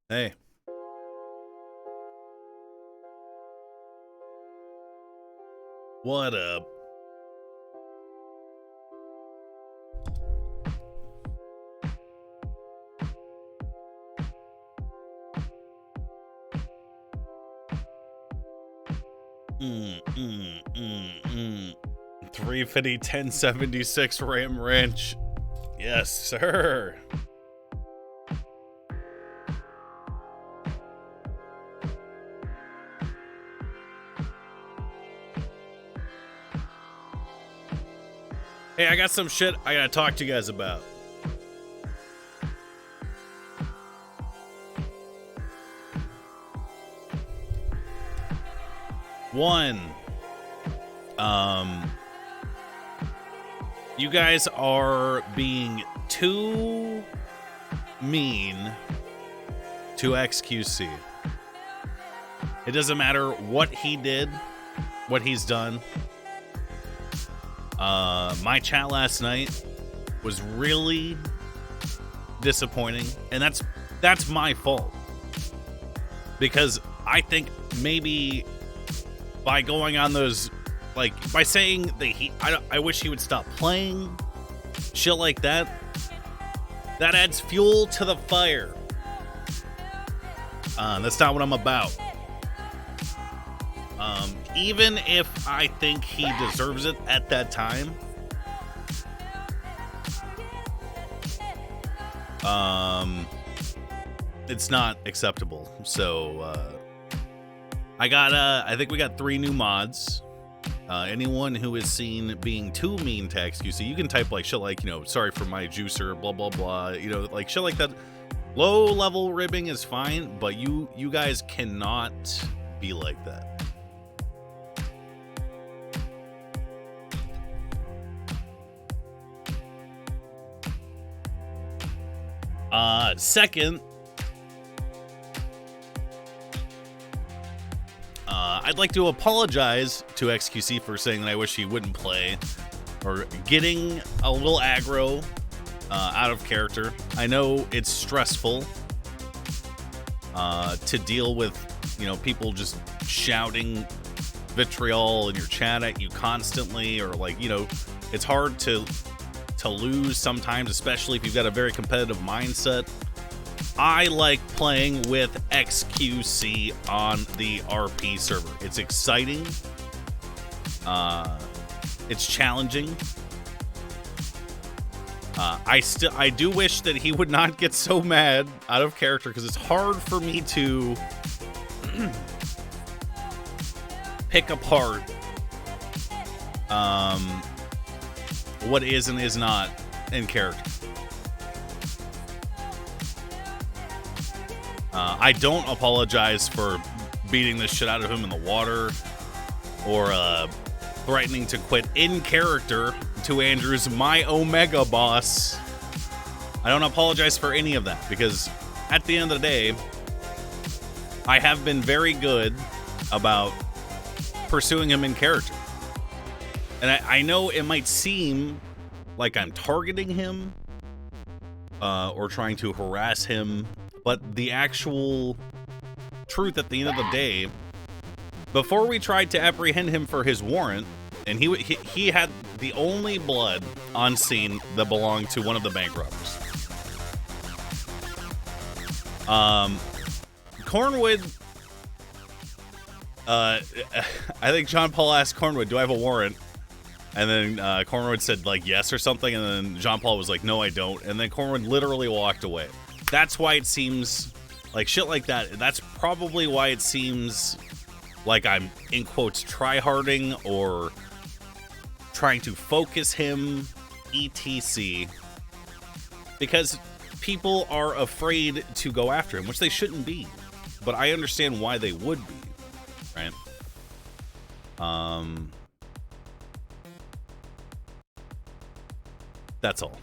Hey. What up? Mm, mm, mm, mm. 350 1076 Ram Ranch. Yes, sir. Hey, I got some shit I gotta talk to you guys about. One, you guys are being too mean to XQC. It doesn't matter what he did, what he's done. My chat last night was really disappointing, and that's my fault. Because I think maybe by going on those, like, by saying that I wish he would stop playing, shit like that, that adds fuel to the fire. That's not what I'm about. Even if I think he deserves it at that time, it's not acceptable. So, I think we got 3 new mods. Anyone who is seen being too mean to XQC, you can type like shit like, sorry for my juicer, blah, blah, blah, like shit like that. Low level ribbing is fine, but you guys cannot be like that. Second, I'd like to apologize to XQC for saying that I wish he wouldn't play, or getting a little aggro out of character. I know it's stressful to deal with, people just shouting vitriol in your chat at you constantly, or like, it's hard to lose sometimes, especially if you've got a very competitive mindset. I like playing with XQC on the RP server. It's exciting. It's challenging. I do wish that he would not get so mad out of character, because it's hard for me to pick apart what is and is not in character. I don't apologize for beating the shit out of him in the water, or threatening to quit in character to Andrews, my Omega boss. I don't apologize for any of that, because at the end of the day, I have been very good about pursuing him in character. And I know it might seem like I'm targeting him or trying to harass him, but the actual truth at the end of the day, before we tried to apprehend him for his warrant, and he had the only blood on scene that belonged to one of the bank robbers. Cornwood, I think John Paul asked Cornwood, do I have a warrant? And then Cornwood said, like, yes or something, and then John Paul was like, no, I don't. And then Cornwood literally walked away. That's why it seems like shit like that. That's probably why it seems like I'm, in quotes, tryharding or trying to focus him, etc. Because people are afraid to go after him, which they shouldn't be. But I understand why they would be, right? That's all.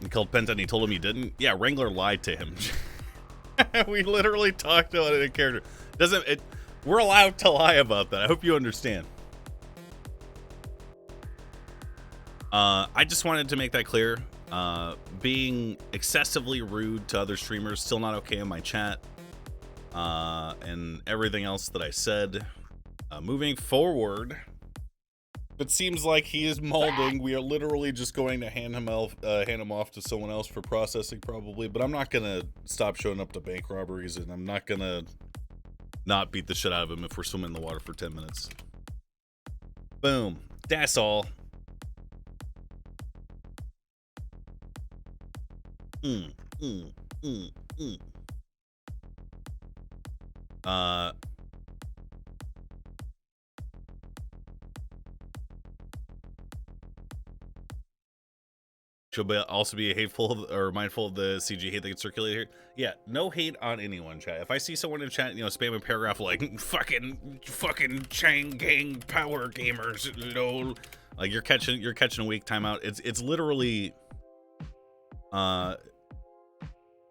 He called Penta and he told him he didn't. Yeah, Wrangler lied to him. We literally talked about it in character. We're allowed to lie about that. I hope you understand. I just wanted to make that clear. Being excessively rude to other streamers, still not okay in my chat. And everything else that I said. Moving forward, it seems like he is molding. We are literally just going to hand him off to someone else for processing, probably. But I'm not gonna stop showing up to bank robberies, and I'm not gonna not beat the shit out of him if we're swimming in the water for 10 minutes. Boom. That's all. Should also be hateful or mindful of the CG hate that gets circulated here. Yeah, no hate on anyone, chat. If I see someone in chat, spam a paragraph like fucking Chang Gang power gamers, lol, like you're catching a weak timeout. It's literally,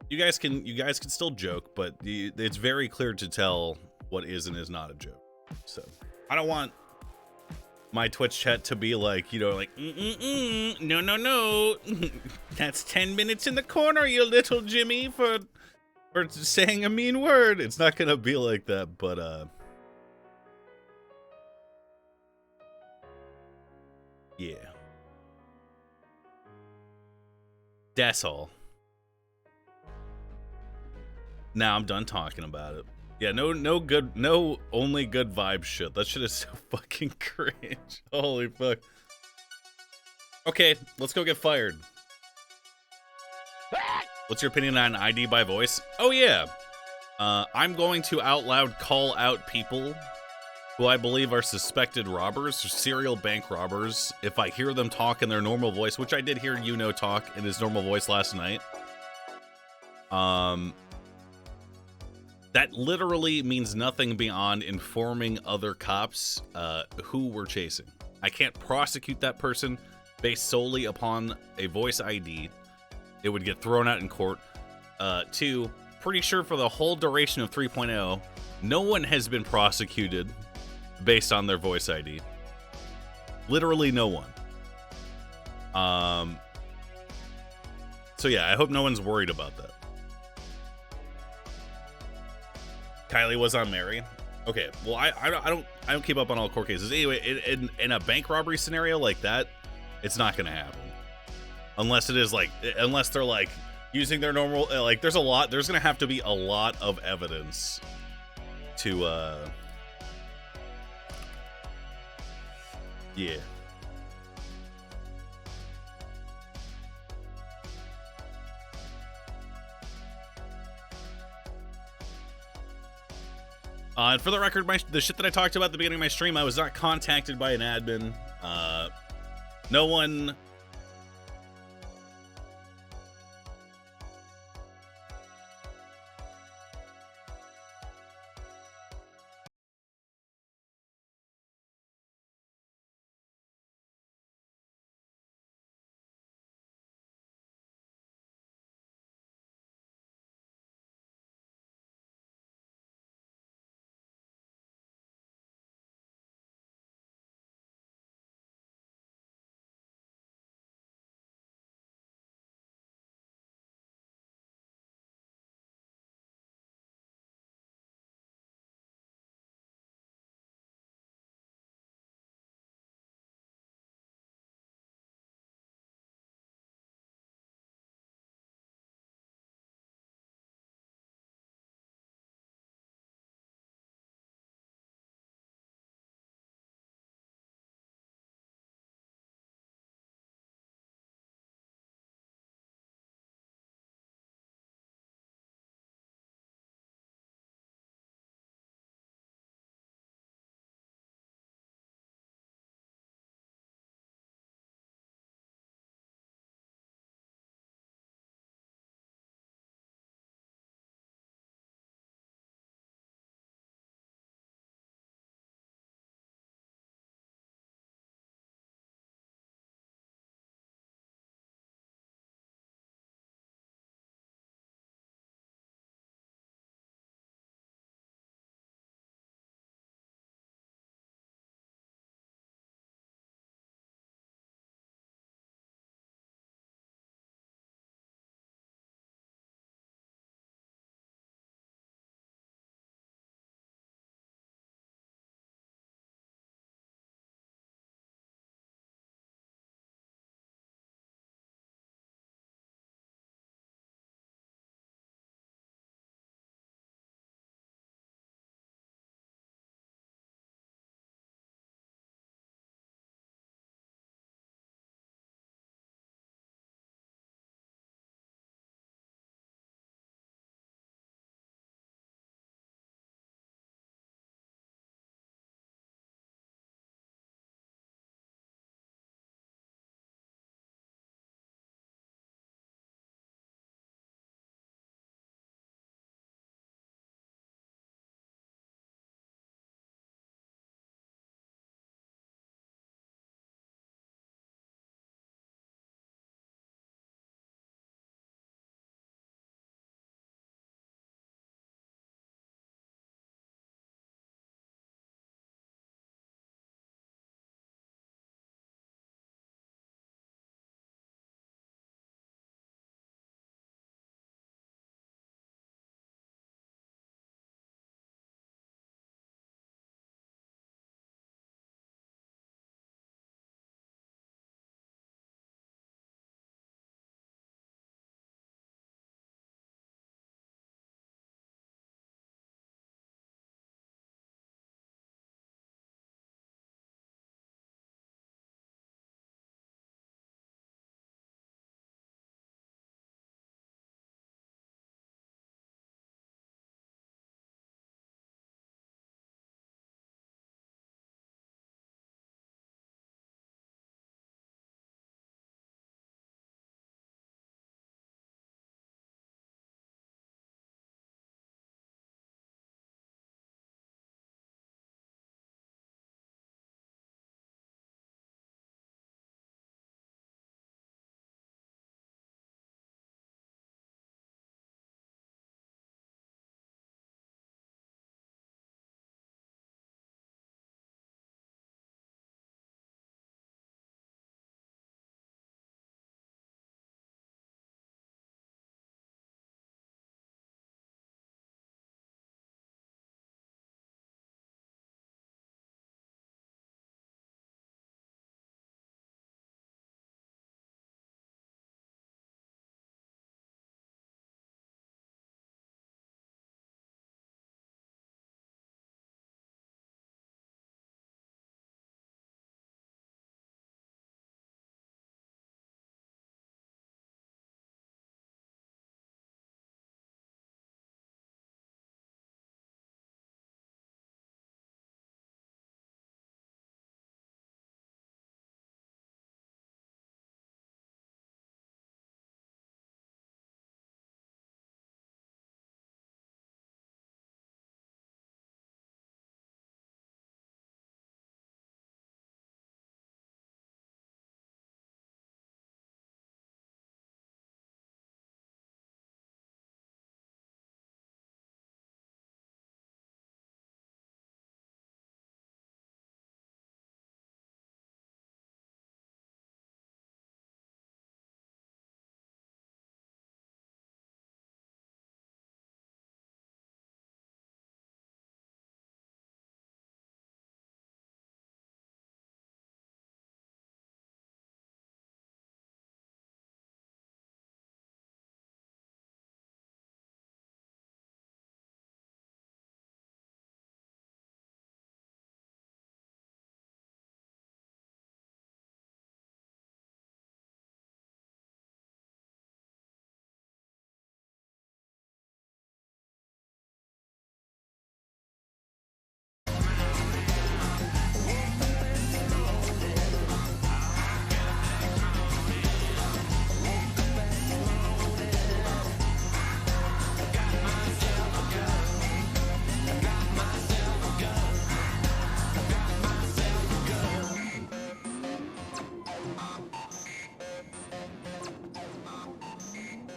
you guys can still joke, but it's very clear to tell what is and is not a joke. So I don't want my Twitch chat to be like, no, that's 10 minutes in the corner, you little Jimmy, for saying a mean word. It's not gonna be like that, but yeah, that's all. Now I'm done talking about it. Yeah, no only good vibe shit. That shit is so fucking cringe. Holy fuck. Okay, let's go get fired. What's your opinion on ID by voice? Oh yeah. I'm going to out loud call out people who I believe are suspected robbers or serial bank robbers if I hear them talk in their normal voice, which I did hear talk in his normal voice last night. That literally means nothing beyond informing other cops who we're chasing. I can't prosecute that person based solely upon a voice ID. It would get thrown out in court. Two, pretty sure for the whole duration of 3.0, no one has been prosecuted based on their voice ID. Literally no one. So yeah, I hope no one's worried about that. Kylie was on Mary. Okay, well I don't keep up on all court cases. Anyway, in a bank robbery scenario like that, it's not gonna happen. Unless they're like using their normal, there's gonna have to be a lot of evidence to yeah. And for the record, the shit that I talked about at the beginning of my stream, I was not contacted by an admin. No one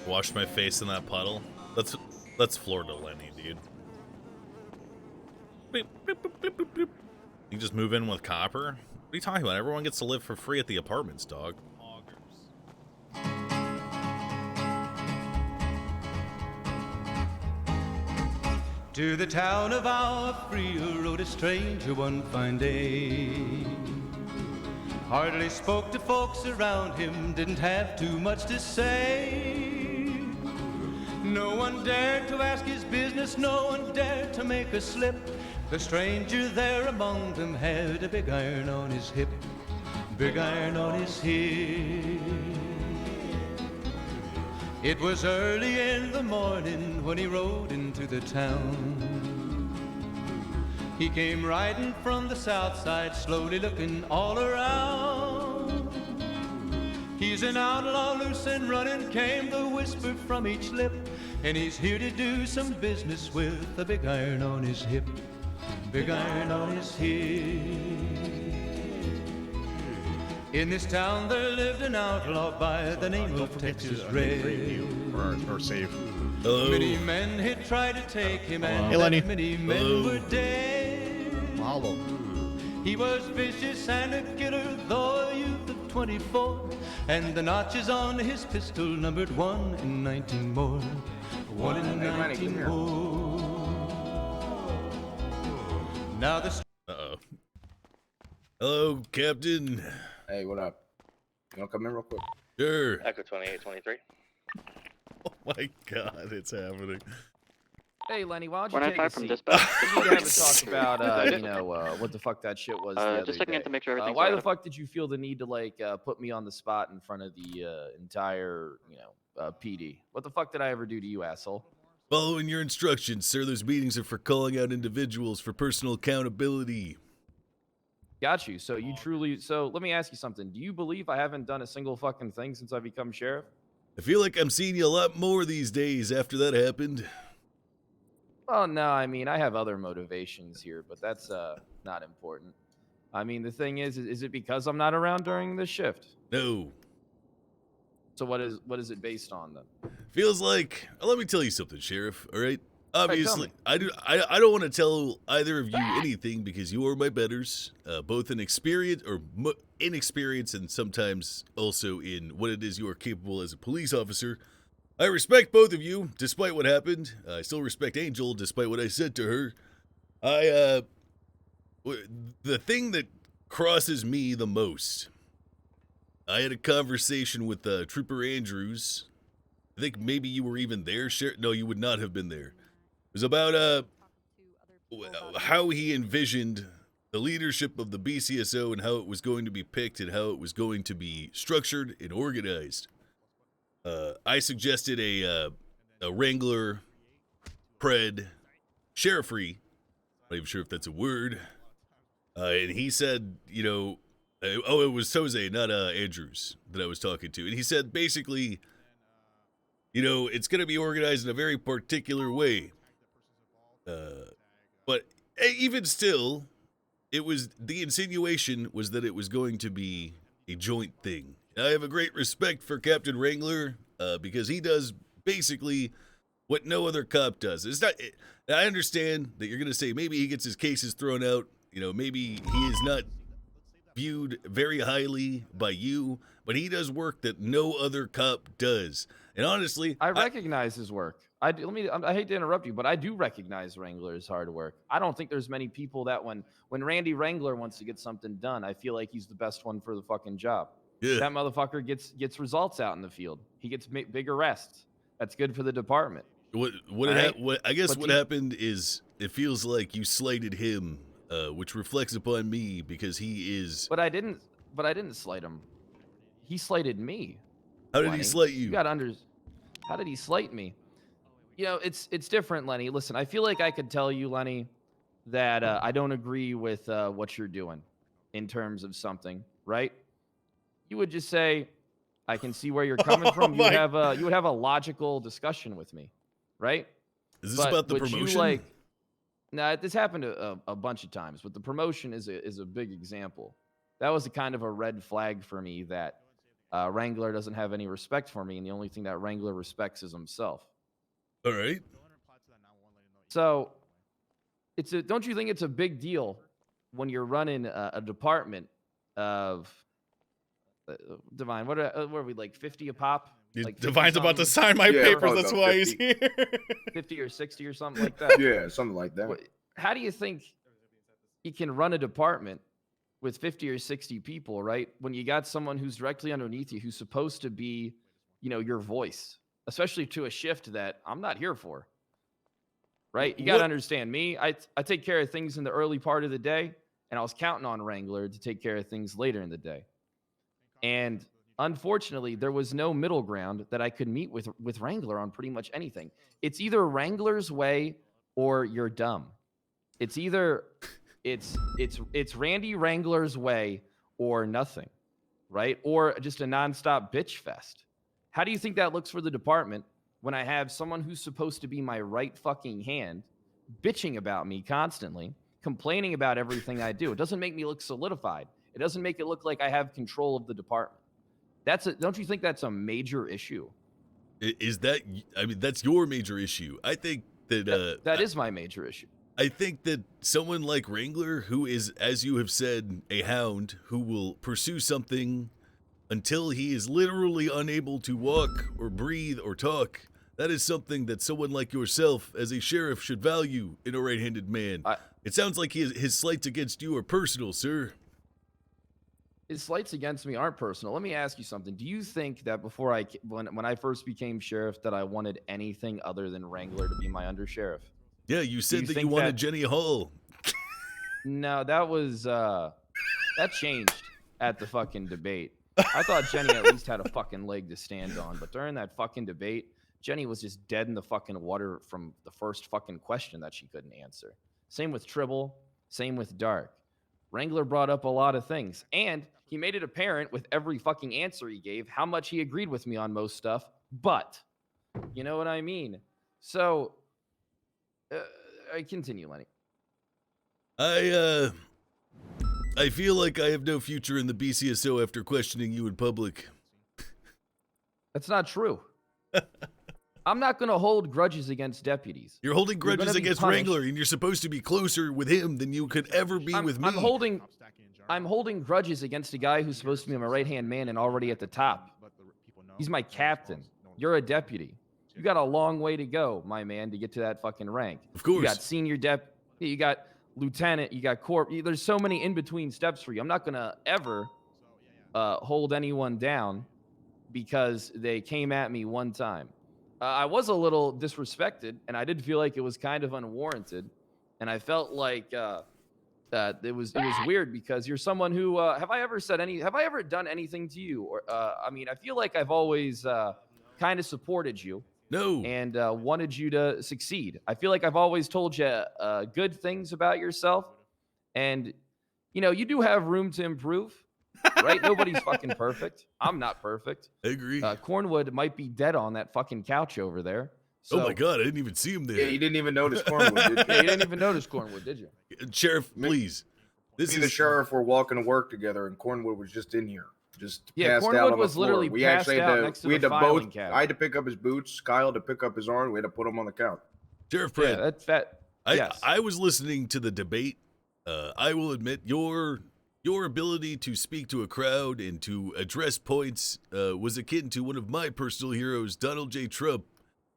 Wash my face in that puddle. That's Florida Lenny, dude. Beep, beep, beep, beep, beep, beep. You just move in with copper? What are you talking about? Everyone gets to live for free at the apartments, dog. To the town of our Frio rode a stranger one fine day. Hardly spoke to folks around him, didn't have too much to say. No one dared to ask his business, no one dared to make a slip. The stranger there among them had a big iron on his hip, big iron on his hip. It was early in the morning when he rode into the town. He came riding from the south side, slowly looking all around. He's an outlaw, loose and running, came the whisper from each lip. And he's here to do some business with a big iron on his hip, big iron on his hip. In this town there lived an outlaw by the name of Texas Red. Or save. Hello. Many men had tried to take him, and Hey, Lenny. many men were dead. Mahalo. He was vicious and a killer, though a youth of 24. And the notches on his pistol numbered 1 in 19 more. 1 in 19 more. Now the Uh-oh. Hello, Captain. Hey, what up? You wanna come in real quick? Sure. Echo 2823. Oh my god, it's happening. Hey Lenny, why don't you take a 195 from seat? dispatch. We need to have a talk about, what the fuck that shit was the other Just looking day. at to make sure everything's Why all the right. fuck did you feel the need to put me on the spot in front of the entire PD? What the fuck did I ever do to you, asshole? Following your instructions, sir, those meetings are for calling out individuals for personal accountability. Got you. So let me ask you something. Do you believe I haven't done a single fucking thing since I become sheriff? I feel like I'm seeing you a lot more these days after that happened. Well, no, I mean, I have other motivations here, but that's not important. I mean, the thing is it because I'm not around during the shift? No. So what is it based on then? Feels like, let me tell you something, Sheriff, all right? Obviously, me. I don't want to tell either of you anything because you are my betters, both in experience or inexperience and sometimes also in what it is you are capable as a police officer. I respect both of you, despite what happened. I still respect Angel, despite what I said to her. The thing that crosses me the most, I had a conversation with Trooper Andrews. I think maybe you were even there, Sheriff. No, you would not have been there. It was about how he envisioned the leadership of the BCSO and how it was going to be picked and how it was going to be structured and organized. I suggested a Wrangler, Pred, Sheriffry. I'm not even sure if that's a word. And he said, it was Jose, not Andrews, that I was talking to. And he said, basically, it's going to be organized in a very particular way. But even still, the insinuation was that it was going to be a joint thing. I have a great respect for Captain Wrangler because he does basically what no other cop does. I understand that you're going to say maybe he gets his cases thrown out. Maybe he is not viewed very highly by you, but he does work that no other cop does. And honestly, I recognize his work. I hate to interrupt you, but I do recognize Wrangler's hard work. I don't think there's many people that when Randy Wrangler wants to get something done, I feel like he's the best one for the fucking job. Yeah. That motherfucker gets results out in the field. He gets big arrests. That's good for the department. What happened is it feels like you slighted him, which reflects upon me because he is. But I didn't slight him. He slighted me. How did Lenny. he slight you? How did he slight me? It's different, Lenny. Listen, I feel like I could tell you, Lenny, that I don't agree with what you're doing in terms of something, right? You would just say, I can see where you're coming from. You would have a logical discussion with me, right? Is this about the promotion? This happened a bunch of times, but the promotion is a big example. That was a kind of a red flag for me that Wrangler doesn't have any respect for me, and the only thing that Wrangler respects is himself. All right. So, don't you think it's a big deal when you're running a department of Divine? What are we, like 50 a pop? Like 50 Divine's about to something? sign my Yeah, papers. probably That's about why he's 50. here. 50 or 60 or something like that. Yeah, something like that. How do you think you can run a department with 50 or 60 people, right? When you got someone who's directly underneath you, who's supposed to be, your voice, especially to a shift that I'm not here for, right? You got to understand me. I take care of things in the early part of the day, and I was counting on Wrangler to take care of things later in the day. And unfortunately, there was no middle ground that I could meet with Wrangler on pretty much anything. It's either Wrangler's way or you're dumb. It's either it's Randy Wrangler's way or nothing, right? Or just a nonstop bitch fest. How do you think that looks for the department when I have someone who's supposed to be my right fucking hand bitching about me constantly, complaining about everything I do? It doesn't make me look solidified. It doesn't make it look like I have control of the department. Don't you think that's a major issue? Is that? I mean, that's your major issue. I think that that is my major issue. I think that someone like Wrangler, who is, as you have said, a hound, who will pursue something until he is literally unable to walk or breathe or talk, that is something that someone like yourself, as a sheriff, should value in a right-handed man. It sounds like his slights against you are personal, sir. His slights against me aren't personal. Let me ask you something. Do you think that when I first became sheriff, that I wanted anything other than Wrangler to be my undersheriff? Yeah, you said you that you think wanted that- Jenny Hall. No, that was that changed at the fucking debate. I thought Jenny at least had a fucking leg to stand on, but during that fucking debate, Jenny was just dead in the fucking water from the first fucking question that she couldn't answer. Same with Tribble, same with Dark. Wrangler brought up a lot of things, and he made it apparent with every fucking answer he gave how much he agreed with me on most stuff, but you know what I mean? So, I continue, Lenny. I feel like I have no future in the BCSO after questioning you in public. That's not true. I'm not going to hold grudges against deputies. You're holding You're grudges gonna be against punished. Wrangler, and you're supposed to be closer with him than you could ever be with me. I'm holding grudges against a guy who's supposed to be my right-hand man and already at the top. He's my captain. You're a deputy. You got a long way to go, my man, to get to that fucking rank. Of course. You got senior you got lieutenant, you got corp. There's so many in-between steps for you. I'm not going to ever hold anyone down because they came at me one time. I was a little disrespected, and I did feel like it was kind of unwarranted. And I felt like it was weird because you're someone who have I ever done anything to you? Or I mean, I feel like I've always kind of supported you. No. And wanted you to succeed. I feel like I've always told you good things about yourself. And, you do have room to improve, right? Nobody's fucking perfect. I'm not perfect. I agree. Cornwood might be dead on that fucking couch over there. So, oh my God, I didn't even see him there. Yeah, you didn't even notice Cornwood, did you? Yeah, you didn't even notice Cornwood, did you? Sheriff, please. Me and the sheriff were walking to work together, and Cornwood was just in here. Just passed Cornwood out on was the floor. literally We passed actually out had to, next to we the had to filing both. cabinet. I had to pick up his boots. Kyle to pick up his arm. We had to put him on the couch. Sheriff Yeah, Pratt, that. Yes. I was listening to the debate. I will admit your ability to speak to a crowd and to address points was akin to one of my personal heroes, Donald J. Trump.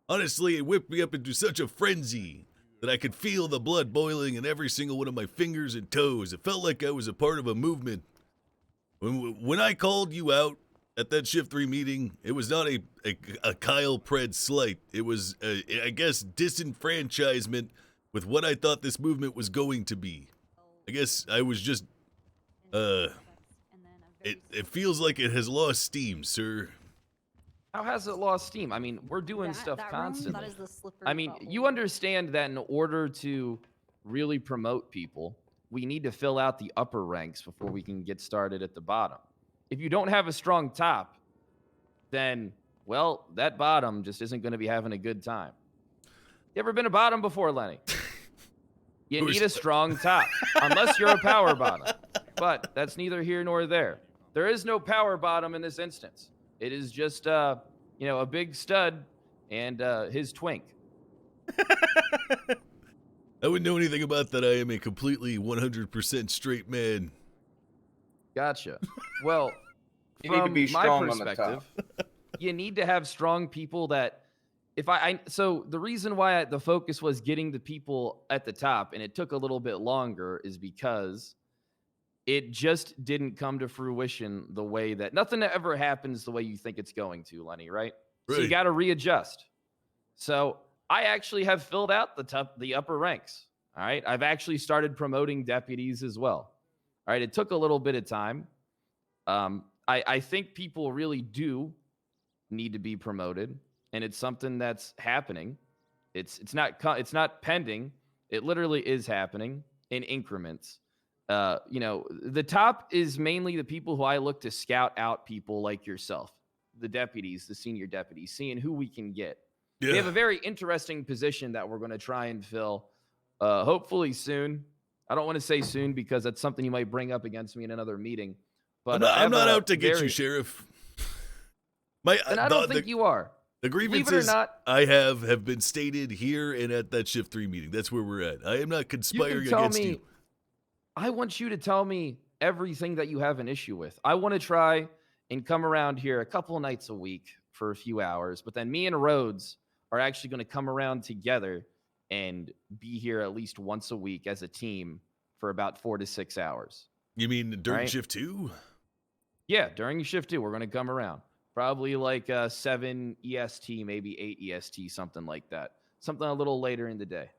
Honestly, it whipped me up into such a frenzy that I could feel the blood boiling in every single one of my fingers and toes. It felt like I was a part of a movement. When I called you out at that Shift 3 meeting, it was not a Kyle Pred slight. It was, I guess, disenfranchisement with what I thought this movement was going to be. I guess I was just, it feels like it has lost steam, sir. How has it lost steam? I mean, we're doing stuff constantly. That is the slippery I mean, butthole. you understand that in order to really promote people, we need to fill out the upper ranks before we can get started at the bottom. If you don't have a strong top, then, well, that bottom just isn't going to be having a good time. You ever been a bottom before, Lenny? You need a strong top, unless you're a power bottom. But that's neither here nor there. There is no power bottom in this instance. It is just, a big stud and his twink. I wouldn't know anything about that. I am a completely 100% straight man. Gotcha. Well, You need to be from strong my on the top. perspective, you need to have strong people that so the reason why the focus was getting the people at the top and it took a little bit longer is because it just didn't come to fruition the way that nothing ever happens the way you think it's going to, Lenny, right? So you Right. got to readjust. So I actually have filled out the upper ranks. All right. I've actually started promoting deputies as well. All right. It took a little bit of time. I think people really do need to be promoted, and it's something that's happening. It's not pending. It literally is happening in increments. The top is mainly the people who I look to scout out people like yourself, the deputies, the senior deputies, seeing who we can get. Yeah. We have a very interesting position that we're going to try and fill, hopefully soon. I don't want to say soon because that's something you might bring up against me in another meeting. But I'm not out to get you, Sheriff. And I don't think you are. The Believe it or grievances not, I have been stated here and at that Shift 3 meeting. That's where we're at. I am not conspiring against you. I want you to tell me everything that you have an issue with. I want to try and come around here a couple of nights a week for a few hours, but then me and Rhodes are actually going to come around together and be here at least once a week as a team for about 4 to 6 hours. You mean during Right. Shift 2? Yeah, during shift 2, we're going to come around. Probably like 7 EST, maybe 8 EST, something like that. Something a little later in the day.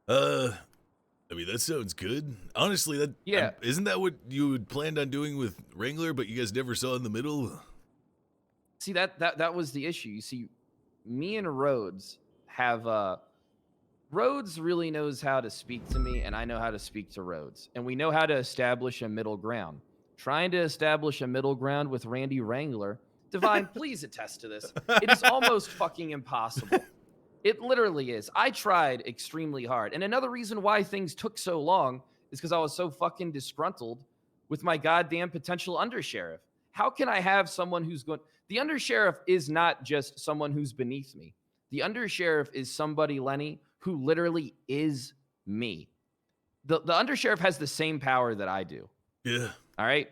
I mean, that sounds good. Honestly, isn't that what you had planned on doing with Wrangler, but you guys never saw in the middle? See, that was the issue. You see, me and Rhodes have Rhodes really knows how to speak to me, and I know how to speak to Rhodes. And we know how to establish a middle ground. Trying to establish a middle ground with Randy Wrangler, Divine, please attest to this. It is almost fucking impossible. It literally is. I tried extremely hard. And another reason why things took so long is because I was so fucking disgruntled with my goddamn potential undersheriff. How can I have someone who's going... The undersheriff is not just someone who's beneath me. The undersheriff is somebody, Lenny, who literally is me. The undersheriff has the same power that I do. Yeah. All right?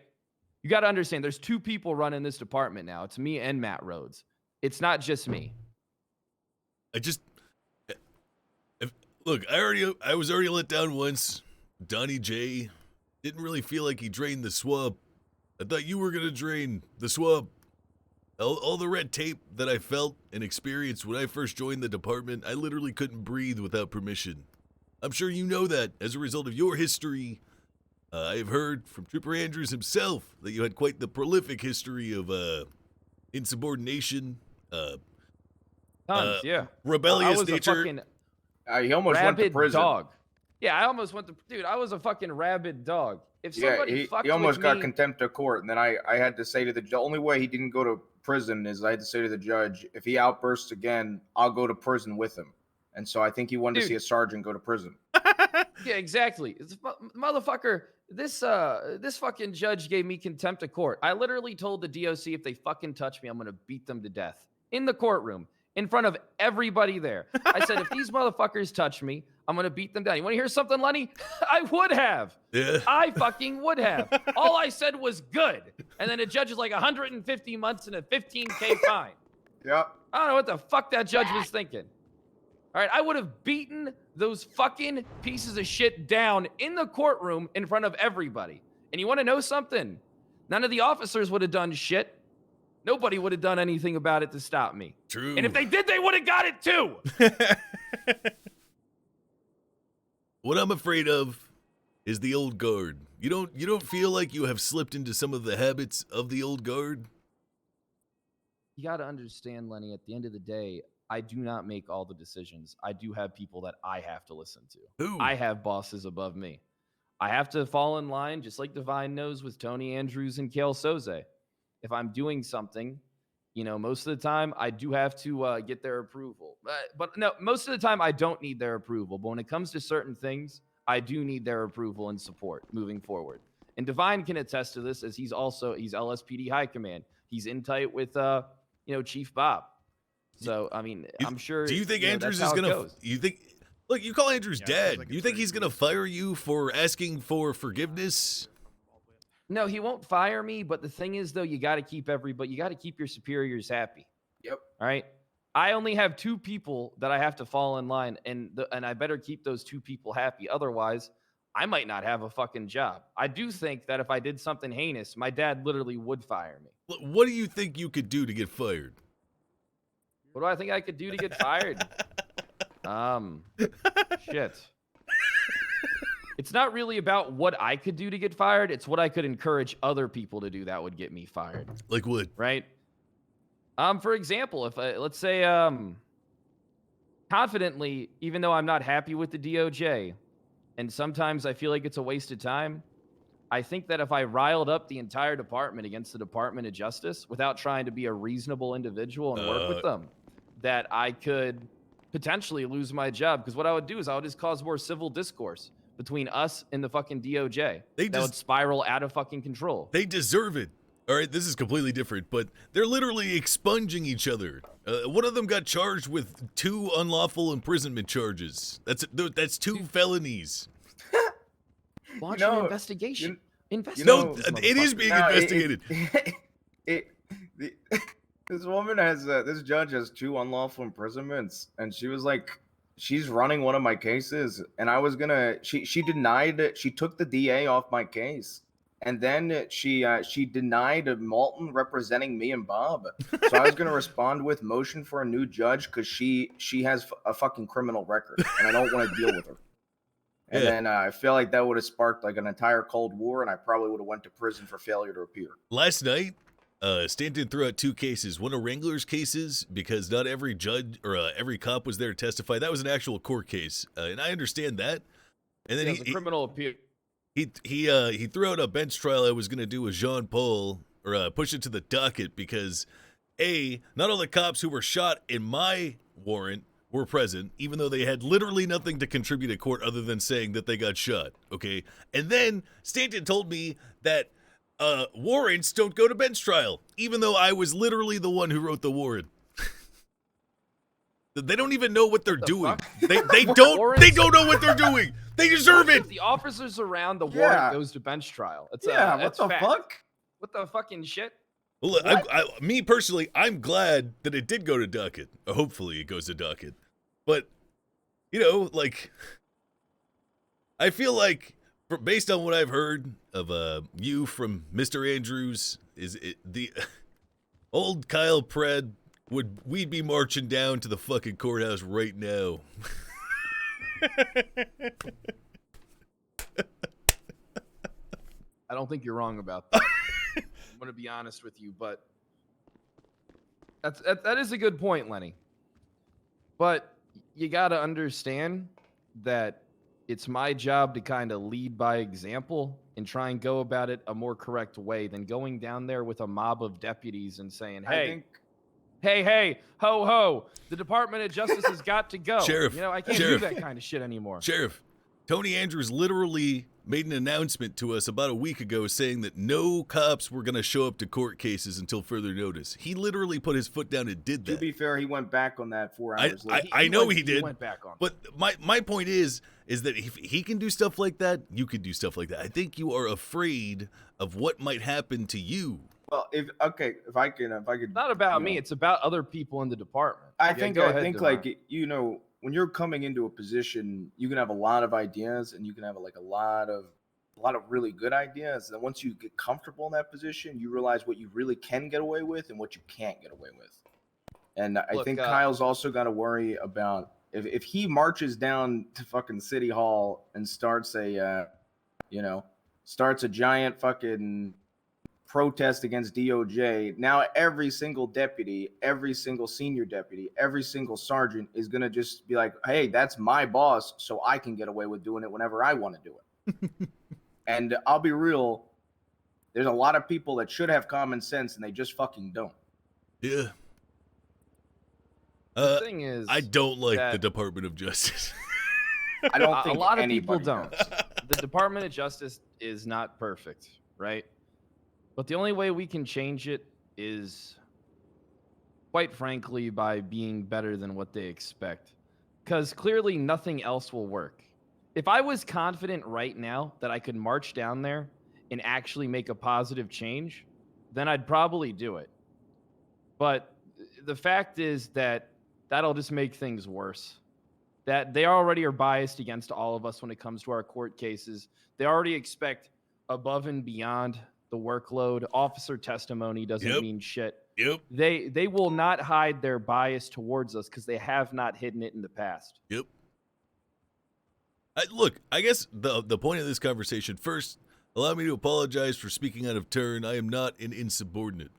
You got to understand, there's 2 people running this department now. It's me and Matt Rhodes. It's not just me. Look, I was already let down once. Donnie J didn't really feel like he drained the swamp. I thought you were going to drain the swamp. All the red tape that I felt and experienced when I first joined the department, I literally couldn't breathe without permission. I'm sure you know that as a result of your history. I have heard from Trooper Andrews himself that you had quite the prolific history of insubordination, Tons, yeah. rebellious I was nature. a fucking He almost went to rabid prison. dog. Yeah, I almost went to... Dude, I was a fucking rabid dog. If somebody fucked he almost with got me, contempt of court, and then I had to say to the only way he didn't go to prison is I had to say to the judge, if he outbursts again, I'll go to prison with him. And so I think he wanted to see a sergeant go to prison. Yeah, exactly. Motherfucker, this fucking judge gave me contempt of court. I literally told the DOC if they fucking touch me, I'm going to beat them to death. In the courtroom, in front of everybody there. I said, if these motherfuckers touch me, I'm going to beat them down. You want to hear something, Lenny? I would have. Yeah. I fucking would have. All I said was good. And then the judge is like 150 months and a 15K fine. Yep. I don't know what the fuck that judge was thinking. All right, I would have beaten those fucking pieces of shit down in the courtroom in front of everybody. And you want to know something? None of the officers would have done shit. Nobody would have done anything about it to stop me. True. And if they did, they would have got it too. What I'm afraid of is the old guard. You don't feel like you have slipped into some of the habits of the old guard? You got to understand, Lenny, at the end of the day, I do not make all the decisions. I do have people that I have to listen to. Who? I have bosses above me. I have to fall in line, just like Divine knows, with Tony Andrews and Kale Soze. If I'm doing something, most of the time I do have to get their approval. But no, most of the time I don't need their approval. But when it comes to certain things, I do need their approval and support moving forward. And Divine can attest to this, as he's LSPD High Command. He's in tight with Chief Bob. So I mean, I'm sure. Do you think Andrews that's is how it gonna? goes. You think? Look, you call Andrews Yeah, dad. sounds like You it's think very he's gonna fire you for asking for forgiveness? No, he won't fire me. But the thing is, though, you got to keep your superiors happy. Yep. All right. I only have 2 people that I have to fall in line, and I better keep those 2 people happy. Otherwise, I might not have a fucking job. I do think that if I did something heinous, my dad literally would fire me. What do you think you could do to get fired? What do I think I could do to get fired? Shit. It's not really about what I could do to get fired. It's what I could encourage other people to do that would get me fired. Like what? Right? For example, if let's say confidently, even though I'm not happy with the DOJ, and sometimes I feel like it's a waste of time, I think that if I riled up the entire department against the Department of Justice without trying to be a reasonable individual and work with them, that I could potentially lose my job. Because what I would do is I would just cause more civil discourse between us and the fucking DOJ. That would spiral out of fucking control. They deserve it. All right, this is completely different, but they're literally expunging each other. One of them got charged with 2 unlawful imprisonment charges. That's 2 felonies. Launch an investigation. No, it is being investigated. This woman has this judge has 2 unlawful imprisonments, and she was like, she's running one of my cases, and I was gonna. She denied it. She took the DA off my case, and then she denied Malton representing me and Bob. So I was gonna respond with motion for a new judge because she has a fucking criminal record, and I don't want to deal with her. And then I feel like that would have sparked like an entire Cold War, and I probably would have went to prison for failure to appear. Last night, Stanton threw out 2 cases. One of Wrangler's cases, because not every judge or every cop was there to testify. That was an actual court case, and I understand that. And then a criminal appeal. He threw out a bench trial I was going to do with Jean Paul, or push it to the docket, because not all the cops who were shot in my warrant were present, even though they had literally nothing to contribute to court other than saying that they got shot, okay? And then Stanton told me that warrants don't go to bench trial, even though I was literally the one who wrote the warrant. They don't even know what they're doing. They don't know what they're doing. They deserve it. If the officers around the warrant goes to bench trial. It's what the fuck? What the fucking shit? Well, me personally, I'm glad that it did go to docket. Hopefully it goes to docket. But, I feel like, based on what I've heard of you from Mr. Andrews, the old Kyle Pred, we'd be marching down to the fucking courthouse right now. I don't think you're wrong about that. I'm going to be honest with you, but that is a good point, Lenny. But you got to understand that it's my job to kind of lead by example and try and go about it a more correct way than going down there with a mob of deputies and saying, hey, ho, ho, the Department of Justice has got to go. Sheriff, I can't do that kind of shit anymore. Sheriff, Tony Andrews literally made an announcement to us about a week ago saying that no cops were going to show up to court cases until further notice. He literally put his foot down and did that. To be fair, he went back on that 4 hours later. I know he did. He went back on. But my point is that if he can do stuff like that, you can do stuff like that. I think you are afraid of what might happen to you. Well, if I could. It's not about me. It's about other people in the department. I think like, when you're coming into a position, you can have a lot of ideas, and you can have a lot of really good ideas. And once you get comfortable in that position, you realize what you really can get away with and what you can't get away with. And I think Kyle's also got to worry about if he marches down to fucking City Hall and starts a giant fucking protest against DOJ. Now every single deputy, every single senior deputy, every single sergeant is going to just be like, hey, that's my boss, so I can get away with doing it whenever I want to do it. And I'll be real, there's a lot of people that should have common sense and they just fucking don't. Yeah. The thing is, I don't like the Department of Justice. I don't think a lot of anybody people don't. does. the Department of Justice is not perfect, right? But the only way we can change it is, quite frankly, by being better than what they expect. Because clearly nothing else will work. If I was confident right now that I could march down there and actually make a positive change, then I'd probably do it. But the fact is that that'll just make things worse. That they already are biased against all of us when it comes to our court cases. They already expect above and beyond the workload. Officer testimony doesn't mean shit. Yep. They will not hide their bias towards us because they have not hidden it in the past. Yep. Look, I guess the point of this conversation, first, allow me to apologize for speaking out of turn. I am not an insubordinate.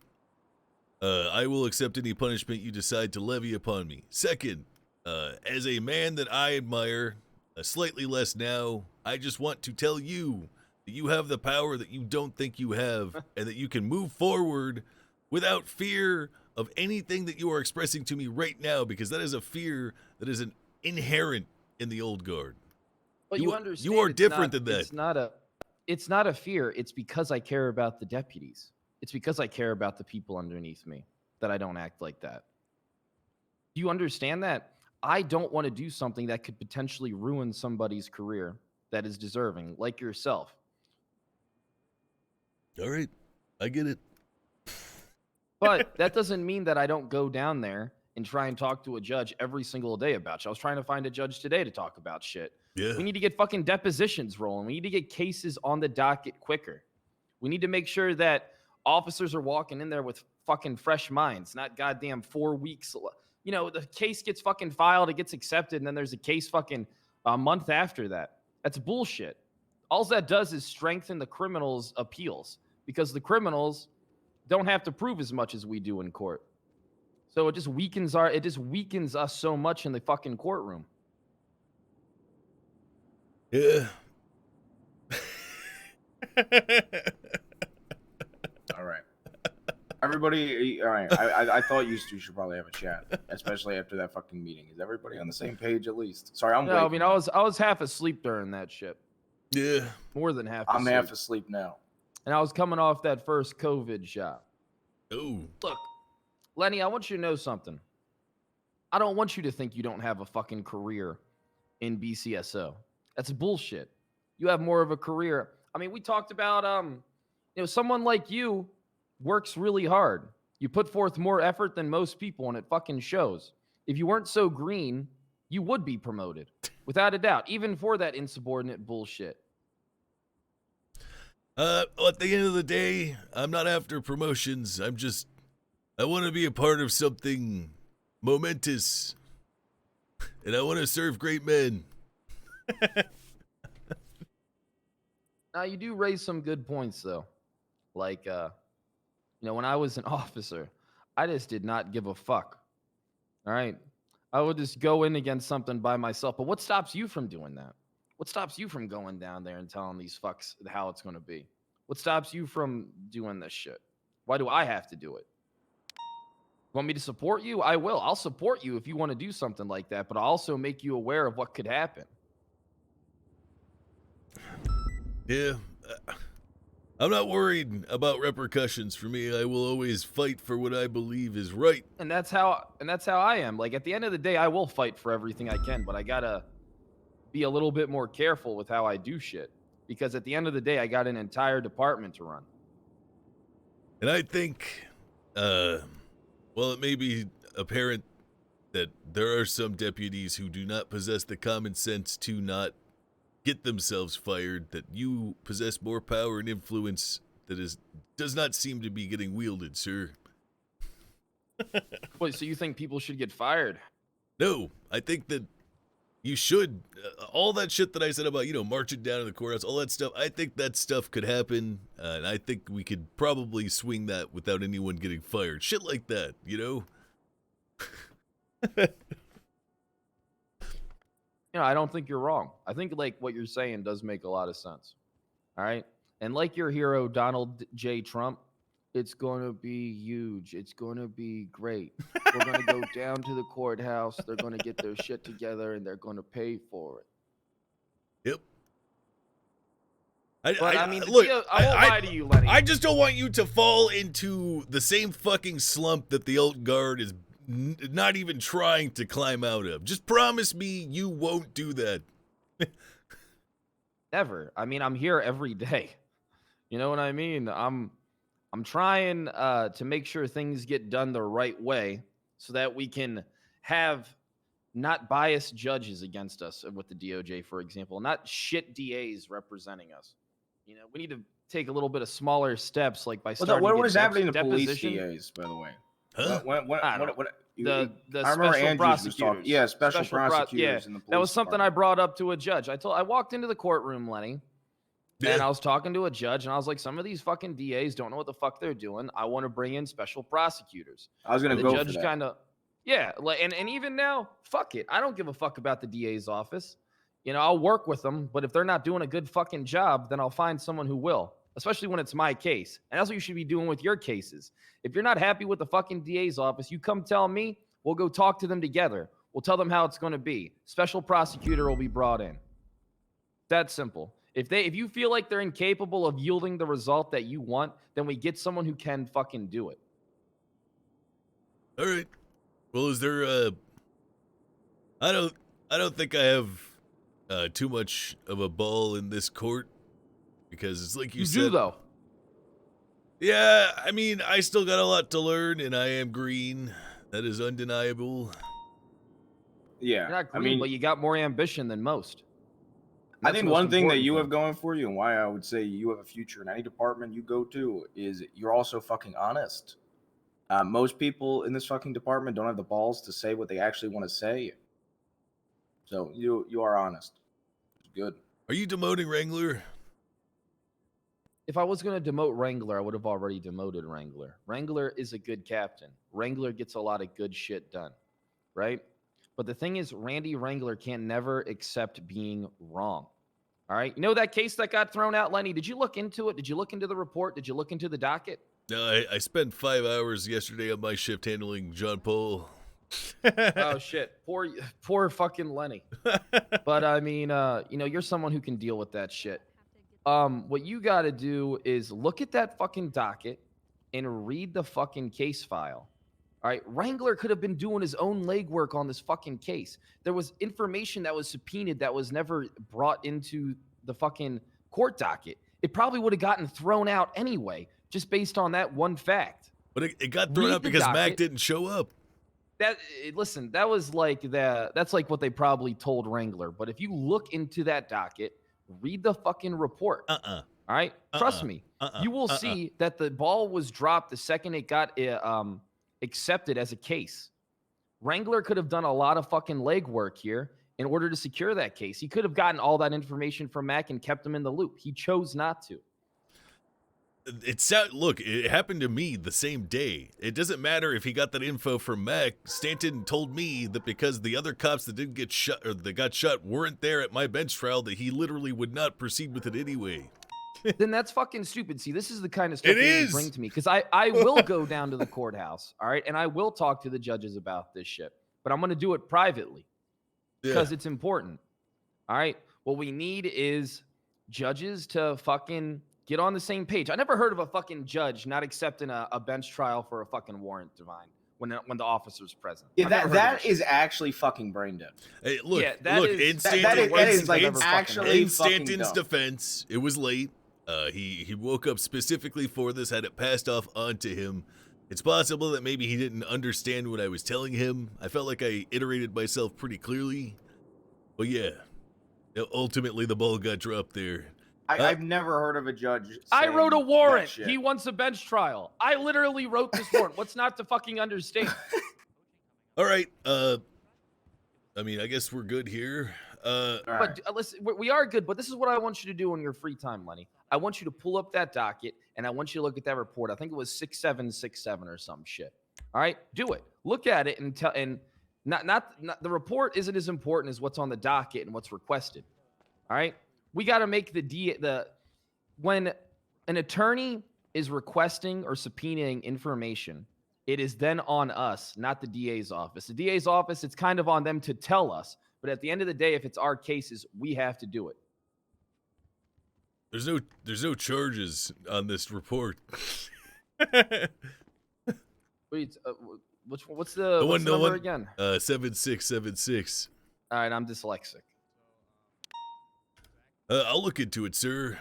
I will accept any punishment you decide to levy upon me. Second, as a man that I admire, slightly less now, I just want to tell you that you have the power that you don't think you have, and that you can move forward without fear of anything that you are expressing to me right now, because that is a fear that is inherent in the old guard. But you understand, you are different than that. It's not a fear. It's because I care about the deputies. It's because I care about the people underneath me that I don't act like that. Do you understand that? I don't want to do something that could potentially ruin somebody's career that is deserving, like yourself. All right, I get it. But that doesn't mean that I don't go down there and try and talk to a judge every single day about you. I was trying to find a judge today to talk about shit. Yeah. We need to get fucking depositions rolling. We need to get cases on the docket quicker. We need to make sure that officers are walking in there with fucking fresh minds, not goddamn 4 weeks. You know, the case gets fucking filed, it gets accepted, and then there's a case fucking a month after that. That's bullshit. All that does is strengthen the criminals' appeals because the criminals don't have to prove as much as we do in court. So it just weakens us so much in the fucking courtroom. Yeah. All right. Everybody, all right. I thought you two should probably have a chat, especially after that fucking meeting. Is everybody on the same page at least? Sorry, I'm No, waking I mean, up. I was half asleep during that shit. Yeah. More than half I'm asleep. half asleep now. And I was coming off that first COVID shot. Oh. Look, Lenny, I want you to know something. I don't want you to think you don't have a fucking career in BCSO. That's bullshit. You have more of a career. I mean, we talked about, someone like you works really hard. You put forth more effort than most people, and it fucking shows. If you weren't so green, you would be promoted, without a doubt, even for that insubordinate bullshit. At the end of the day, I'm not after promotions. I want to be a part of something momentous. And I want to serve great men. Now, you do raise some good points, though. Like, when I was an officer, I just did not give a fuck. All right? I would just go in against something by myself. But what stops you from doing that? What stops you from going down there and telling these fucks how it's going to be? What stops you from doing this shit? Why do I have to do it? Want me to support you? I will. I'll support you if you want to do something like that, but I'll also make you aware of what could happen. Yeah. I'm not worried about repercussions for me. I will always fight for what I believe is right. And that's how I am. Like, at the end of the day, I will fight for everything I can, but I gotta be a little bit more careful with how I do shit. Because at the end of the day, I got an entire department to run. And I think, it may be apparent that there are some deputies who do not possess the common sense to not get themselves fired, that you possess more power and influence that does not seem to be getting wielded, sir. Wait, so you think people should get fired? No, I think that you should. All that shit that I said about, marching down to the courthouse, all that stuff, I think that stuff could happen, and I think we could probably swing that without anyone getting fired. Shit like that, I don't think you're wrong. I think, like, what you're saying does make a lot of sense. All right? And like your hero, Donald J. Trump, it's going to be huge. It's going to be great. We're going to go down to the courthouse. They're going to get their shit together, and they're going to pay for it. Yep. But I mean, look, I won't lie to you, Lenny. I just don't want you to fall into the same fucking slump that the Alt Guard is not even trying to climb out of. Just promise me you won't do that. Never. I mean, I'm here every day. You know what I mean? I'm trying to make sure things get done the right way so that we can have not biased judges against us with the DOJ, for example, not shit DAs representing us. You know, we need to take a little bit of smaller steps, like by starting. What to was get happening to police deposition. DAs, by the way? Huh? I don't know. The I remember special Andrews was prosecutors. talking. Yeah, special pro- prosecutors in the police That was something I department. brought up to a judge. I walked into the courtroom, Lenny, and I was talking to a judge, and I was like, some of these fucking DAs don't know what the fuck they're doing. I want to bring in special prosecutors. I was gonna The go for judge that. kind of, yeah, and even now, fuck it. I don't give a fuck about the DA's office. You know, I'll work with them, but if they're not doing a good fucking job, then I'll find someone who will, especially when it's my case. And that's what you should be doing with your cases. If you're not happy with the fucking DA's office, you come tell me. We'll go talk to them together. We'll tell them how it's going to be. Special prosecutor will be brought in. That's simple. If you feel like they're incapable of yielding the result that you want, then we get someone who can fucking do it. All right. Well, is there I don't think I have too much of a ball in this court because it's like you said. do though. Yeah, I mean, I still got a lot to learn and I am green. That is undeniable. Yeah, You're not I green, mean, but you got more ambition than most. I That's think the most one thing that important you thing. have going for you, and why I would say you have a future in any department you go to, is you're also fucking honest. Most people in this fucking department don't have the balls to say what they actually want to say. So you are honest. It's good. Are you demoting Wrangler? If I was going to demote Wrangler, I would have already demoted Wrangler. Wrangler is a good captain. Wrangler gets a lot of good shit done, right? But the thing is, Randy Wrangler can never accept being wrong. All right? You know that case that got thrown out, Lenny? Did you look into it? Did you look into the report? Did you look into the docket? No, I spent 5 hours yesterday on my shift handling John Paul. Oh, shit. Poor fucking Lenny. But I mean, you know, you're someone who can deal with that shit. What you got to do is look at that fucking docket and read the fucking case file. All right, Wrangler could have been doing his own legwork on this fucking case. There was information that was subpoenaed that was never brought into the fucking court docket. It probably would have gotten thrown out anyway, just based on that one fact. But it got thrown Read out the because Mac docket. didn't show up. Listen, that was like that's like what they probably told Wrangler. But if you look into that docket, read the fucking report. All right, trust me, you will see that the ball was dropped the second it got accepted as a case. Wrangler could have done a lot of fucking legwork here in order to secure that case. He could have gotten all that information from Mac and kept him in the loop. He chose not to. Look, it happened to me the same day. It doesn't matter if he got that info from Mac. Stanton told me that because the other cops that didn't get shot or that got shot weren't there at my bench trial, that he literally would not proceed with it anyway. Then that's fucking stupid. See, this is the kind of stuff It that you is. bring to me because I will go down to the courthouse, all right, and I will talk to the judges about this shit, but I'm going to do it privately because it's important, all right? What we need is judges to fucking get on the same page. I never heard of a fucking judge not accepting a bench trial for a fucking warrant, Divine, when the officer's present. Yeah, I've never heard of that shit. is actually fucking brain dead. Hey, look, Yeah, that look. is- In that is- that is, like, Stanton's- actually in fucking Stanton's dumb. defense, it was late. He woke up specifically for this, had it passed off onto him. It's possible that maybe he didn't understand what I was telling him. I felt like I iterated myself pretty clearly. But yeah, ultimately the ball got dropped there. I've never heard of a judge. I saying wrote a that warrant. shit. He wants a bench trial. I literally wrote this warrant. What's not to fucking understand? All right, I mean, I guess we're good here. All right. But listen, we are good. But this is what I want you to do in your free time, Lenny. I want you to pull up that docket and I want you to look at that report. I think it was 6767 or some shit. All right, do it. Look at it and tell. And not the report isn't as important as what's on the docket and what's requested. All right, we got to make when an attorney is requesting or subpoenaing information, it is then on us, not the DA's office. The DA's office, it's kind of on them to tell us. But at the end of the day, if it's our cases, we have to do it. There's no charges on this report. Wait, what's the number again? 7676. All right, I'm dyslexic. I'll look into it, sir.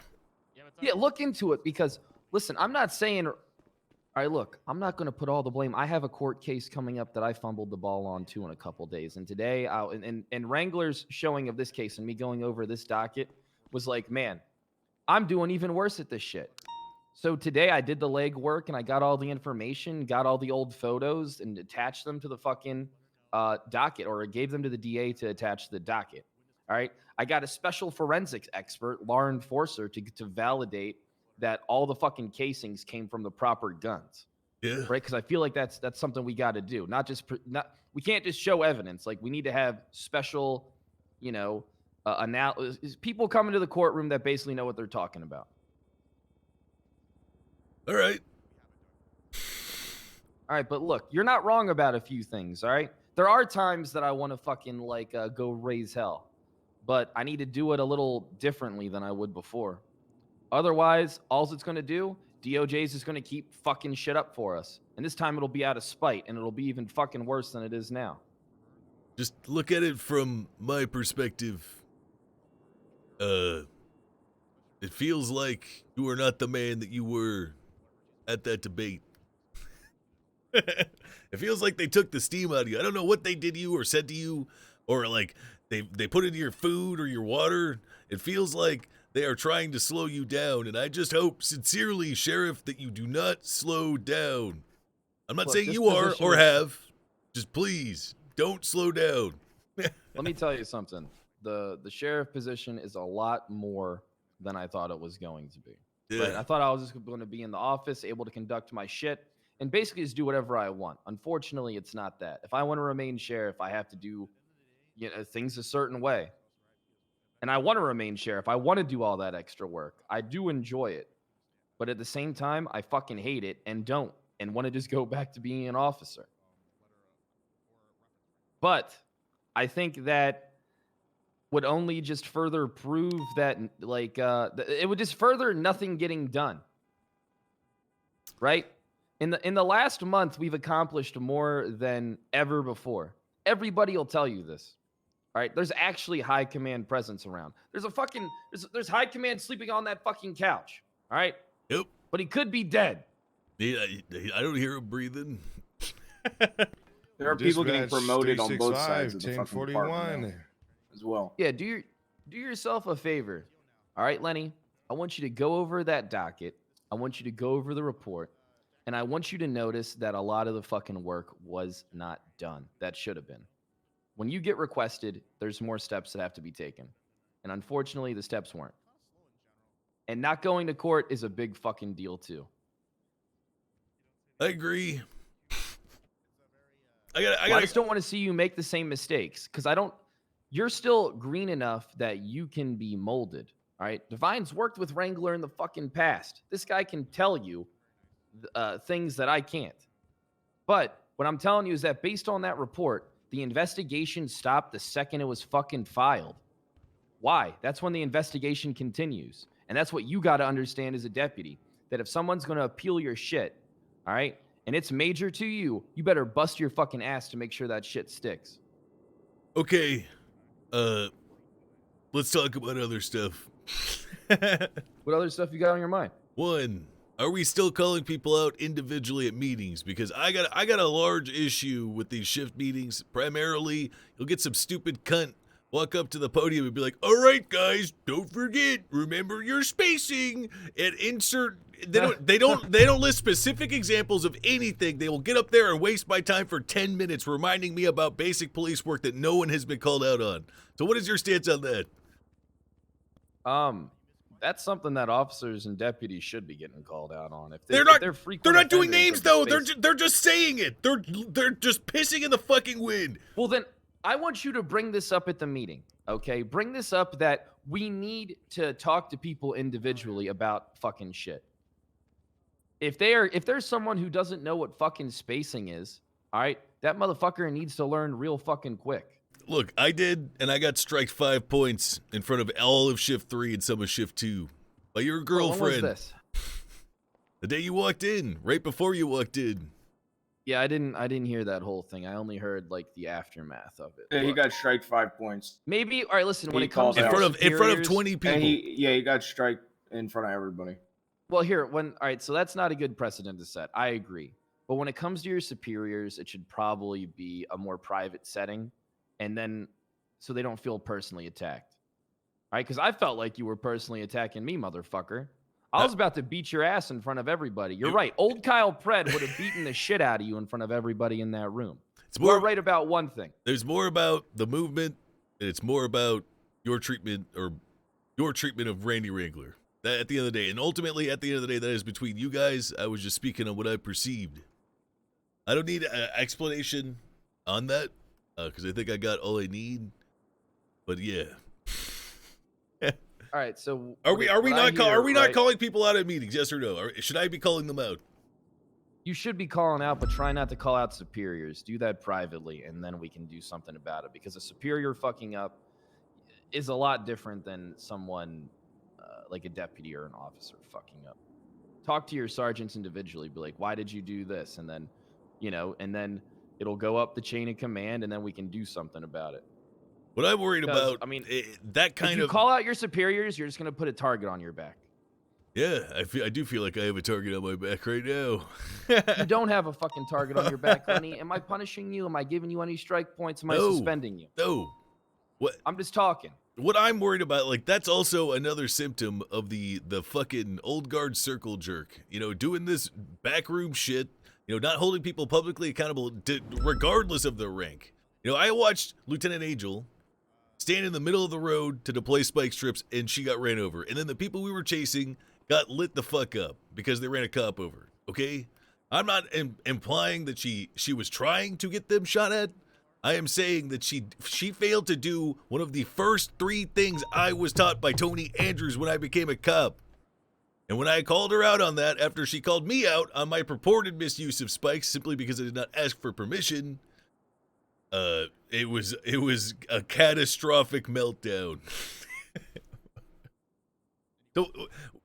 Yeah, look into it because listen, I'm not saying. All right, look, I'm not going to put all the blame. I have a court case coming up that I fumbled the ball on too in a couple days, and today, and Wrangler's showing of this case and me going over this docket was like, man, I'm doing even worse at this shit. So today I did the legwork and I got all the information, got all the old photos, and attached them to the fucking docket, or gave them to the DA to attach to the docket. All right. I got a special forensics expert, Lauren Forcer, to validate that all the fucking casings came from the proper guns. Yeah. Right. Because I feel like that's something we got to do. We can't just show evidence. Like, we need to have special, analysis. People come into the courtroom that basically know what they're talking about. All right. All right, but look, you're not wrong about a few things, all right? There are times that I want to fucking, go raise hell. But I need to do it a little differently than I would before. Otherwise, all it's going to do, DOJ's is going to keep fucking shit up for us. And this time it'll be out of spite, and it'll be even fucking worse than it is now. Just look at it from my perspective. It feels like you are not the man that you were at that debate. It feels like they took the steam out of you. I don't know what they did to you or said to you, or like they put into your food or your water. It feels like they are trying to slow you down, and I just hope sincerely, Sheriff, that you do not slow down. I'm not saying you are or have. Just please don't slow down. Let me tell you something. The sheriff position is a lot more than I thought it was going to be. Yeah. Right? I thought I was just going to be in the office, able to conduct my shit, and basically just do whatever I want. Unfortunately, it's not that. If I want to remain sheriff, I have to do things a certain way. And I want to remain sheriff. I want to do all that extra work. I do enjoy it. But at the same time, I fucking hate it and don't, and want to just go back to being an officer. But I think that would only just further prove that, it would just further nothing getting done. Right? In the last month, we've accomplished more than ever before. Everybody will tell you this. All right? There's actually high command presence around. There's high command sleeping on that fucking couch. All right? Yep. But he could be dead. I don't hear him breathing. There are people getting Dispatch promoted on both 365, sides of the fucking 1041. department as well. Yeah, do yourself a favor. All right, Lenny? I want you to go over that docket. I want you to go over the report. And I want you to notice that a lot of the fucking work was not done. That should have been. When you get requested, there's more steps that have to be taken. And unfortunately, the steps weren't. And not going to court is a big fucking deal, too. I agree. I just don't want to see you make the same mistakes, because you're still green enough that you can be molded. All right? Divine's worked with Wrangler in the fucking past. This guy can tell you things that I can't. But what I'm telling you is that based on that report, the investigation stopped the second it was fucking filed. Why? That's when the investigation continues. And that's what you got to understand as a deputy, that if someone's going to appeal your shit, all right, and it's major to you, you better bust your fucking ass to make sure that shit sticks. Okay. Let's talk about other stuff. What other stuff you got on your mind? One, are we still calling people out individually at meetings? Because I got a large issue with these shift meetings. Primarily, you'll get some stupid cunt walk up to the podium and be like, "All right, guys, don't forget, remember your spacing," and insert. They don't list specific examples of anything. They will get up there and waste my time for 10 minutes reminding me about basic police work that no one has been called out on. So what is your stance on that? That's something that officers and deputies should be getting called out on. If They're frequent not doing offenders names of though. spacing. They're just saying it. They're just pissing in the fucking wind. Well, then I want you to bring this up at the meeting, okay? Bring this up that we need to talk to people individually about fucking shit. If there's someone who doesn't know what fucking spacing is, all right, that motherfucker needs to learn real fucking quick. Look, I did, and I got striked 5 points in front of all of Shift 3 and some of Shift 2. by your When was girlfriend. this? The day you walked in, right before you walked in. Yeah, I didn't hear that whole thing. I only heard like the aftermath of it. Yeah, he Look, got striked 5 points. maybe. All right, listen. When He it comes called to In out. front of superiors- 20 people. And he got striked in front of everybody. Well, here, all right, so that's not a good precedent to set. I agree. But when it comes to your superiors, it should probably be a more private setting, and then so they don't feel personally attacked. All right, because I felt like you were personally attacking me, motherfucker. I was about to beat your ass in front of everybody. You're right. Old Kyle Pred would have beaten the shit out of you in front of everybody in that room. It's We're more right about one thing. There's more about the movement, and it's more about your treatment of Randy Wrangler. That at the end of the day, and ultimately at the end of the day, that is between you guys. I was just speaking on what I perceived. I don't need an explanation on that because I think I got all I need. But yeah, All right, so are we what I not hear, calling people out at meetings? Yes or no? Or should I be calling them out? You should be calling out, but try not to call out superiors. Do that privately, and then we can do something about it. Because a superior fucking up is a lot different than someone like a deputy or an officer fucking up. Talk to your sergeants individually. Be like, why did you do this? And then, and then it'll go up the chain of command, and then we can do something about it. What I'm worried Because, about, I mean, that If kind you of call out your superiors, you're just going to put a target on your back. yeah. I do feel like I have a target on my back right now. You don't have a fucking target on your back, Lenny. Am I punishing you? Am I giving you any strike points? Am I No. suspending you? No. I'm just talking. What I'm worried about, like, that's also another symptom of the fucking old guard circle jerk. Doing this backroom shit. Not holding people publicly accountable, regardless of their rank. I watched Lieutenant Angel stand in the middle of the road to deploy spike strips, and she got ran over. And then the people we were chasing got lit the fuck up because they ran a cop over. Okay, I'm not implying that she was trying to get them shot at. I am saying that she failed to do one of the first 3 things I was taught by Tony Andrews when I became a cop. And when I called her out on that, after she called me out on my purported misuse of spikes simply because I did not ask for permission, it was a catastrophic meltdown. So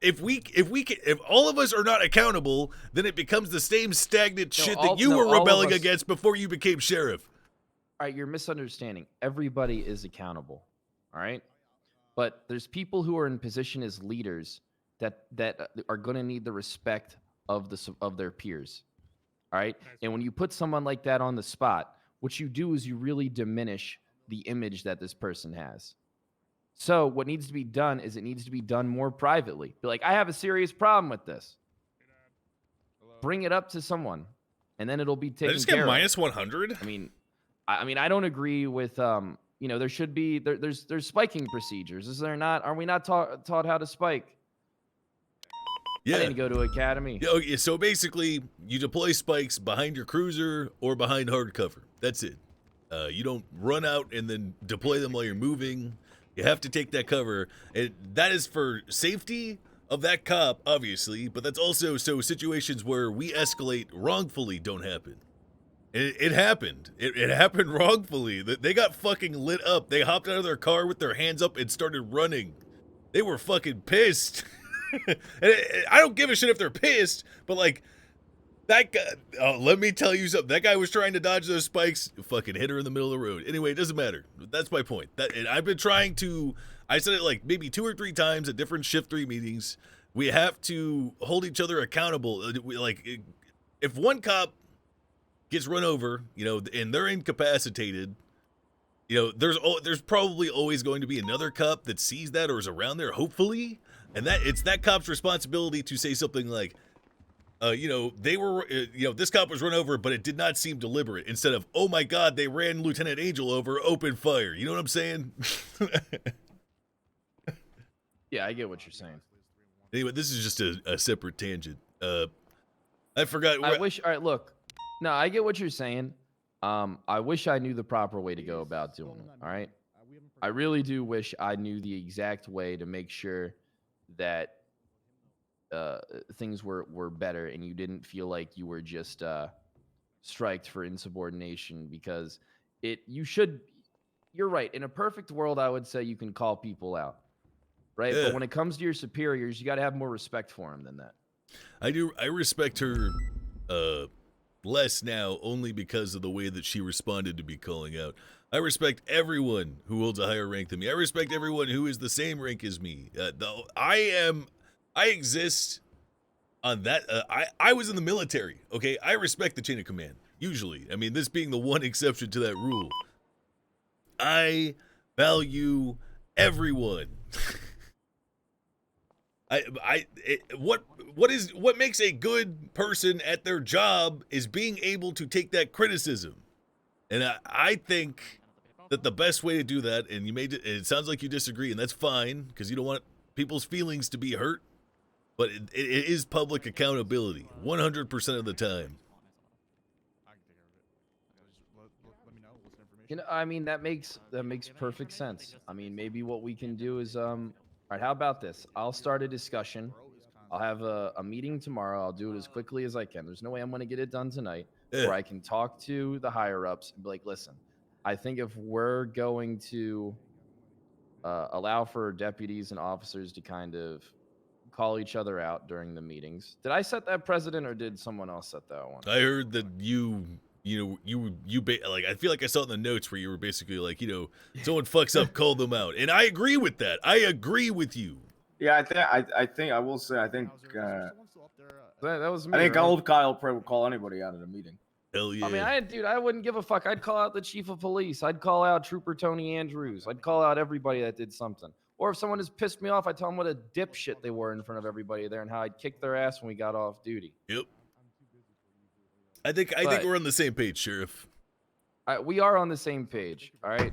if all of us are not accountable, then it becomes the same stagnant shit that you were all of rebelling us- against before you became sheriff. All right, you're misunderstanding. Everybody is accountable. All right, but there's people who are in position as leaders that are going to need the respect of their peers. All right, and when you put someone like that on the spot, what you do is you really diminish the image that this person has. So what needs to be done is it needs to be done more privately. Be like, I have a serious problem with this. Bring it up to someone, and then it'll be Did I taken just care get of. minus 100? I mean, I don't agree with there should be there's spiking procedures. Is there not? Are we not taught how to spike? I Yeah. didn't go to academy. Yeah, okay, so basically, you deploy spikes behind your cruiser or behind hard cover. That's it. You don't run out and then deploy them while you're moving. You have to take that cover. And that is for safety of that cop, obviously, but that's also so situations where we escalate wrongfully don't happen. It happened. It happened wrongfully. They got fucking lit up. They hopped out of their car with their hands up and started running. They were fucking pissed. I don't give a shit if they're pissed, but like that guy, let me tell you something. That guy was trying to dodge those spikes, fucking hit her in the middle of the road. Anyway, it doesn't matter. That's my point. And I've been trying to, I said it like maybe 2 or 3 times at different shift 3 meetings. We have to hold each other accountable. Like if one cop gets run over, and they're incapacitated, there's probably always going to be another cop that sees that or is around there, hopefully. And it's that cop's responsibility to say something like, they were, this cop was run over, but it did not seem deliberate. Instead of, oh my God, they ran Lieutenant Angel over, open fire. You know what I'm saying? Yeah, I get what you're saying. Anyway, this is just a separate tangent. I forgot. I wish. All right, look. No, I get what you're saying. I wish I knew the proper way to go about doing it. All right. I really do wish I knew the exact way to make sure that things were better and you didn't feel like you were just striked for insubordination, because you're right. In a perfect world, I would say you can call people out. right? Yeah. But when it comes to your superiors, you got to have more respect for them than that. I do. I respect her less now only because of the way that she responded to me calling out. I respect everyone who holds a higher rank than me. I respect everyone who is the same rank as me. I exist on that. I was in the military. Okay, I respect the chain of command. Usually, I mean, this being the one exception to that rule. I value everyone. What makes a good person at their job is being able to take that criticism, and I think that the best way to do that, and it sounds like you disagree, and that's fine because you don't want people's feelings to be hurt, but it is public accountability 100% of the time. You know, I mean, that makes perfect sense. I mean, maybe what we can do is, all right, how about this? I'll start a discussion. I'll have a meeting tomorrow. I'll do it as quickly as I can. There's no way I'm going to get it done tonight. Yeah. Where I can talk to the higher ups and be like, listen, I think if we're going to allow for deputies and officers to kind of call each other out during the meetings. Did I set that precedent or did someone else set that one? I heard that you like, I feel like I saw it in the notes where you were basically like, someone fucks up, call them out. And I agree with that. I agree with you. Yeah, I think I will say I think That was me. I think right? old Kyle probably would call anybody out at a meeting. Hell yeah. I mean, I wouldn't give a fuck. I'd call out the chief of police. I'd call out Trooper Tony Andrews. I'd call out everybody that did something. Or if someone has pissed me off, I'd tell them what a dipshit they were in front of everybody there and how I'd kick their ass when we got off duty. Yep. I think we're on the same page, Sheriff. We are on the same page, all right?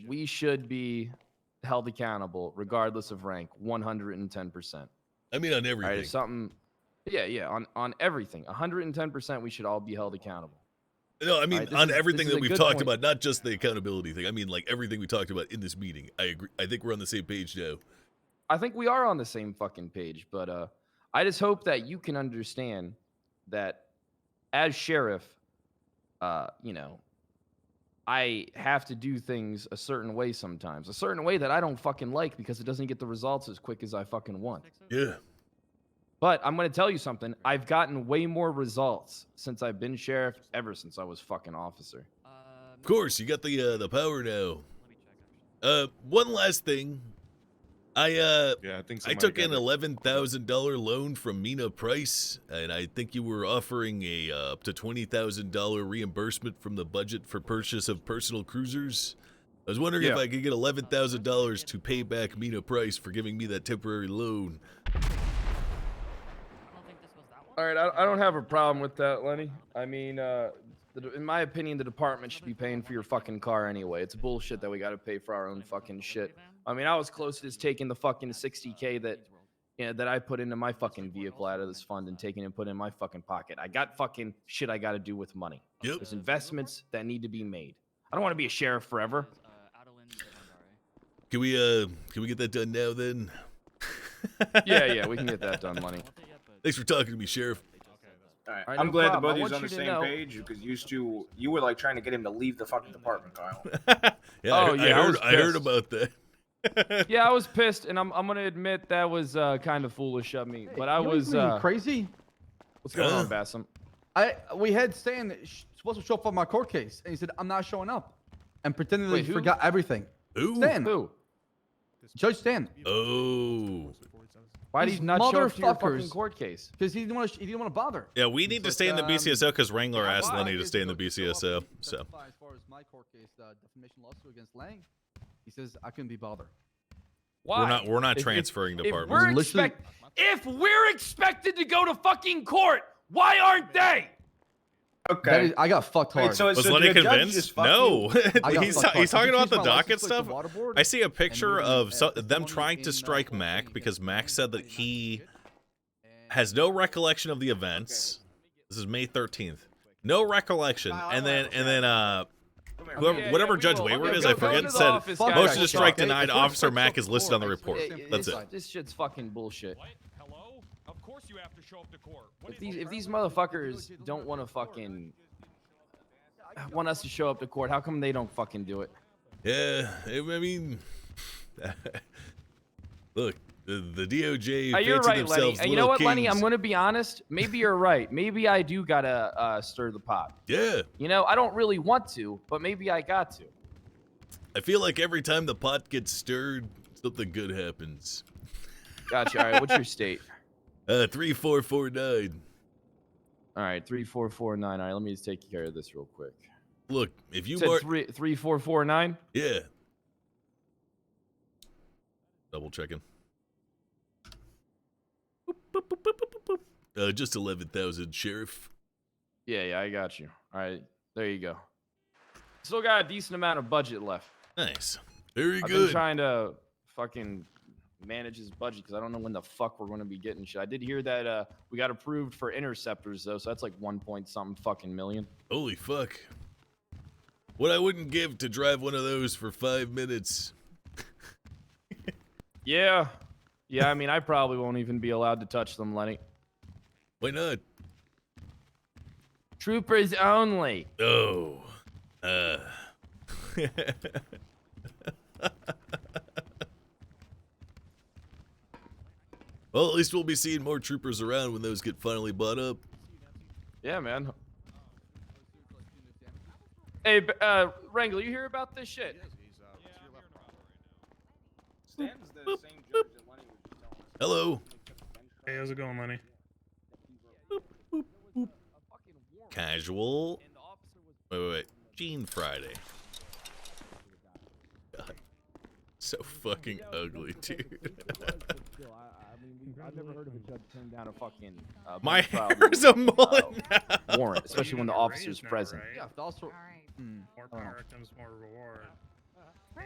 We should be held accountable regardless of rank, 110%. I mean, on All everything. right, if something, yeah, on everything, 110%, we should all be held accountable. No, I mean, Right, on this everything is that a we've good talked point. about, not just the accountability thing. I mean, like everything we talked about in this meeting. I agree. I think we're on the same page now. I think we are on the same fucking page, but I just hope that you can understand that as sheriff, I have to do things a certain way sometimes, a certain way that I don't fucking like because it doesn't get the results as quick as I fucking want. Yeah. But I'm going to tell you something. I've gotten way more results since I've been sheriff, ever since I was fucking officer. Of course, you got the power now. One last thing. Yeah, I think I took an $11,000 loan from Mina Price, and I think you were offering a up to $20,000 reimbursement from the budget for purchase of personal cruisers. I was wondering if I could get $11,000 to pay back Mina Price for giving me that temporary loan. All right, I don't have a problem with that, Lenny. I mean, in my opinion, the department should be paying for your fucking car anyway. It's bullshit that we got to pay for our own fucking shit. I mean, I was close to just taking the fucking $60K that I put into my fucking vehicle out of this fund and taking and putting in my fucking pocket. I got fucking shit I got to do with money. Yep. There's investments that need to be made. I don't want to be a sheriff forever. Can we get that done now then? Yeah, we can get that done, Lenny. Thanks for talking to me, Sheriff. All right. All right, I'm no glad problem. the I both of you want on the you to same know- page because you were like trying to get him to leave the fucking department, Kyle. Yeah, Oh, I yeah, I was heard pissed. about that. Yeah, I was pissed, and I'm gonna admit that was kind of foolish of me. But I You know was. what's crazy. What's going on, Bassam? We had Stan supposed to show up on my court case, and he said I'm not showing up, and pretending that Wait, he who? forgot everything. Ooh. Stan, Who? Judge Stan, Oh. Why did These he not show up to your fucking motherfuckers. court case? because he didn't want to bother. Yeah, we need to stay in the BCSO because Wrangler Yeah, asked why? Lenny to stay in the He showed up BCSO. and So testify As far as my court case, defamation lawsuit against Lang, he says I couldn't be bothered. Why? we're not If- transferring if departments. If we're expected to go to fucking court, why aren't they? Okay. I got fucked hard. Wait, so Was so Lenny the judge convinced? just fucked No. you? I got he's fucked hard. he's talking I about the changed my docket license plate to stuff. water board, I see a and picture moved of them felony trying to in, strike Oklahoma Mac City because against Mac said that Lang. he has no recollection of the events. This is May 13th. No recollection. And then whatever Judge Wayward is, I forget, said motion to strike denied. Officer Mac is listed on the report. That's it. This shit's fucking bullshit. What? Hello? Of course you have to show up to court. What If these motherfuckers don't want to fucking want us to show up to court, how come they don't fucking do it? Yeah, I mean, Look, the DOJ You're fancy right, Lenny. themselves And you know little what, Lenny? I'm kings. going to be honest. Maybe you're right. Maybe I do gotta stir the pot. Yeah, You know, I don't really want to, but maybe I got to. I feel like every time the pot gets stirred, something good happens. Gotcha. All right, what's your state? 3449. All right, 3449. All right, let me just take care of this real quick. Look, if you Said mark, 3449. yeah. Double checking. Just 11,000, Sheriff. Yeah, I got you. All right, there you go. Still got a decent amount of budget left. Nice. Very I've good. been trying to fucking manage his budget because I don't know when the fuck we're going to be getting shit. I did hear that we got approved for interceptors though, so that's like 1 point something fucking million. Holy fuck. What I wouldn't give to drive one of those for 5 minutes. Yeah. Yeah, I mean, I probably won't even be allowed to touch them, Lenny. Why not? Troopers only. Oh. Well, at least we'll be seeing more troopers around when those get finally bought up. Yeah, man. Hey, Wrangler, you hear about this shit? Stan's the same judge that Lenny was just telling us. Hello. Hey, how's it going, Lenny? Casual. Wait. Gene Friday. God. So fucking ugly, dude. I've never heard of a judge turn down a fucking My hair's a mullet now. warrant, especially when the officer's Now, present. right? Yeah, if the officer. More power comes more reward.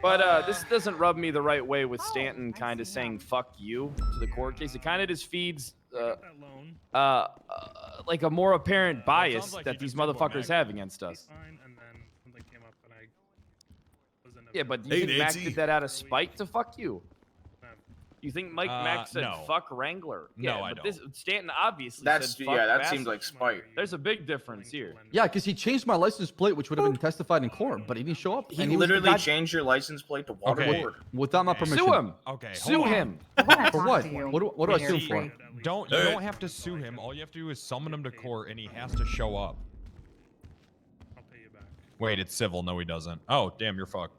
But this doesn't rub me the right way with Stanton kind of saying "fuck you" to the court case. It kind of just feeds That loan. like a more apparent bias sounds like that he these just did what motherfuckers Mac have did. against us. Fine, and then something came up, and I was in. Yeah, but do you Hey, think Mac Nancy. did that out of spite to fuck you? You think Mac said no. "fuck Wrangler"? No, Yeah, I but this don't. Stanton obviously That's said "fuck yeah, that Bassett." seems like spite. There's a big difference here. Yeah, because he changed my license plate, which would have been testified in court, but he didn't show up. He and was the literally guy- changed your license plate to Okay. Waterboard. without my permission. Sue him. Okay, Sue hold on. him. For what? What do I sue him for? You All right. don't have to sue him. All you have to do is summon him to court, and he has to show up. I'll pay you back. Wait, it's civil. No, he doesn't. Oh, damn, you're fucked.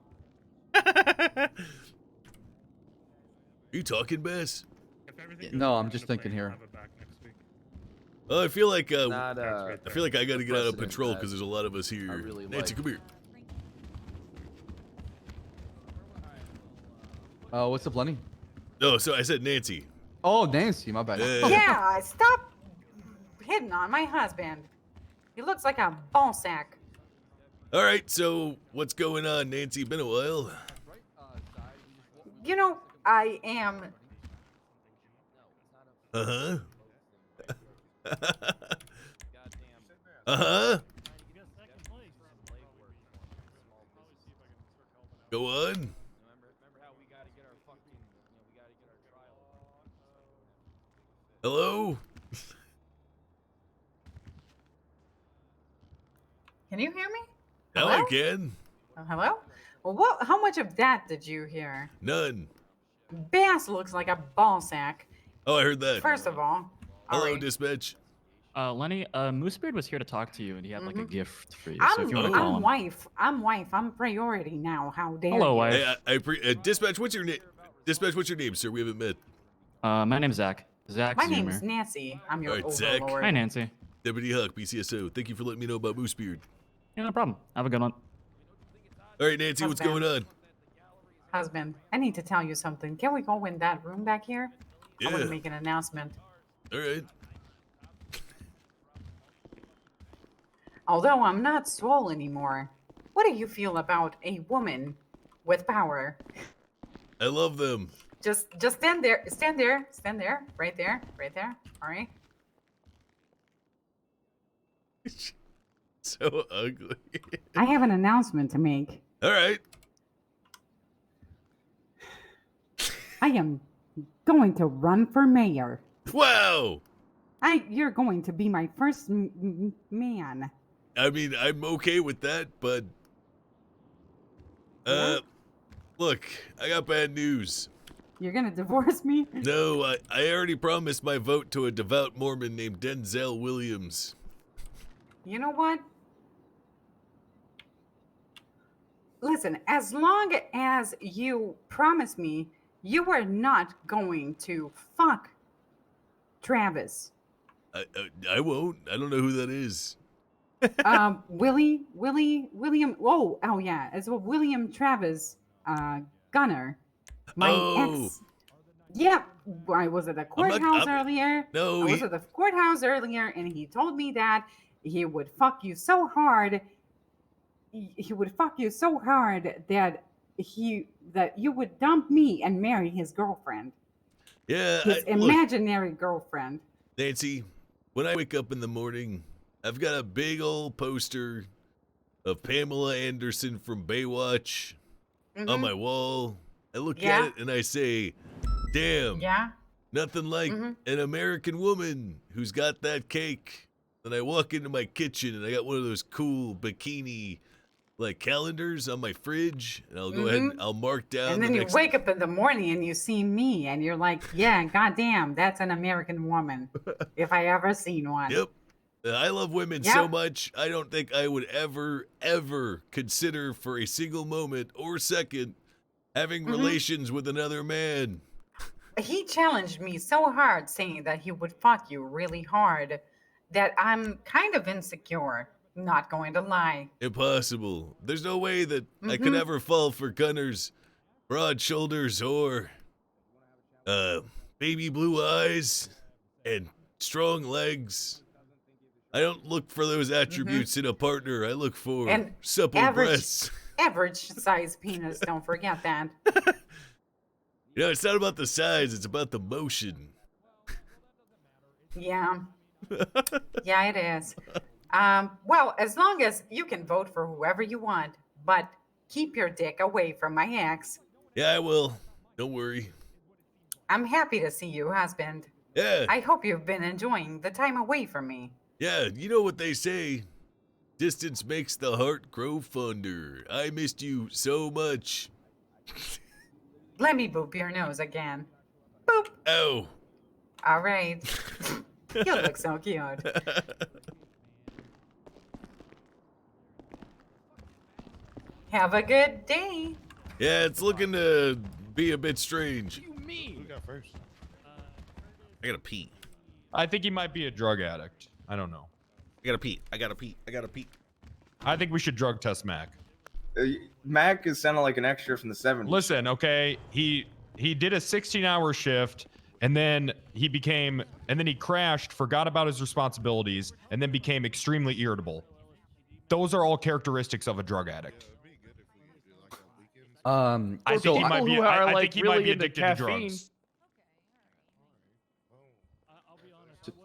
You talking, Bass? If everything No, goes I'm according just to plan, thinking you'll here. have it back next week. I feel like Not I feel like I got to get out of precedent patrol that because there's a lot of us here. I really Nancy, like. come here. What's up, Lenny? No, so I said Nancy. Oh, Nancy, my bad. Yeah. Yeah, stop hitting on my husband. He looks like a ball sack. All right, so what's going on, Nancy? Been a while. You know, I am. Uh huh. Uh-huh. Go on. Hello? Can you hear me? Now I Hello? can. Hello? Well, what? How much of that did you hear? None. Bass looks like a ball sack. Oh, I heard that. First of all. Hello, alright. dispatch. Lenny, Moosebeard was here to talk to you, and he had like a gift for you. So I'm, if you want to call I'm him. wife. I'm priority now. How dare Hello, you? wife. Hey, dispatch, what's your name? Dispatch, what's your name, sir? We haven't met. My name's Zach. Zach My Zoomer. name is Nancy. I'm your All right, Zach. overlord. Hi, Nancy. Deputy Huck, BCSO. Thank you for letting me know about Moosebeard. Yeah, no problem. Have a good one. All right, Nancy, what's Husband. going on? Husband, I need to tell you something. Can we go in that room back here? I want Yeah. to make an announcement. All right. Although I'm not swole anymore, what do you feel about a woman with power? I love them. Just stand there, right there. All right. So ugly. I have an announcement to make. All right. I am going to run for mayor. Wow. You're going to be my first man. I mean, I'm okay with that, but look, I got bad news. You're gonna divorce me? No, I already promised my vote to a devout Mormon named Denzel Williams. You know what? Listen, as long as you promise me you are not going to fuck Travis. I won't. I don't know who that is. William. Oh yeah, it's William Travis, Gunner. My ex. Yeah, I was at the courthouse earlier. No, I was at the courthouse earlier, and he told me that he would fuck you so hard. He would fuck you so hard that you would dump me and marry his girlfriend. Yeah, his imaginary girlfriend. Nancy, when I wake up in the morning, I've got a big old poster of Pamela Anderson from Baywatch on my wall. I look at it and I say, damn, nothing like an American woman who's got that cake. Then I walk into my kitchen and I got one of those cool bikini like calendars on my fridge, and I'll go ahead and I'll mark down. And then you wake up in the morning and you see me, and you're like, "Yeah, goddamn, that's an American woman, if I ever seen one." Yep, I love women so much. I don't think I would ever consider for a single moment or second having relations with another man. He challenged me so hard, saying that he would fuck you really hard, that I'm kind of insecure. Not going to lie. Impossible. There's no way that I could ever fall for Gunner's broad shoulders or baby blue eyes and strong legs. I don't look for those attributes in a partner. I look for supple breasts. Average size penis, don't forget that. You know, it's not about the size, it's about the motion. Yeah. Yeah, it is. Well, as long as you can vote for whoever you want, but keep your dick away from my ex. Yeah, I will. Don't worry. I'm happy to see you, husband. Yeah. I hope you've been enjoying the time away from me. Yeah, you know what they say. Distance makes the heart grow fonder. I missed you so much. Let me boop your nose again. Boop. Oh. All right. You look so cute. Have a good day. Yeah, it's looking to be a bit strange. What do you mean? Who got first? I gotta pee. I think he might be a drug addict. I don't know. I gotta pee. I gotta pee. I gotta pee. I think we should drug test Mac. Mac is sounding like an extra from the 70s. Listen, okay, he did a 16-hour shift, and then he crashed, forgot about his responsibilities, and then became extremely irritable. Those are all characteristics of a drug addict. I think he might be. I think he might be addicted to drugs.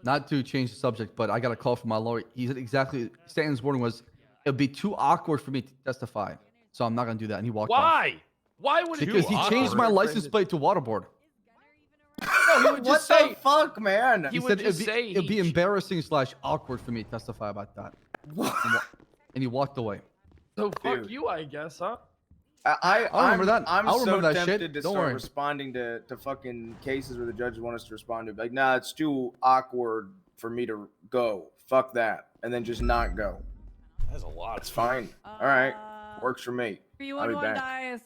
Not to change the subject, but I got a call from my lawyer. He said exactly. Stanton's warning was, "It'd be too awkward for me to testify, so I'm not gonna do that." And he walked off. Why? Why would it? Because he changed my license plate to waterboard. No, he would just what say, the fuck, man? He would just say it'd be embarrassing / awkward for me to testify about that. And he walked away. So fuck you, I guess, huh? I remember that. I'm I'll so remember that tempted shit. to Don't start worry. responding to fucking cases where the judges want us to respond to. Like, nah, it's too awkward for me to go. Fuck that. And then just not go. That's a lot. It's fine. All right. Works for me. I'll be back.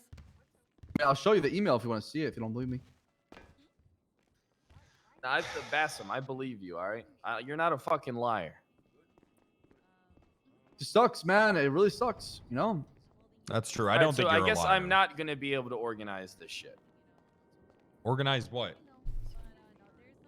I'll show you the email if you want to see it. If you don't believe me. Nah, Bassem, I believe you. All right, you're not a fucking liar. It sucks, man. It really sucks. You know. That's true. I don't think you're a liar. I guess I'm not gonna be able to organize this shit. Organize what?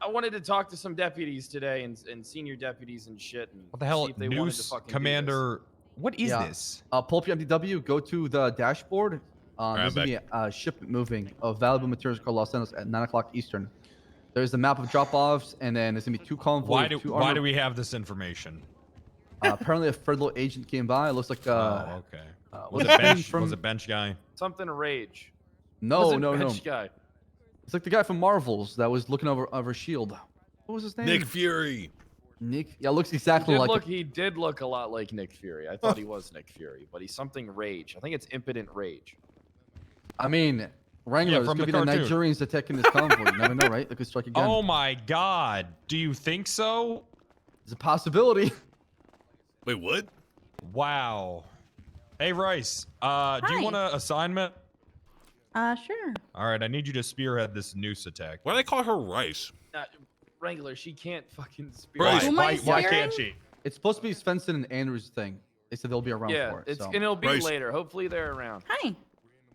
I wanted to talk to some deputies today and senior deputies and shit. And What the hell? see if they wanted to News fucking do Commander. What is this? Pulp MDW. Go to the dashboard. There's gonna be a shipment moving of valuable materials called Los Angeles at 9:00 Eastern. There's a map of drop-offs, and then there's gonna be 2 convoys. Why do we have this information? Apparently, a federal agent came by. It looks like. Oh, okay. Was it bench guy? Something rage. No. Bench guy. It's like the guy from Marvels that was looking over Shield. What was his name? Nick Fury. Yeah, looks exactly like. He did look a lot like Nick Fury. I thought he was Nick Fury, but he's something rage. I think it's impotent rage. I mean, Wrangler, this from could the be the cartoon. Nigerians attacking this convoy. You never know, right? They could strike again. Oh my God. Do you think so? It's a possibility. Wait, what? Wow. Hey, Rice. Do you want an assignment? Sure. All right, I need you to spearhead this noose attack. Why do they call her Rice? Wrangler, she can't fucking spear. Bryce. Why can't she? It's supposed to be Svensson and Andrews' thing. They said they'll be around Yeah, for it. it's So. and it'll be Bryce. later. Hopefully they're around. Hi.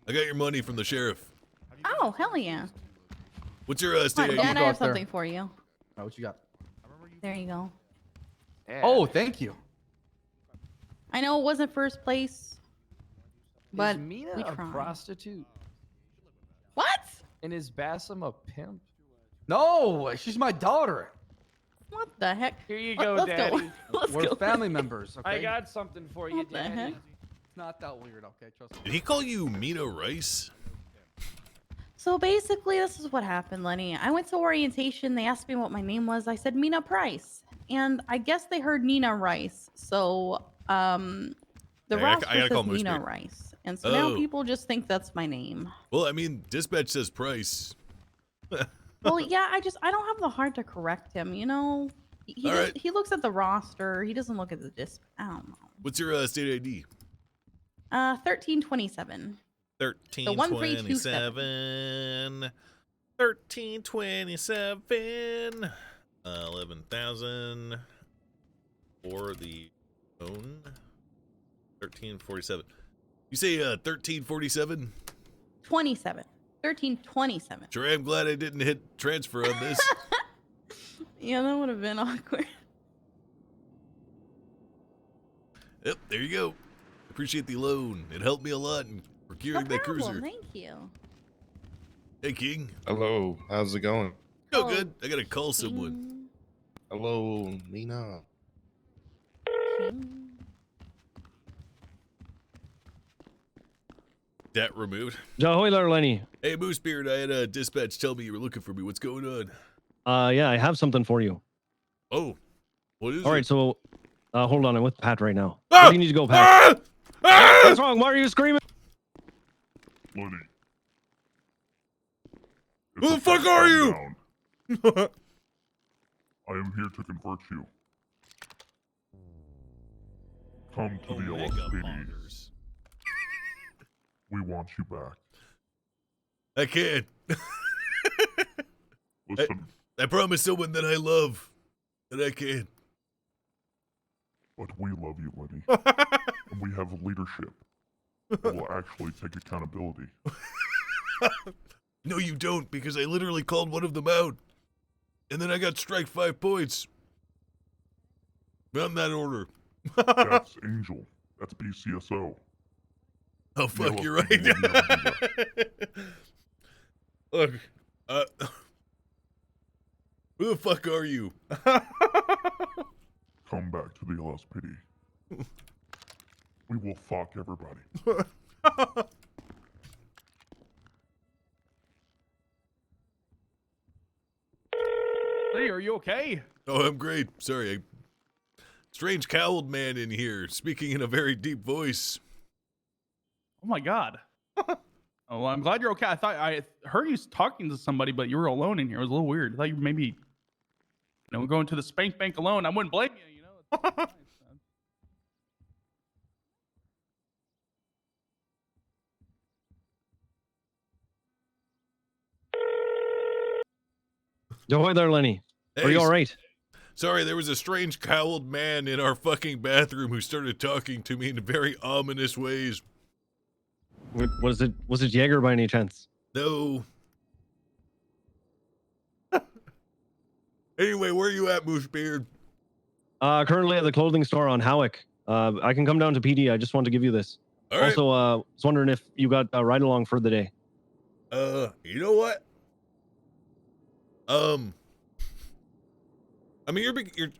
I got your money from the sheriff. Oh, hell yeah. What's your Come on, state ID? Dad, I go have up there. something for you. Oh, what you got? There you go. Yeah. Oh, thank you. I know it wasn't first place, but is Mina we a tried. prostitute? What? And is Bassam a pimp? No, she's my daughter. What the heck? Here you Let- go, let's Daddy. Go. Let's We're go. family members. Okay. I got something for you, What the Daddy. heck? It's not that weird. Okay, trust me. Did he call you Mina Rice? So basically, this is what happened, Lenny. I went to orientation. They asked me what my name was. I said Mina Price, and I guess they heard Nina Rice. So the Hey, I roster gotta call says Nina Moosebeard. Rice, and so now Oh. people just think that's my name. Well, I mean, dispatch says Price. Well, yeah, I don't have the heart to correct him. You know, All right. he looks at the roster. He doesn't look at the disc. I don't know. What's your state ID? 1327. 1327. 1327. 11,000 for the phone. 1347. You say 1347? 27. 1327. Sure, I'm glad I didn't hit transfer on this. Yeah, that would have been awkward. Yep, there you go. Appreciate the loan. It helped me a lot in procuring that cruiser. Thank you. Hey, King. Hello, how's it going? Oh, good. I gotta call someone. King, Hello, Nina. King. That removed. Ahoy there, Lenny. Hey, Moosebeard, I had a dispatch tell me you were looking for me. What's going on? Yeah, I have something for you. Oh, what is All it? right, so hold on. I'm with Pat right now. Ah! Where do you need to go, Pat? Ah! What's wrong? Why are you screaming? Lenny. Who the fuck are you? I am here to convert you. Come to the Omega LSPD. Poggers. We want you back. I can't. Listen, I promised someone that I love that I can't. but we love you, Lenny. And we have leadership that will actually take accountability. No, you don't, because I literally called one of them out. And then I got strike 5 points. Not in that order. That's Angel. That's BCSO. Oh, fuck, The you're LSPD will never do right. Look, who the fuck are you? Come back to the LSPD. We will fuck everybody. Hey, are you okay? Oh, I'm great. Sorry, strange cowled man in here, speaking in a very deep voice. Oh my god. Oh, well, I'm glad you're okay. I heard you talking to somebody, but you were alone in here. It was a little weird. I thought you were maybe, going to the spank bank alone. I wouldn't blame you. It's nice, man. Ahoy there, Lenny. Are you all right? Sorry, there was a strange cowled man in our fucking bathroom who started talking to me in very ominous ways. Was it Jaeger by any chance? No. Anyway, where are you at, Moosebeard? Currently at the clothing store on Howick. I can come down to PD. I just want to give you this. All right. Also, was wondering if you got a ride along for the day. You know what? I mean, you're.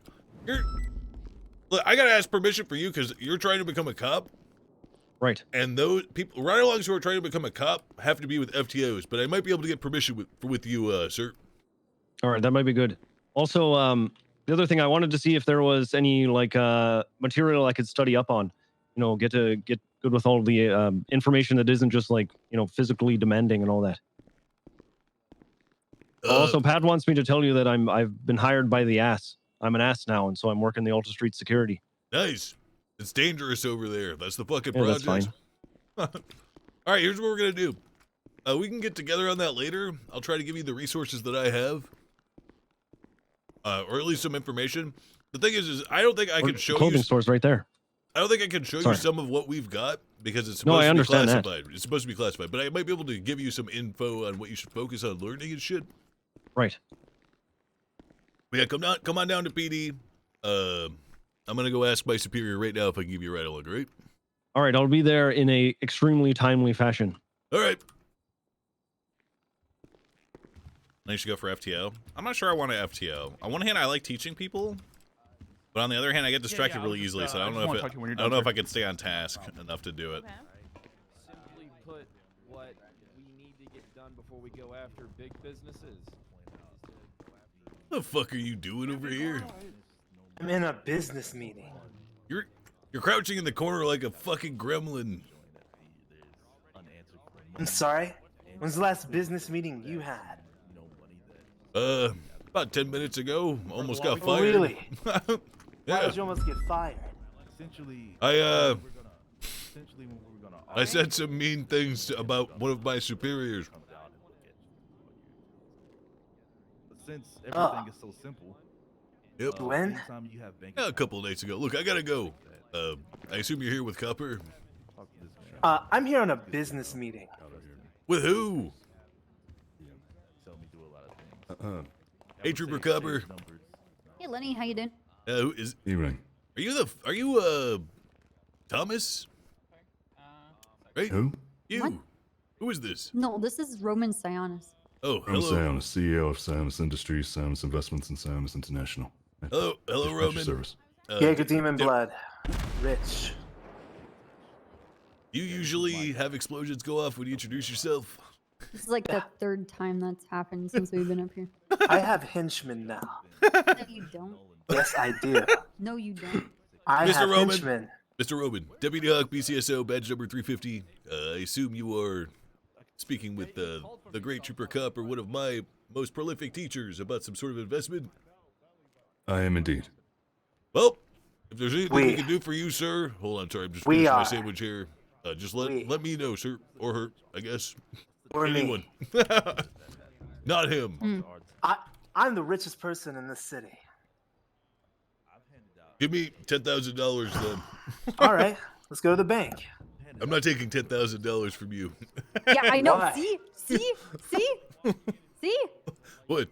Look, I gotta ask permission for you because you're trying to become a cop. Right. And those people, ride-alongs who are trying to become a cop, have to be with FTOs. But I might be able to get permission with you, sir. All right, that might be good. Also, the other thing I wanted to see if there was any material I could study up on. Get good with all the information that isn't just like, physically demanding and all that. Also, Pat wants me to tell you that I've been hired by the ass. I'm an ass now, and so I'm working the Ultra Street security. Nice. It's dangerous over there. That's the fucking Yeah, that's project. fine. All right, here's what we're gonna do. We can get together on that later. I'll try to give you the resources that I have, or at least some information. The thing is I don't think I can show Clothing you. store's right there. I don't think I can show Sorry. you some of what we've got because it's No, supposed I to be understand that. classified. It's supposed to be classified, but I might be able to give you some info on what you should focus on learning and shit. Right. But yeah, come on down to PD. I'm gonna go ask my superior right now if I can give you a ride along, right? All right, I'll be there in a extremely timely fashion. All right. I should go for FTO. I'm not sure I want to FTO. On one hand, I like teaching people, but on the other hand, I get distracted really easily. So I don't know if I can stay on task enough to do it. Simply put, what we need to get done before we go after big businesses. What the fuck are you doing over here? I'm in a business meeting. You're crouching in the corner like a fucking gremlin. I'm sorry? When's the last business meeting you had? About 10 minutes ago. Almost got Oh, fired. really? Why Yeah. did you almost get fired? I said some mean things about one of my superiors. Since everything is so simple. Yep. When? Yeah, a couple of nights ago. Look, I gotta go. I assume you're here with Copper. I'm here on a business meeting. With who? Hey, Trooper Copper. Hey, Lenny, how you doing? Who is? Evening. Are you Thomas? Right? Who? You. What? Who is this? No, this is Roman Sionis. Oh, I'm hello. Sionis, CEO of Sionis Industries, Sionis Investments, and Sionis International. Hello, Just your Roman. Service. Jaeger Demon Blood. Rich. You usually have explosions go off when you introduce yourself. This is like the third time that's happened since we've been up here. I have henchmen now. No, you don't. Yes, I do. No, you don't. I Mr. have Roman. henchmen. Mr. Roman, Deputy Hawk, BCSO, badge number 350. I assume you are speaking with the great Trooper Cup or one of my most prolific teachers about some sort of investment. I am indeed. Well, if there's anything we can do for you, sir. Hold on, sorry, I'm just We finishing my are. sandwich here. Just let me know, sir, or her, I guess. Or me. Anyone. Not him. I'm the richest person in this city. Give me $10,000 then. All right, let's go to the bank. I'm not taking $10,000 from you. Yeah, I know. Why? See? What?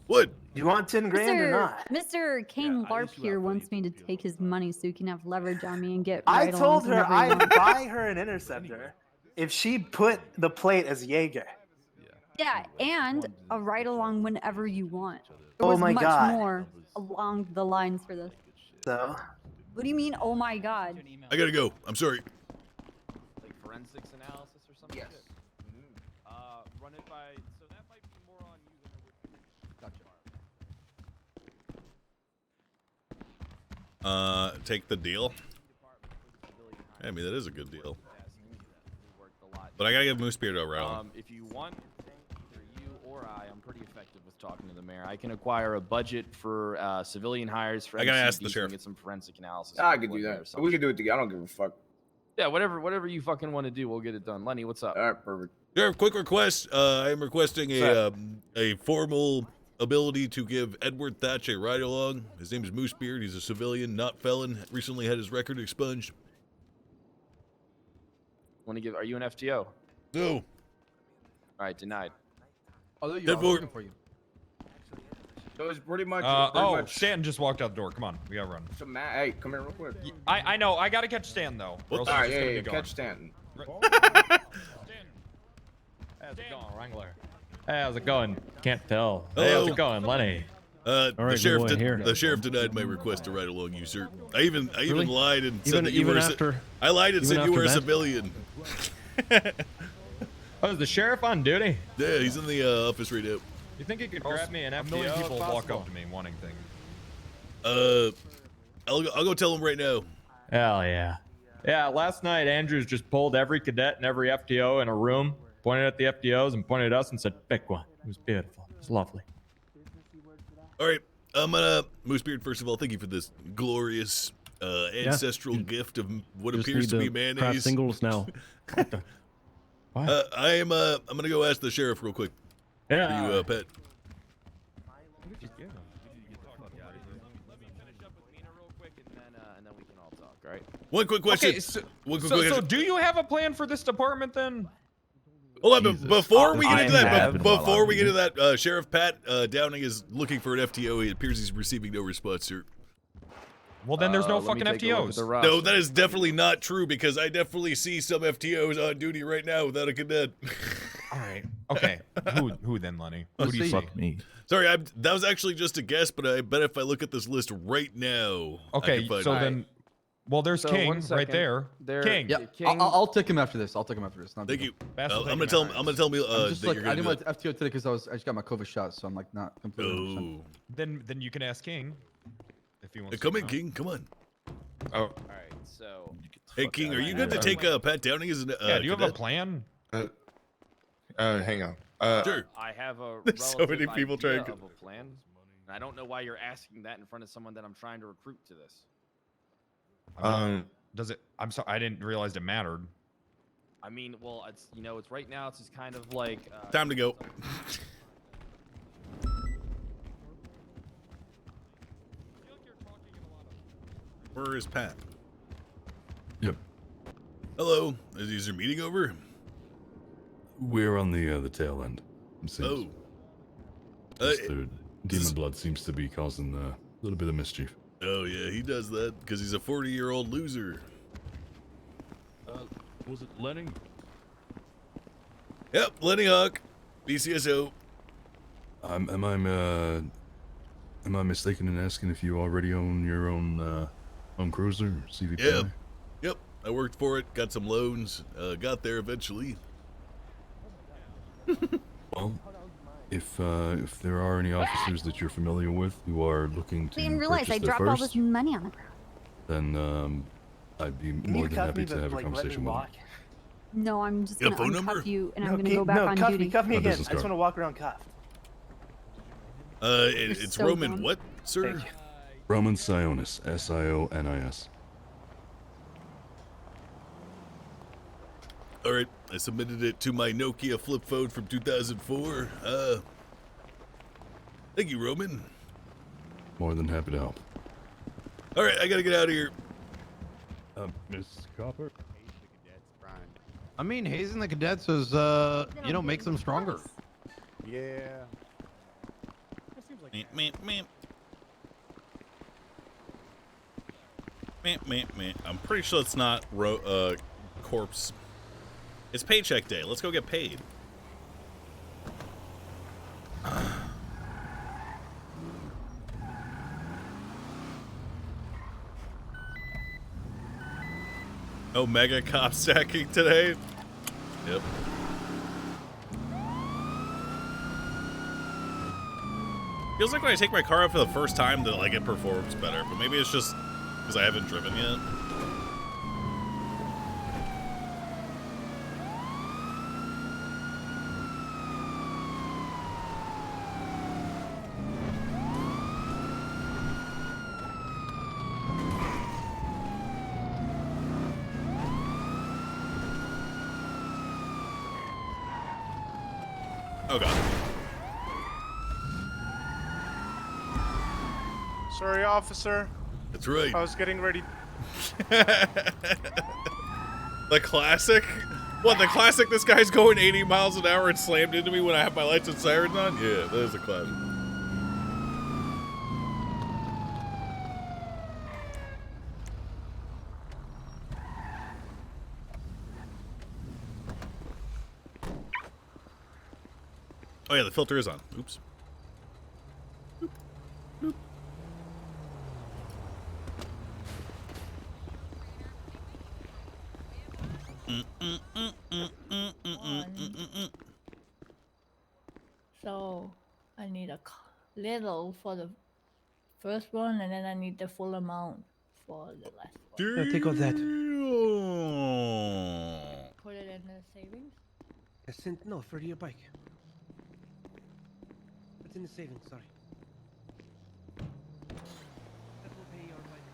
What? You want 10 grand or not? Mr. Kane Larp here wants me to take his money so he can have leverage on me and get I right told alongs her whenever he I'd wants. buy her an interceptor if she put the plate as Jaeger. Yeah, and a ride along whenever you want. There Oh was my much God. more along the lines for this. So, What do you mean, oh my god? I gotta go. I'm sorry. Like forensics analysis or something? Yes. Run it by. So that might be more on you than it would. Gotcha. Take the deal. I mean, that is a good deal. But I gotta give Moosebeard a ride. If you want, either you or I'm pretty effective with talking to the mayor. I can acquire a budget for civilian hires for. I gotta ask MCDs the sheriff. and get some forensic analysis. I people could do in there or that. something. We can do it together. I don't give a fuck. Yeah, whatever you fucking want to do, we'll get it done. Lenny, what's up? All right, perfect. Sheriff, quick request. I am requesting a formal ability to give Edward Thatch a ride along. His name is Moosebeard. He's a civilian, not felon. Recently had his record expunged. Want to give? Are you an FTO? No. All right, denied. Oh, Dead board. for you. So it's pretty much. Stanton just walked out the door. Come on, we gotta run. So Matt, hey, come here real quick. I know. I gotta catch Stan though. or else All I'm right, just yeah, gonna yeah, be gone. catch Stanton. How's it going, Wrangler? Hey, how's it going? Can't tell. Hey, Hello. how's it going, Lenny? The right, sheriff good boy, here. the sheriff denied my request to ride along you, sir. I even Really? lied and Even- said that you even were after- I lied and even said you were a after that? civilian. Oh, is the sheriff on duty? Yeah, he's in the office right now. You think he could grab me an A FTO? million if people walk possible? up to me wanting things. I'll go tell him right now. Hell yeah. Yeah, last night Andrews just pulled every cadet and every FTO in a room, pointed at the FTOs and pointed at us and said, "Pick one." It was beautiful. It was lovely. All right, I'm gonna Moosebeard. First of all, thank you for this glorious ancestral gift of what Just appears to need be to craft mayonnaise. singles now. I'm gonna go ask the sheriff real quick. Yeah. For you, Pet. One quick question. Okay, so, One quick so question. do you have a plan for this department then? Hold on, but before we get into that, have. before we get into that, Sheriff Pat Downing is looking for an FTO. It appears he's receiving no response, sir. Well, then there's no Let me fucking take a look at FTOs. the roster. No, that is definitely not true because I definitely see some FTOs on duty right now without a cadet. All right. Okay. Who then, Lenny? Who do you see? Fuck me. Sorry, that was actually just a guess, but I bet if I look at this list right now, I Okay, can find so it. then, well, there's So, King 1 right second. there. King. Yeah, King- I'll take him after this. I'll take him after this. Not a Thank big you. Best I'm gonna tell him. I'm gonna tell me deal. I'm just that like, you're I gonna didn't do want FTO today because I just got my COVID shot, so I'm like not completely. Oh, Then you can ask King if he wants. come to in, King. Come on. Oh, All right, so Hey, King, are you good to take Pat Downing as an? Yeah. Do you have a cadet? plan? hang on. Sure. I have a There's so many relative people idea trying to- of a plan. And I don't know why you're asking that in front of someone that I'm trying to recruit to this. Does it? I'm sorry. I didn't realize it mattered. I mean, well, it's it's right now. It's just kind of like Time to go. Where is Pat? Yep. Hello. Is your meeting over? We're on the tail end. It seems. Oh. Just the demon blood seems to be causing a little bit of mischief. Oh yeah, he does that because he's a 40-year-old loser. Was it Lenny? Yep, Lenny Hawk, BCSO. Am I mistaken in asking if you already own your own cruiser, CVP? Yep. Yep. I worked for it, got some loans, got there eventually. Well, if there are any officers that you're familiar with who are looking to Didn't realize purchase I their dropped all first, this money on the ground. then I'd be more than happy to have a conversation with them. No, I'm just You gonna got a phone uncuff number? you, and No, I'm gonna go back no, on cuff duty. me, cuff me My again. I business just card. want to walk around cuffed. It's so Roman dumb. what, sir? Roman Sionis, Sionis. All right, I submitted it to my Nokia flip phone from 2004. Thank you, Roman. More than happy to help. All right, I gotta get out of here. Miss Copper. I mean, hazing the cadets is, makes them stronger. Yeah. I'm pretty sure it's not corpse. It's paycheck day. Let's go get paid. Omega cop stacking today. Yep. Feels like when I take my car out for the first time that like it performs better, but maybe it's just because I haven't driven yet. Oh god. Sorry, officer. That's right. I was getting ready. The classic? What, the classic this guy's going 80 miles an hour and slammed into me when I have my lights and sirens on? Yeah, that is a classic. Oh yeah, the filter is on. Oops. So I need a little for the first one, and then I need the full amount for the last one. Yeah, take off that. savings? No, for your bike. It's in the savings, sorry. That will pay your bike.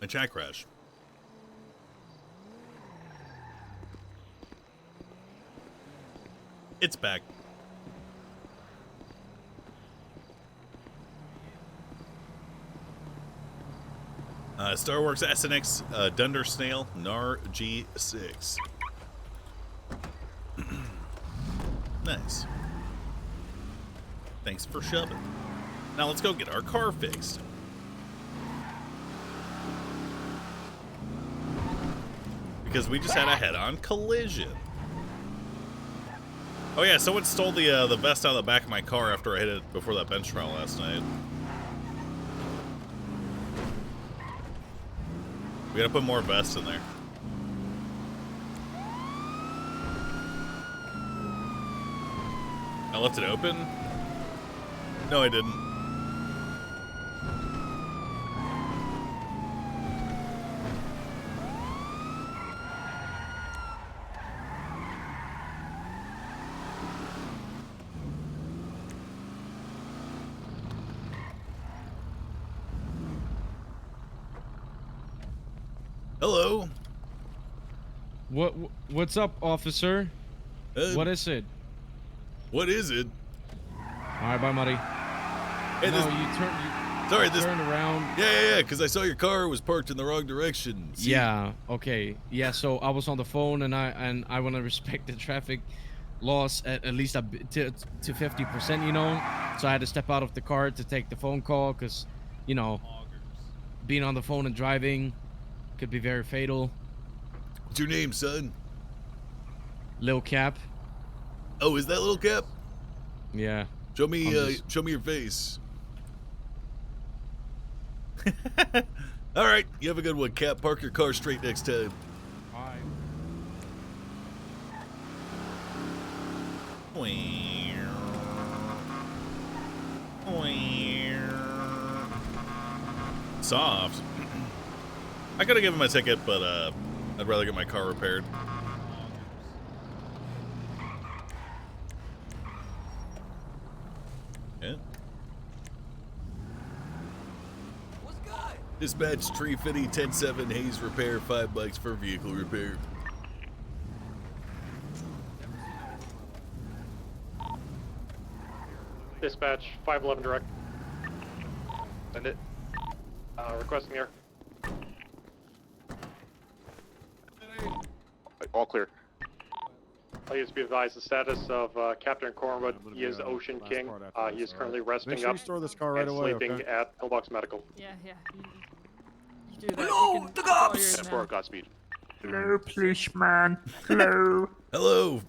A chat crash. It's back. Star Wars SNX Dunder Snail NAR G6. Nice. Thanks for shoving. Now let's go get our car fixed. Because we just had a head-on collision. Oh yeah, someone stole the vest out of the back of my car after I hit it before that bench trial last night. We gotta put more vests in there. I left it open? No, I didn't. Hello. What's up, officer? What is it? What is it? All right, bye, Muddy. Hey, no, this, you turned around. Yeah, because I saw your car was parked in the wrong direction. See? Yeah. Okay. Yeah. So I was on the phone, and I want to respect the traffic laws at least to 50%. You know. So I had to step out of the car to take the phone call because, you know, being on the phone and driving could be very fatal. What's your name, son? Lil Cap. Oh, is that Lil Cap? Yeah. Show me your face. All right, you have a good one, Cap. Park your car straight next time. Bye. Soft. I could have given him a ticket, but I'd rather get my car repaired. Yeah. Dispatch Tree Fitty 10-7 Hayes repair, $5 for vehicle repair. Dispatch 511 direct. Send it. Requesting air. All clear. I used to be advised the status of Captain Cornwood. He is Ocean King. He is currently resting Make sure up you store this car right and away, sleeping okay? at Pillbox Medical. Yeah. You do that. Hello, the cops! 10-4, Godspeed. Hello, policeman. Hello. Hello.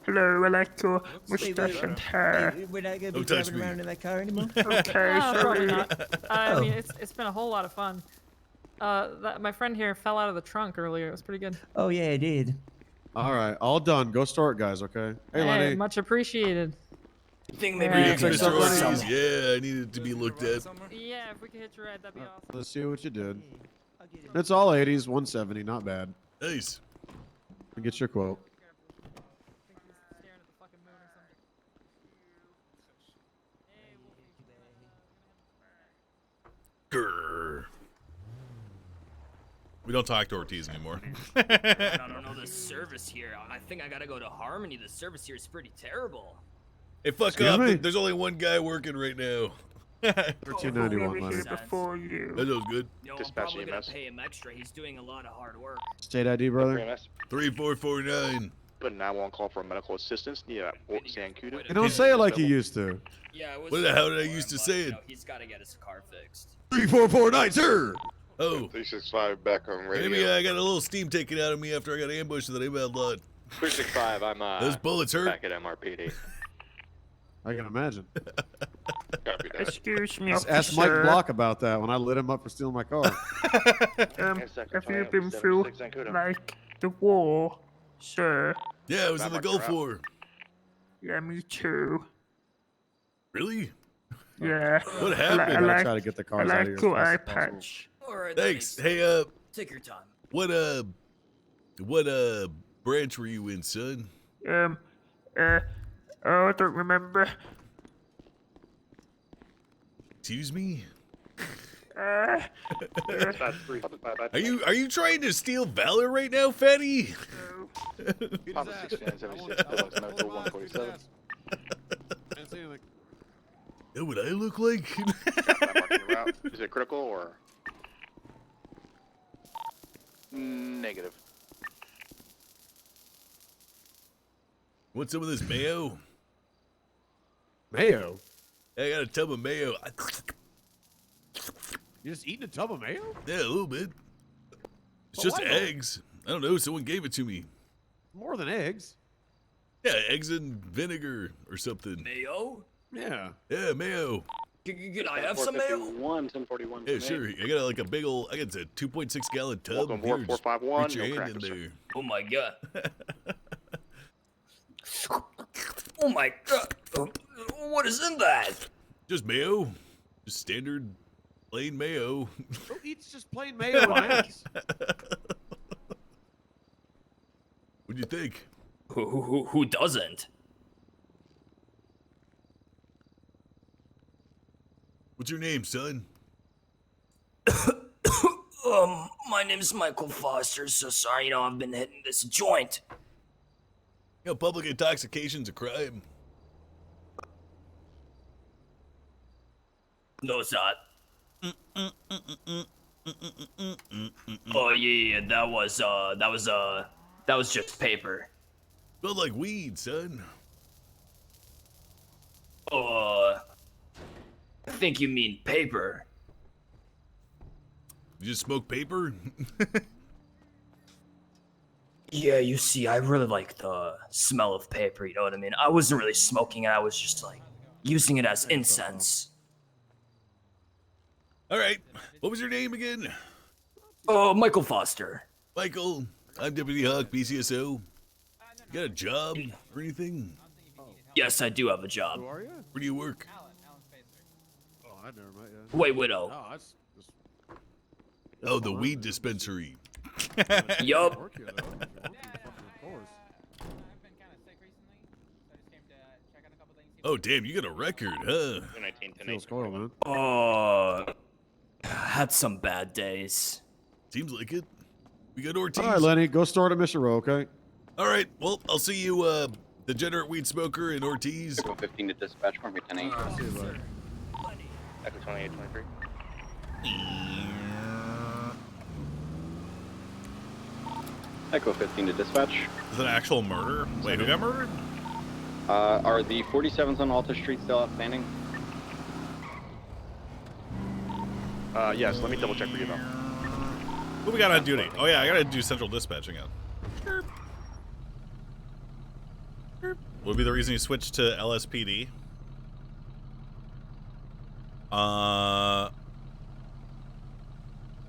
Hello, I like your mustache and hair. We're not going to be Don't touch driving me. around in that car anymore? Okay, Probably sorry. not. I mean, it's been a whole lot of fun. My friend here fell out of the trunk earlier. It was pretty good. Oh, yeah, it did. All right, all done. Go store it, guys. Okay. Hey, Lenny. Much appreciated. Think maybe we we can fix Mr. up Ortiz, yeah, I needed to be looked at. Yeah, if we could hit your ride, that'd be awesome. Let's see what you did. It's all 80s, 170, not bad. Nice. And get your quote. Grr. We don't talk to Ortiz anymore. I don't know the service here. I think I gotta go to Harmony. The service here is pretty terrible. Hey, fuck Excuse up. me? There's only one guy working right now. For 291, Lenny. Before you. That was good. No, I'm Dispatch probably gonna EMS. pay him extra. He's doing a lot of hard work. State ID, brother. 3449. But now on call for medical assistance near San Cuda. You don't say it like you used to. Yeah, it was What the hell did I used to say it? He's gotta get his car fixed. 3449, sir. Oh. 365 back on radio. Maybe I got a little steam taken out of me after I got ambushed in the name of lot. 365, I'm Those bullets hurt. back at MRPD. I can imagine. Copy that. Excuse me, Just officer. ask Mike Block about that when I lit him up for stealing my car. Have you been through, like, the war, sir? Yeah, I was in the Gulf War. Yeah, me too. Really? Yeah. What happened? I like, try to get the I cars out of like here to as eye fast as possible. patch. All right. Thanks. ladies. Hey, Take your time. what branch were you in, son? Oh, I don't remember. Excuse me? That's 3 Are you trying to steal Valor right now, Fatty? Papa 6976, Deluxe Metro 147. Know what I look like? Is it critical or? Negative. Want some of this mayo? Mayo? I got a tub of mayo. You just eating a tub of mayo? Yeah, a little bit. It's But just why though? eggs. I don't know. Someone gave it to me. More than eggs. Yeah, eggs and vinegar or something. Mayo? Yeah. Yeah, mayo. Can I have some mayo? 1041. Yeah, sure. I got like a big old. I got a 2.6 gallon tub. Welcome Here, aboard just 451, reach your no hand in crackers, sir. there. Oh my god. Oh my god. What is in that? Just mayo. Just standard plain mayo. Who eats just plain mayo and eggs? What'd you think? Who doesn't? What's your name, son? My name's Michael Foster. So sorry, I've been hitting this joint. You know, public intoxication's a crime. No, it's not. Oh yeah, that was just paper. Smelled like weed, son. I think you mean paper. You just smoke paper? Yeah, you see, I really like the smell of paper, you know what I mean? I wasn't really smoking it, I was just like using it as incense. All right. What was your name again? Michael Foster. Michael, I'm Deputy Hawk, BCSO. You got a job or anything? Yes, I do have a job. Who are you? Where do you work? Oh, I never met you. White Widow. Oh, that's Oh, the weed dispensary. Yup. Work here, though. Of course. Oh, damn, you got a record, huh? Feels cool, man. Had some bad days. Seems like it. We got Ortiz. All right, Lenny, go start at Mission Row, okay? All right, well, I'll see you, degenerate weed smoker and Ortiz. Echo 15 to dispatch for me, 10-8. See you, bud. Echo 2823. Echo 15 to dispatch. Is it an actual murder? Wait, who got murdered? Are the 47s on Alta Street still outstanding? Yes, let me double check for you though. Who we got on duty? Oh yeah, I gotta do central dispatching out. Would be the reason you switched to LSPD.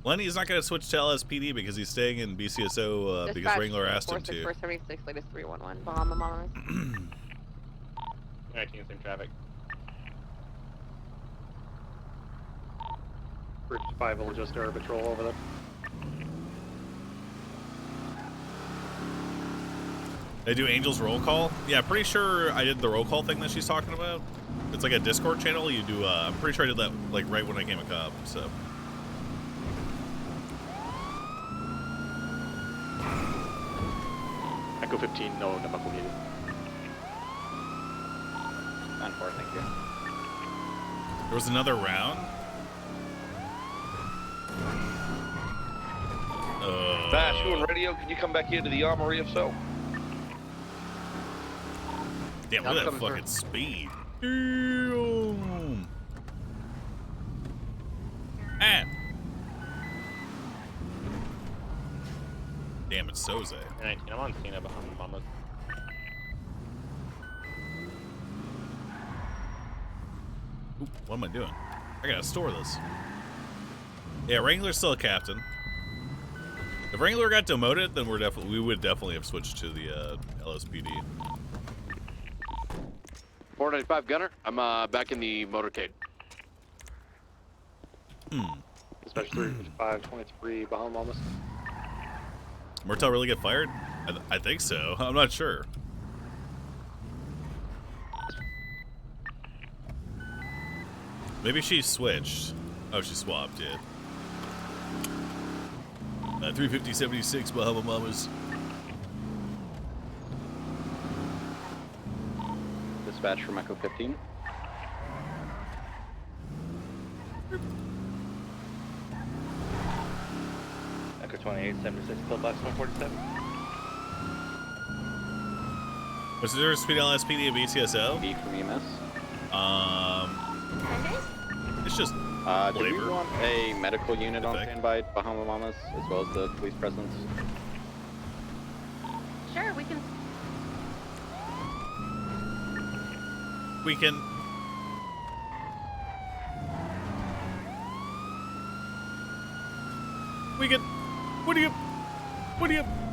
Lenny is not gonna switch to LSPD because he's staying in BCSO because Wrangler asked him to. 476, latest 311, Bahamas. 19, same traffic. Bridge 5 will just air patrol over there. They do Angel's roll call? Yeah, pretty sure I did the roll call thing that she's talking about. It's like a Discord channel. You do. I'm pretty sure I did that like right when I came a cop. So. Echo 15, no chemical needed. 9-4, thank you. There was another round. Bash, you on radio? Can you come back into the armory if so? Damn, look at that fucking speed. Damn. Ah. Damn, it's Soze. 19, I'm on scene at Bahamas. Oop, what am I doing? I gotta store this. Yeah, Wrangler's still a captain. If Wrangler got demoted, then we would definitely have switched to the LSPD. 495 Gunner, I'm back in the motorcade. Dispatch 35523 Bahama Mamas. Murtaugh really get fired? I think so. I'm not sure. Maybe she switched. Oh, she swapped, yeah. 350-76 Bahama Mamas. Dispatch from Echo 15. Echo 2876, Pillbox 147. What's the difference between LSPD and BCSO? B from EMS. It's just do we want a medical unit on standby at Bahama Mamas, as well as the police presence? Sure, we can. We can. What do you?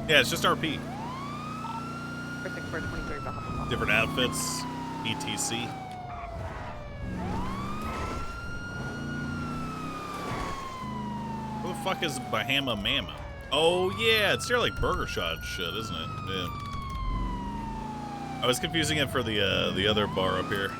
Yeah, it's just RP. 46423 Bahama. Different outfits, ETC. Who the fuck is Bahama Mama? Oh yeah, it's near like Burger Shot shit, isn't it? Yeah. I was confusing it for the other bar up here.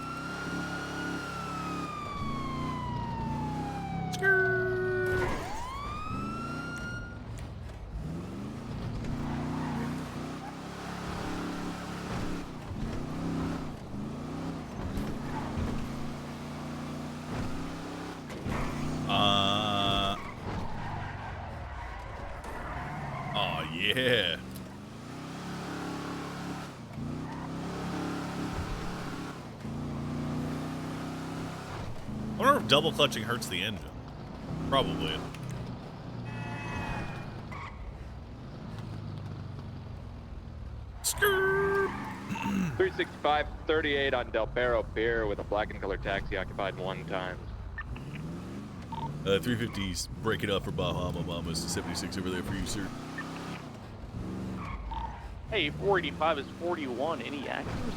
Oh yeah. I wonder if double clutching hurts the engine. Probably. Skrrr. 365-38 on Del Perro Pier with a black and color taxi occupied 1 time. 350s, break it up for Bahama Mamas. 76 over there for you, sir. Hey, 485 is 41. Any actions?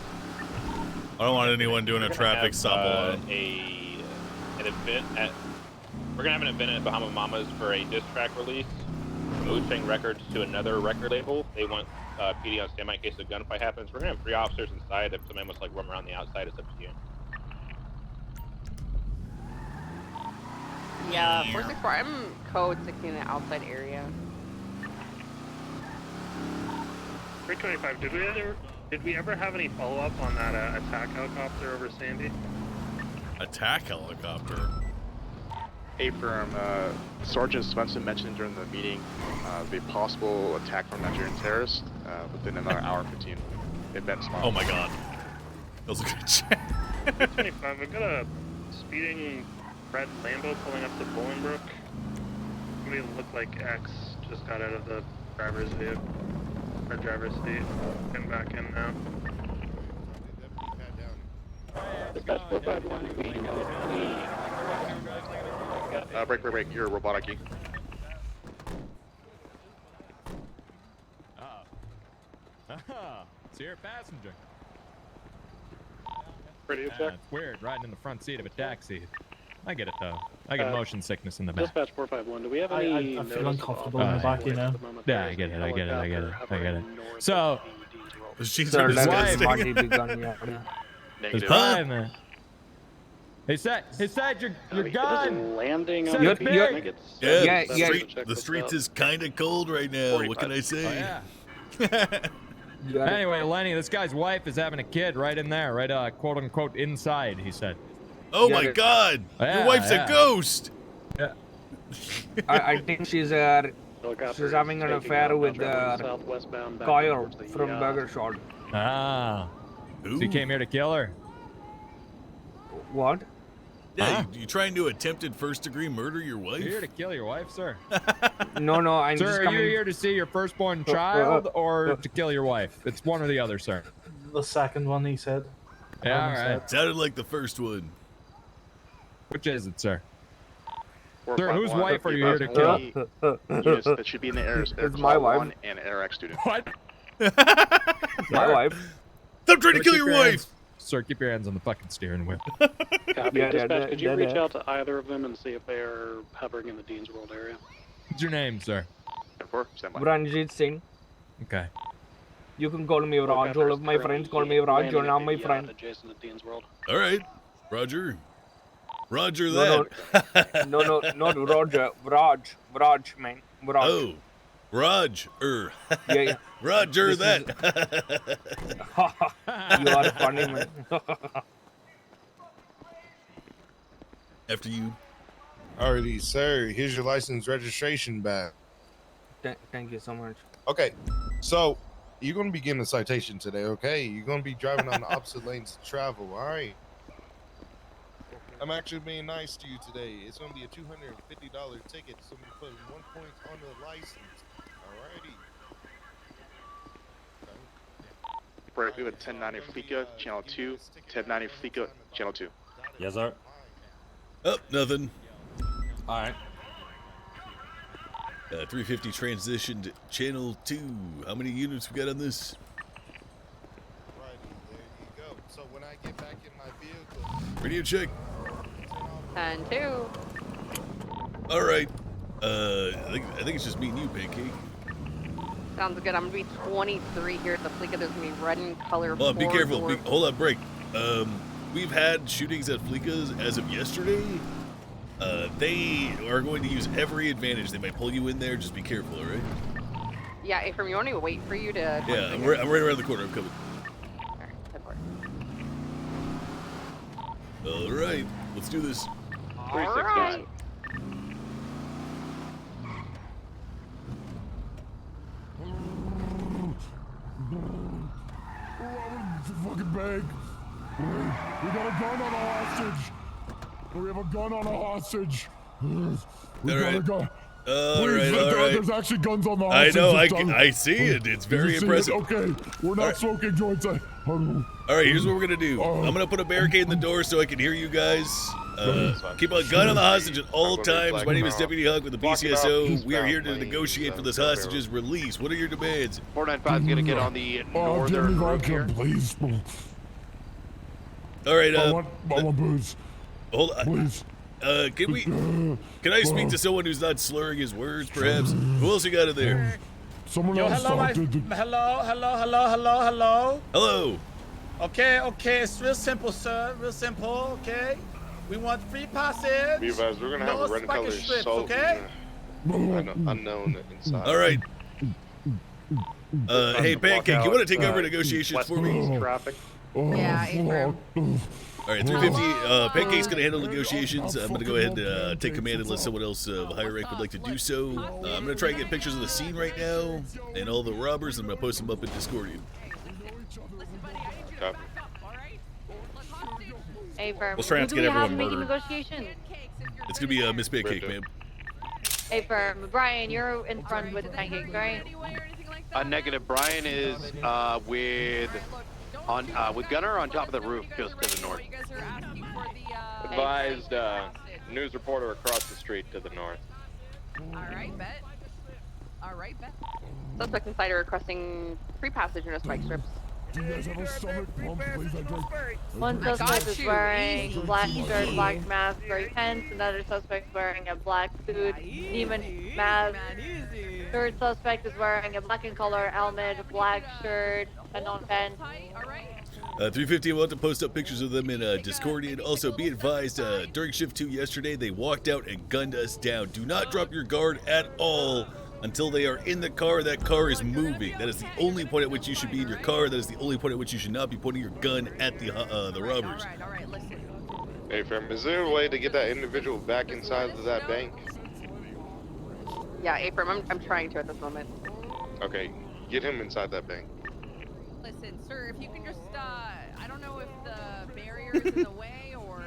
I don't want anyone doing a traffic stop on. An event at. We're gonna have an event at Bahama Mamas for a diss track release. Wu-Tang Records to another record label. They want PD on standby in case a gunfight happens. We're gonna have 3 officers inside. If somebody wants to like roam around the outside, it's up to you. Yeah, 464. I'm code 16 in the outside area. 325. Did we ever have any follow up on that attack helicopter over Sandy? Attack helicopter. Hey, firm. Sergeant Svensson mentioned during the meeting the possible attack from Nigerian terrorists within another hour 15. Event spot. Oh my god. That was a good check. 325. I've got a speeding red Lambo pulling up to Bolingbrook. Somebody looked like X just got out of the driver's vehicle. Or driver's seat. Getting back in now. Break. You're a robotic key. So you're a passenger. Radio check. It's weird, riding in the front seat of a taxi. I get it though. I get motion sickness in the back. Dispatch 451. Do we have any? I feel uncomfortable in the back, you know. Yeah, I get it. So, she's his disgusting. His wife. He said you're gone. Landing on the pig. The streets is kind of cold right now. 45. What can I say? Oh, yeah. Anyway, Lenny, this guy's wife is having a kid right in there, right, quote unquote, inside, he said. Oh my god! Yeah, your wife's a ghost! Yeah. I think she's having an affair with Kyle from Burger Shot. Ah. So you came here to kill her? What? Yeah, you trying to attempted first-degree murder your wife? You're here to kill your wife, sir? No, I'm just coming... Sir, are you here to see your firstborn child or to kill your wife? It's one or the other, sir. The second one, he said. Yeah, all right. Sounded like the first one. Which is it, sir? Sir, whose wife are you here to kill? Units that should be in the air. It's my wife. And an AirX student. What? My wife. Stop trying to kill your wife! Sir, keep your hands on the fucking steering wheel. Copy. Yeah, Dispatch, could you yeah, reach yeah. out to either of them and see if they're hovering in the Dean's World area? What's your name, sir? Ranjit Singh. Okay. You can call me Raj. All of my friends call me Raj. You're now my friend. Adjacent to Dean's World. All right, Roger. Roger No, that. no, not Roger. Raj, man. Raj. Oh, Raj. Yeah. Roger This that. You are funny, man. After you. Alrighty, sir. Here's your license registration badge. Thank you so much. Okay, so you're going to be getting a citation today, okay? You're going to be driving on the opposite lanes to travel, all right? I'm actually being nice to you today. It's going to be a $250 ticket, so I'm going to put 1 point on the license, alrighty? Break, we have a 1090 Fleeka, channel 2. 1090 Fleeka, channel 2. Yes, sir. Oh, nothing. All right. 350 transitioned channel 2. How many units we got on this? Righty, there you go. So when I get back in my vehicle... Radio check. 10-2. All right. I think it's just me and you, Pancake. Sounds good. I'm gonna be 23 here at the Fleeka. There's gonna be red and color. Hold on, be careful. doors. Hold on, break. We've had shootings at Fleeka's as of yesterday. They are going to use every advantage. They might pull you in there. Just be careful, all right? Yeah, Ephraim, you want me to wait for you to? Yeah, I'm right around the corner. I'm coming. Alright, head for it. All right, let's do this. Alright. It's a fucking bag. We got a gun on a hostage. We have a gun on a hostage. We got a gun. All Please, right. There's actually guns on the I hostage. know. It's done. I see it. It's very Did you see impressive. it? Okay, we're not smoking joints. All right, here's what we're gonna do. I'm gonna put a barricade in the door so I can hear you guys. Keep a gun on the hostage at all times. My name is Deputy Hug with the BCSO. We are here to negotiate for this hostage's release. What are your demands? 495 is gonna get on the northern road here. Please. All right. I want booze. Hold on. Please. Can I speak to someone who's not slurring his words, perhaps? Who else you got in there? Someone Yo, else hello, hello. Hello. Okay, it's real simple, sir. Real simple, okay? We want free passage. Be advised, we're gonna have no a red and spiker color strips, assault okay? unknown inside. All right. Hey, Pancake, you want to take over negotiations for me? Traffic. Yeah, Ephraim. All right, 350. Pancake's going to handle negotiations. I'm going to go ahead and take command unless someone else of higher rank would like to do so. I'm going to try and get pictures of the scene right now and all the robbers. I'm going to post them up in Discordian. Copy. Ephraim, We'll try not to who get do we have everyone making murdered. negotiations? It's going to be Miss Pancake, ma'am. Ephraim, Brian, you're in front with the pancakes, right? Negative. Brian is with Gunner on top of the roof, just to the north. Advised news reporter across the street to the north. Alright, bet. Suspect insider requesting free passage in a spike strips. Do you guys have a stomach pump, please? I drink. One suspect is wearing a black shirt, black mask, gray pants. Another suspect is wearing a black suit, demon mask. Third suspect is wearing a black and color helmet, black shirt, and on pants. 350, I want to post up pictures of them in Discordian. Also, be advised, during shift 2 yesterday, they walked out and gunned us down. Do not drop your guard at all until they are in the car. That car is moving. That is the only point at which you should be in your car. That is the only point at which you should not be pointing your gun at the robbers. Hey, fam, is there a way to get that individual back inside of that bank? Yeah, Ephraim, I'm trying to at this moment. Okay, get him inside that bank. Listen, sir, if you can just, I don't know if the barrier is in the way or...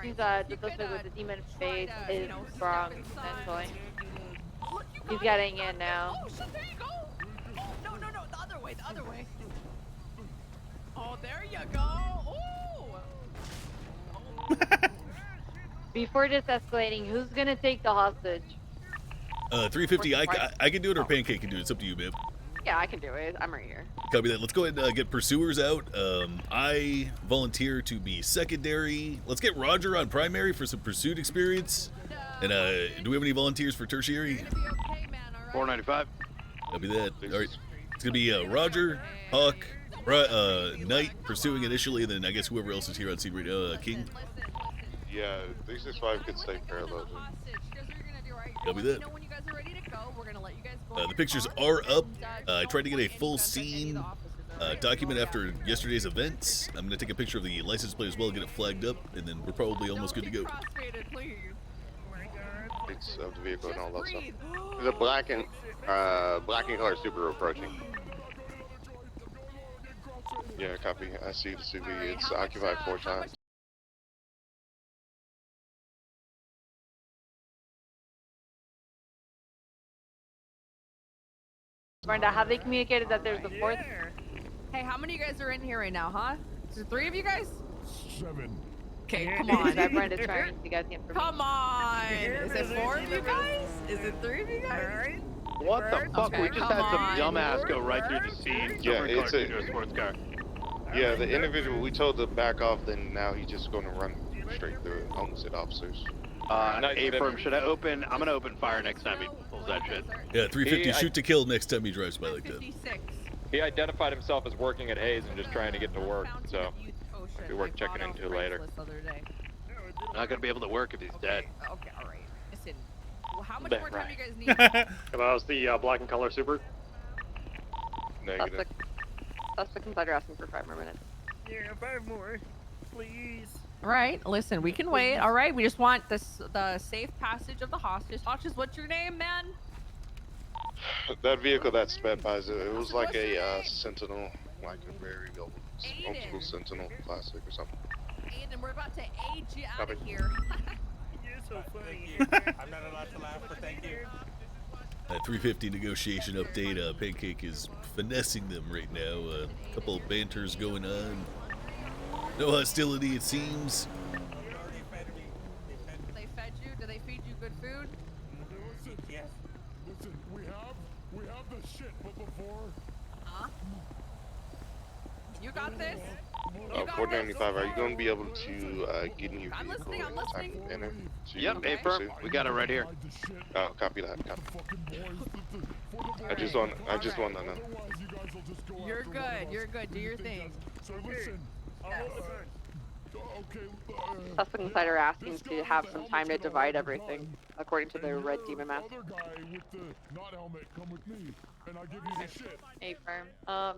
He's the suspect with the demon face is strong, essentially. He's getting in now. Oh, shit, there you go! No, the other way. Oh, there you go! Ooh! Before this escalating, who's gonna take the hostage? 350, I can do it or Pancake can do it. It's up to you, babe. Yeah, I can do it. I'm right here. Copy that. Let's go ahead and get pursuers out. I volunteer to be secondary. Let's get Roger on primary for some pursuit experience. And do we have any volunteers for tertiary? 495. Copy that. All right. It's gonna be Roger, Hawk, Knight pursuing initially, and then I guess whoever else is here on scene right now. King. Yeah, 365 could stay parallel. Copy that. The pictures are up. I tried to get a full scene document after yesterday's events. I'm going to take a picture of the license plate as well, get it flagged up, and then we're probably almost good to go. It's of the vehicle and all that stuff. There's a black and color Subaru approaching. Yeah, copy. I see the CV. It's occupied 4 times. Brenda, have they communicated that there's the 4th? Hey, how many of you guys are in here right now, huh? Is there 3 of you guys? 7. Okay, come on. Brenda's trying to get the information. Come on. Is it 4 of you guys? Is it 3 of you guys? What the fuck? Okay, We just had some dumbass go right through the scene. Yeah, it's a sports car. Yeah, the individual we told to back off, then now he's just going to run straight through it. Almost hit officers. A-firm, should I open? I'm gonna open fire next time he pulls that shit. Yeah, 350 shoot to kill next time he drives by like that. He identified himself as working at Hayes and just trying to get to work, so it'd be worth checking into later. Not gonna be able to work if he's dead. Okay, all right. Listen, well, how much Bet more time right. do you guys need? How's the black and color Super? Negative. Suspect inside are asking for 5 more minutes. Yeah, 5 more, please. All right, listen, we can wait. All right, we just want the safe passage of the hostage. Hostage, what's your name, man? That vehicle that sped by, it was like a Sentinel, like a very old school Sentinel classic or something. Aiden, we're about to age you out Copy. of here. You're so funny. I'm not allowed to laugh, but thank you. 350 negotiation update. Pancake is finessing them right now. A couple of banters going on. No hostility, it seems. They fed you? Do they feed you good food? Listen, we have the shit, but before. Huh? You got this? 495, are you going to be able to get in your I'm vehicle listening, I'm in time listening. for dinner? So you Yep, can A-firm. pursue? We got it right here. Oh, copy that. Copy. I just want to know. You're good. You're good. Do your thing. So listen, Suspect inside are asking to have some time to divide everything, according to their red demon mask. other guy with the not helmet, come with me, and I'll give you the shit. A-firm.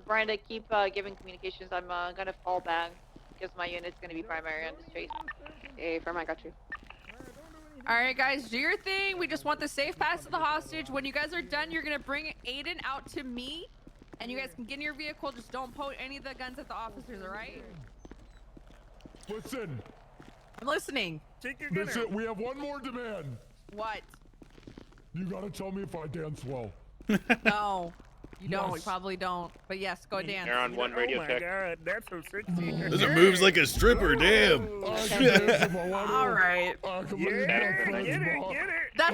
Brenda, keep giving communications. I'm gonna fall back because my unit's gonna be primary on this chase. A-firm, I got you. All right, guys, do your thing. We just want the safe pass of the hostage. When you guys are done, you're gonna bring Aiden out to me, and you guys can get in your vehicle. Just don't point any of the guns at the officers, all right? Listen. I'm listening. Listen, we have one more demand. What? You gotta tell me if I dance well. No, you don't. We Yes. probably don't. But yes, go dance. You're on 1 radio oh my check. God, that's so sexy. Those are moves like a stripper, damn. All right. That's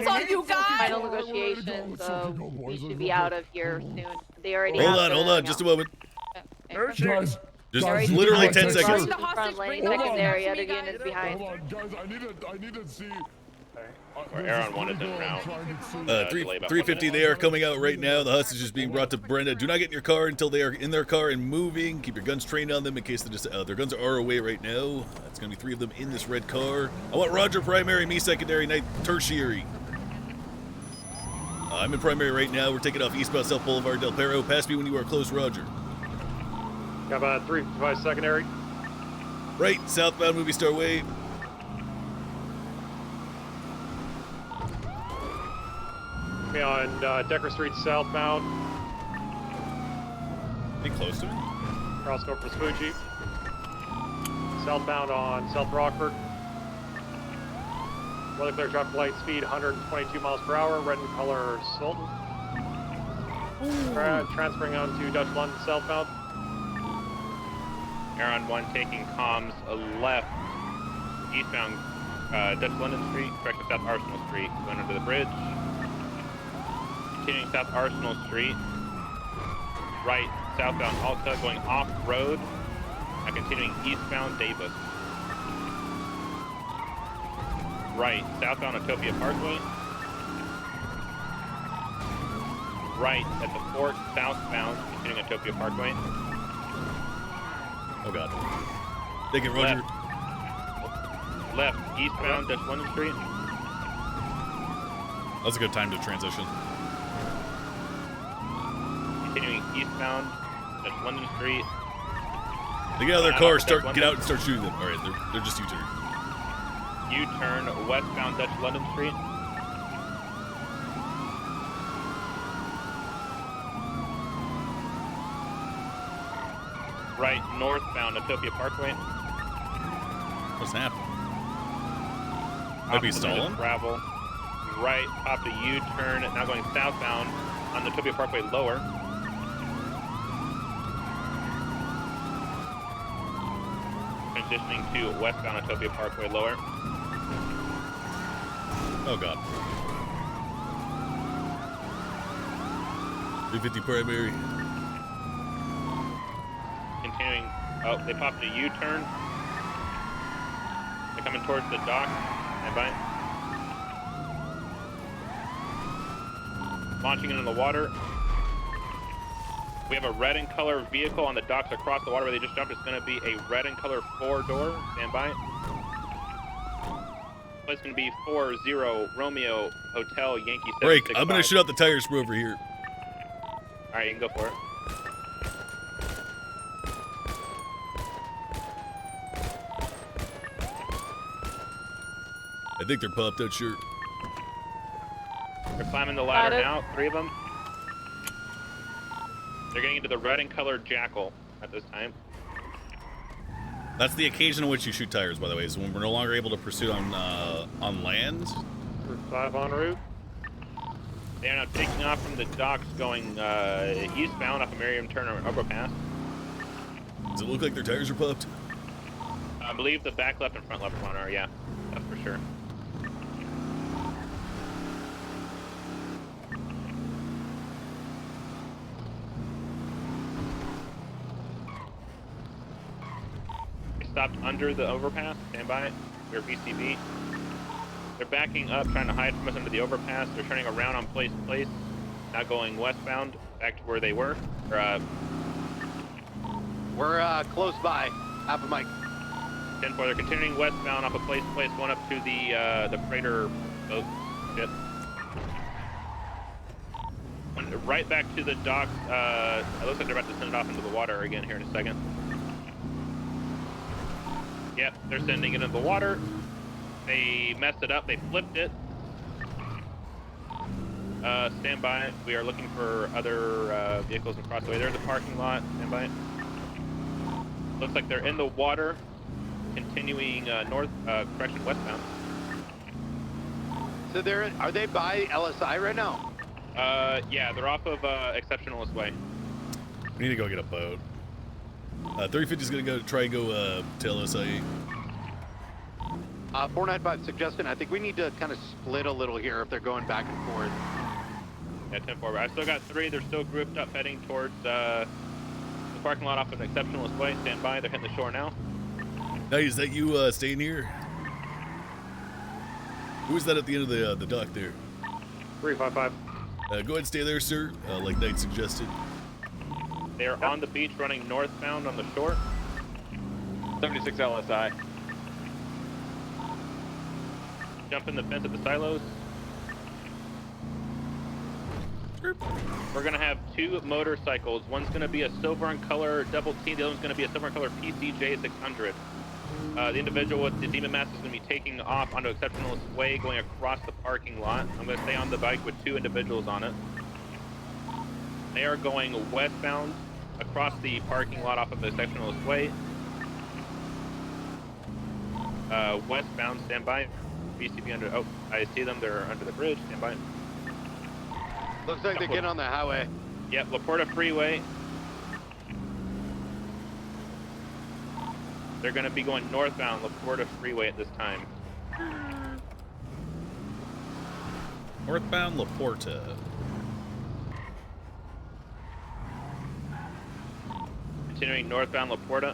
all you got. Final negotiations, so we should be out of here soon. They already Hold on, just a moment. Guys, Just guys, literally you 10 guys- seconds. front lane, secondary, other units behind. Hold on, guys, I need to see. Aaron wanted them round. 350, they are coming out right now. The hostage is being brought to Brenda. Do not get in your car until they are in their car and moving. Keep your guns trained on them in case their guns are away right now. It's going to be 3 of them in this red car. I want Roger primary, me secondary, Knight tertiary. I'm in primary right now. We're taking off eastbound South Boulevard, Del Perro. Pass me when you are close, Roger. Got about 355 secondary. Right, southbound Movie Star Way. Me on Decker Street southbound. Be close to me. Crossing over Vespucci. Southbound on South Rockford. Weather clear traffic light speed 122 miles per hour. Red and color Sultan. Transferring on to Dutch London southbound. Aaron 1 taking comms left, eastbound Dutch London Street, correct to South Arsenal Street, going under the bridge. Continuing South Arsenal Street, Right, southbound Alta, going off-road, continuing eastbound Davis. Right, southbound Utopia Parkway. Right, at the Fort, southbound, continuing Utopia Parkway. Oh god. Take it, Roger. Left, eastbound, Dutch London Street. That was a good time to transition. Continuing eastbound, Dutch London Street. They get out of their car, get out and start shooting them. Alright, they're just U-turn. U-turn, westbound Dutch London Street. Right, northbound Utopia Parkway. What's happening? Might be stolen? Gravel. Right, pop the U-turn, now going southbound on the Utopia Parkway lower. Transitioning to westbound Utopia Parkway lower. Oh god. 350 primary. Continuing, oh, they popped a U-turn. They're coming towards the dock. Stand by. Launching into the water. We have a red in color vehicle on the docks across the water where they just jumped. It's going to be a red in color 4-door. Stand by. It's going to be 40 Romeo Hotel Yankee 765. Break. I'm going to shoot out the tires from over here. All right, you can go for it. I think they're popped out, sure. They're climbing the ladder now, 3 of them. They're getting into the red and colored Jackal at this time. That's the occasion in which you shoot tires, by the way, is when we're no longer able to pursue on land. Route 5 en route. They are now taking off from the docks going eastbound off of Merriam Turner and Overpass. Does it look like their tires are popped? I believe the back left and front left one are, yeah. That's for sure. They stopped under the overpass. Stand by. We're BCB. They're backing up, trying to hide from us under the overpass. They're turning around on Place. Now going westbound, back to where they were. We're close by. Half a mic. 10-4. They're continuing westbound off of Place, going up to the freighter boat ship. Right back to the docks. It looks like they're about to send it off into the water again here in a second. Yep, they're sending it into the water. They messed it up. They flipped it. Stand by. We are looking for other vehicles across the way. They're in the parking lot. Stand by. Looks like they're in the water. Continuing westbound. So are they by LSI right now? Yeah, they're off of Exceptionalist Way. We need to go get a boat. 350 is gonna try and go to LSI. 495 suggesting. I think we need to kind of split a little here if they're going back and forth. Yeah, 10-4. I still got 3. They're still grouped up heading towards the parking lot off of Exceptionalist Way. Stand by. They're hitting the shore now. Hey, is that you staying here? Who is that at the end of the dock there? 355. Go ahead and stay there, sir, like Knight suggested. They are on the beach running northbound on the shore. 76 LSI. Jumping the fence at the silos. We're going to have 2 motorcycles. One's going to be a silver in color double T. The other one's going to be a silver in color PCJ 600. The individual with the Demon Mask is going to be taking off onto Exceptionalist Way, going across the parking lot. I'm going to stay on the bike with 2 individuals on it. They are going westbound across the parking lot off of the Exceptionalist Way. Westbound, stand by. BCB under. Oh, I see them. They're under the bridge. Stand by. Looks like they're getting on the highway. Yep, Laporta Freeway. They're going to be going northbound Laporta Freeway at this time. Northbound Laporta. Continuing northbound La Porta.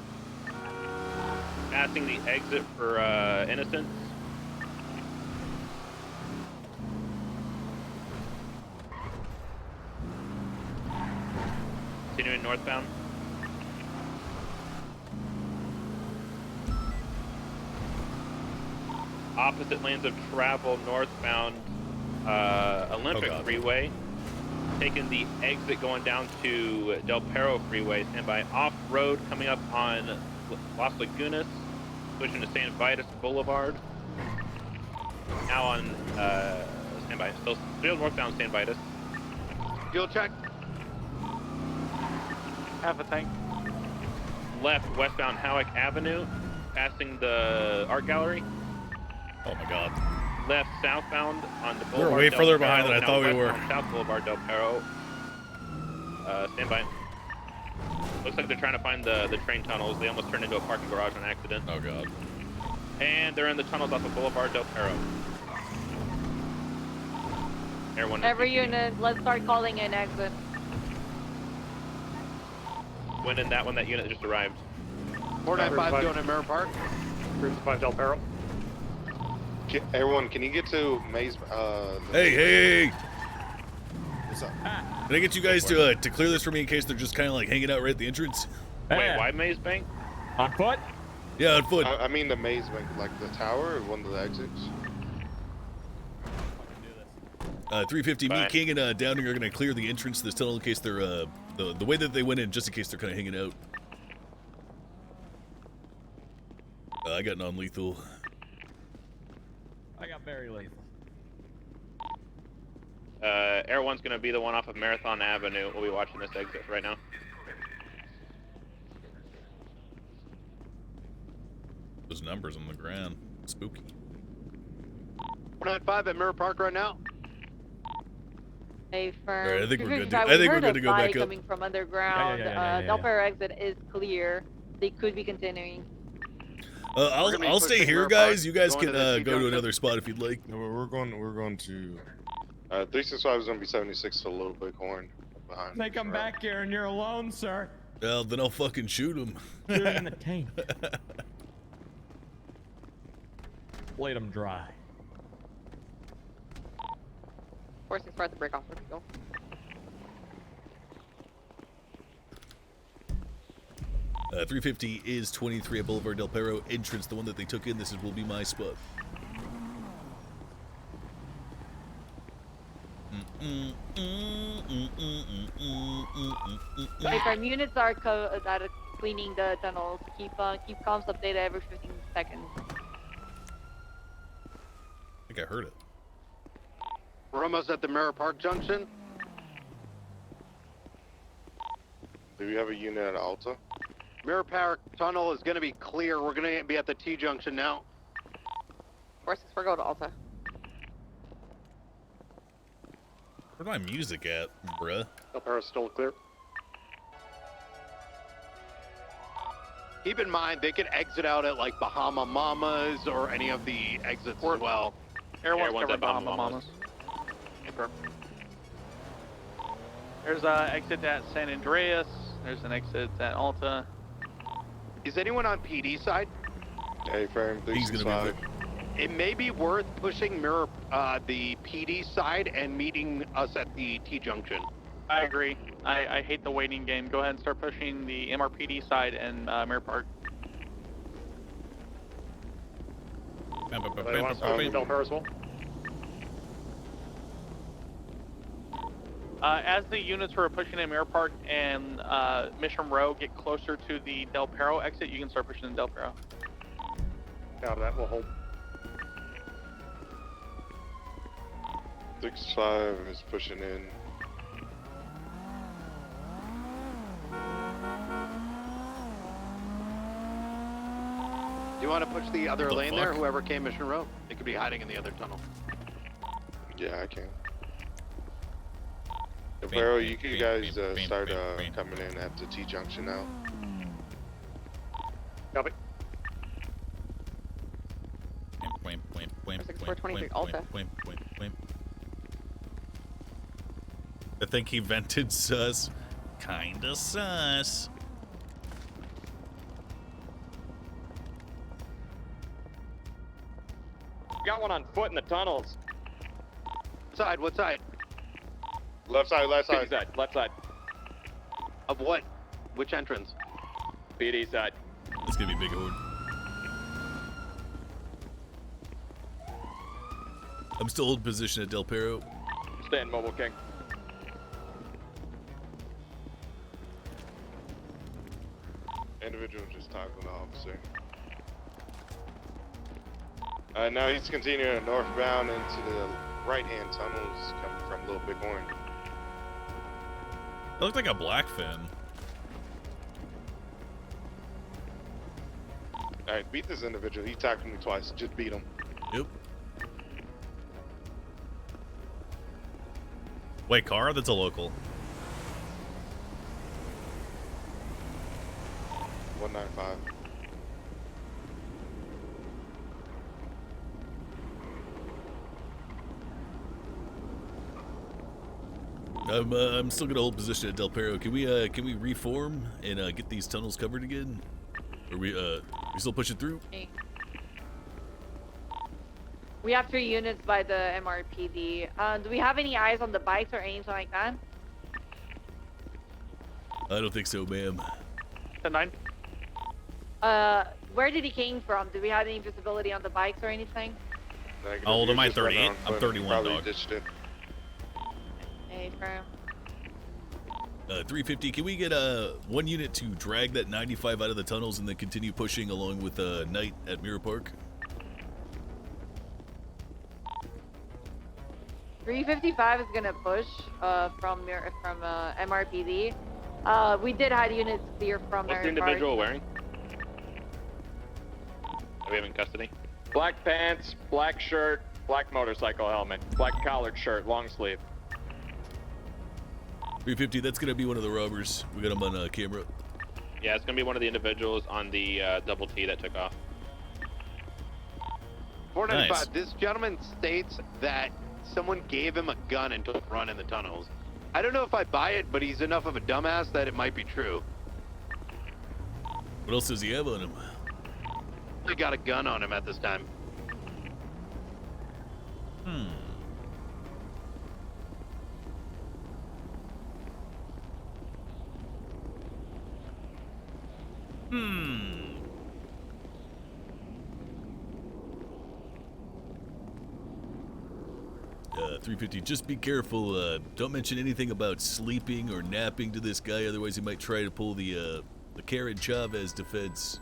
Passing the exit for Innocence. Continuing northbound. Opposite lanes of travel northbound Olympic Freeway. Taking the exit going down to Del Perro Freeway. Standby off-road coming up on Las Lagunas. Switching to San Vitus Boulevard. Now on standby. Still northbound San Vitus. Fuel check. Half a tank. Left westbound Howick Avenue. Passing the art gallery. Oh my god. Left southbound on the We're Boulevard way Del further Perro, behind than I now thought we were. westbound South Boulevard Del Perro. Stand by. Looks like they're trying to find the train tunnels. They almost turned into a parking garage on accident. Oh god. And they're in the tunnels off of Boulevard Del Perro. Everyone. Every unit, let's start calling in exit. When in that one, that unit just arrived. 495 going to Mirror Park. 365 Del Perro. Everyone, can you get to Maze? Hey! What's up? Can I get you guys to clear this for me in case they're just kind of like hanging out right at the entrance? Wait, why Maze Bank? On foot? Yeah, on foot. I mean the Maze Bank, like the tower, or one of the exits. 350, me, King, and Downing are gonna clear the entrance to this tunnel in case they're the way that they went in, just in case they're kind of hanging out. I got non-lethal. I got very lethal. Air 1's going to be the one off of Marathon Avenue. We'll be watching this exit right now. Those numbers on the ground. Spooky. 495 at Mirror Park right now. Hey, firm. Alright, I think we're good to- 355, I think we we're heard good a to go back fly up. coming from underground. Del Perro exit is clear. They could be continuing. I'll stay here, guys. You guys can go to another spot if you'd like. No, we're going to. 365 is gonna be 76 to Little Bighorn behind. They come back here and you're alone, sir. Well, then I'll fucking shoot him. Shoot him in the tank. Blade him dry. 464 at the break off. Where to go? Uh, 350 is 23 at Boulevard Del Perro entrance, the one that they took in. Will be my spot. Hey, firm, units are cleaning the tunnels. Keep comms updated every 15 seconds. I think I heard it. We're almost at the Mirror Park Junction. Do we have a unit at Alta? Mirror Park Tunnel is going to be clear. We're going to be at the T Junction now. 464, go to Alta. Where's my music at, bruh? Del Perro's still clear. Keep in mind, they could exit out at like Bahama Mamas or any of the exits as well. Everyone's covered Bahama Mamas. There's an exit at San Andreas. There's an exit at Alta. Is anyone on PD side? Hey, firm. He's gonna be It may be worth pushing Mirror, the PD side and meeting us at the T Junction. I agree. I hate the waiting game. Go ahead and start pushing the MRPD side and Mirror Park. They want to Del Perro as well. As the units who are pushing in Mirror Park and Mission Row get closer to the Del Perro exit, you can start pushing in Del Perro. Got that. We'll hold. 65 is pushing in. Do you want to push the other What the lane there? fuck? Whoever came Mission Row, they could be hiding in the other tunnel. Yeah, I can. Pharaoh, you guys start coming in at the T Junction now. Copy. 6423 Alta. I think he vented sus. Kinda sus. Got one on foot in the tunnels. Side, what side? Left side, left side. PD side, left side. Of what? Which entrance? PD side. That's gonna be Bighorn. I'm still holding position at Del Perro. Stand mobile, King. Individual just talked to the officer. Now he's continuing northbound into the right-hand tunnels coming from Little Bighorn. It looked like a black fin. Alright, beat this individual. He tackled me twice. Just beat him. Yep. Wait, car? That's a local. 195. I'm still gonna hold position at Del Perro. Can we reform and get these tunnels covered again? Are we still pushing through? Okay. We have 3 units by the MRPD. Do we have any eyes on the bikes or anything like that? I don't think so, ma'am. 10-9. Where did he came from? Do we have any visibility on the bikes or anything? How old am I? 38? I'm 31, dog. Ditched it. Hey, firm. 350, can we get one unit to drag that 95 out of the tunnels and then continue pushing along with Knight at Mirror Park? 355 is gonna push from MRPD. We did have units clear from What's the Mirror Park. individual wearing? Do we have in custody? Black pants, black shirt, black motorcycle helmet, black collared shirt, long sleeve. 350, that's gonna be one of the robbers. We got him on camera. Yeah, it's gonna be one of the individuals on the double T that took off. 495. Nice. This gentleman states that someone gave him a gun and took a run in the tunnels. I don't know if I buy it, but he's enough of a dumbass that it might be true. What else does he have on him? He got a gun on him at this time. 350, just be careful. Don't mention anything about sleeping or napping to this guy, otherwise he might try to pull the Karen Chavez defense.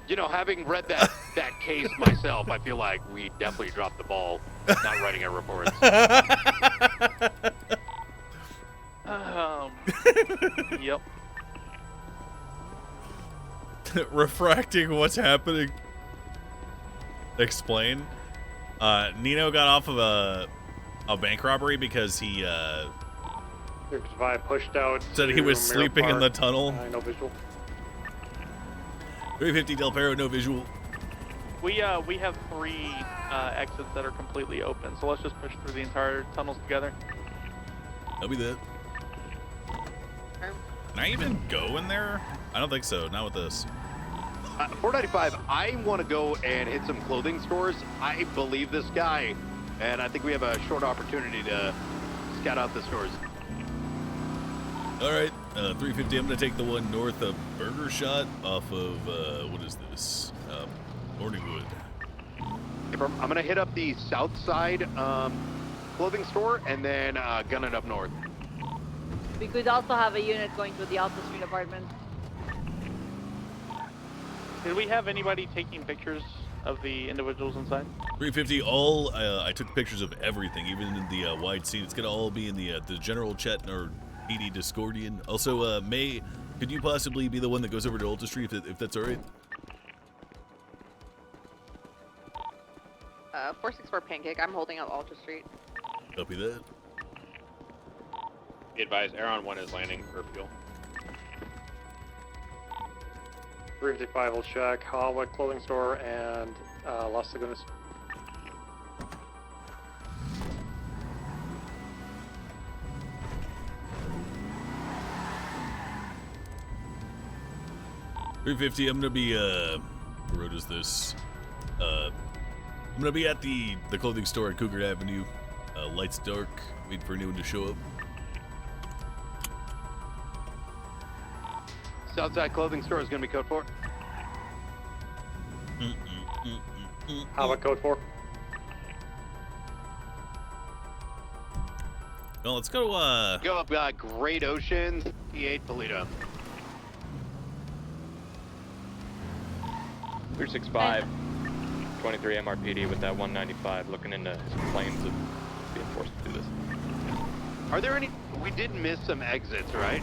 You know, having read that case myself, I feel like we definitely dropped the ball not writing our reports. Yep. Refracting what's happening. Explain. Nino got off of a bank robbery because he 355 pushed out. said he to was Mirror sleeping in Park. the tunnel. No visual. 350 Del Perro, no visual. We have 3 exits that are completely open, so let's just push through the entire tunnels together. I'll be that. Can I even go in there? I don't think so. Not with this. 495, I want to go and hit some clothing stores. I believe this guy, and I think we have a short opportunity to scout out the stores. All right, 350. I'm gonna take the one north of Burger Shot off of what is this? Morningwood. I'm going to hit up the south side clothing store and then gun it up north. We could also have a unit going to the Alpha Street apartment. Did we have anybody taking pictures of the individuals inside? 350. I took pictures of everything, even in the wide scene. It's gonna all be in the general chat in our PD Discordian. Also, May, could you possibly be the one that goes over to Ulta Street if that's all right? 464 Pancake. I'm holding out Ultra Street. Copy that. Be advised, Aeron 1 is landing for fuel. 355 will check Hollywood Clothing Store and Las Lagunas. 350. I'm gonna be what road is this? I'm gonna be at the clothing store at Cougar Avenue. Lights dark. Waiting for anyone to show up. Southside clothing store is going to be code 4. How about code 4? Well, let's go. Go up Great Ocean, P8 Toledo. 365, 23 MRPD with that 195, looking into some claims of being forced to do this. Are there any? We did miss some exits, right?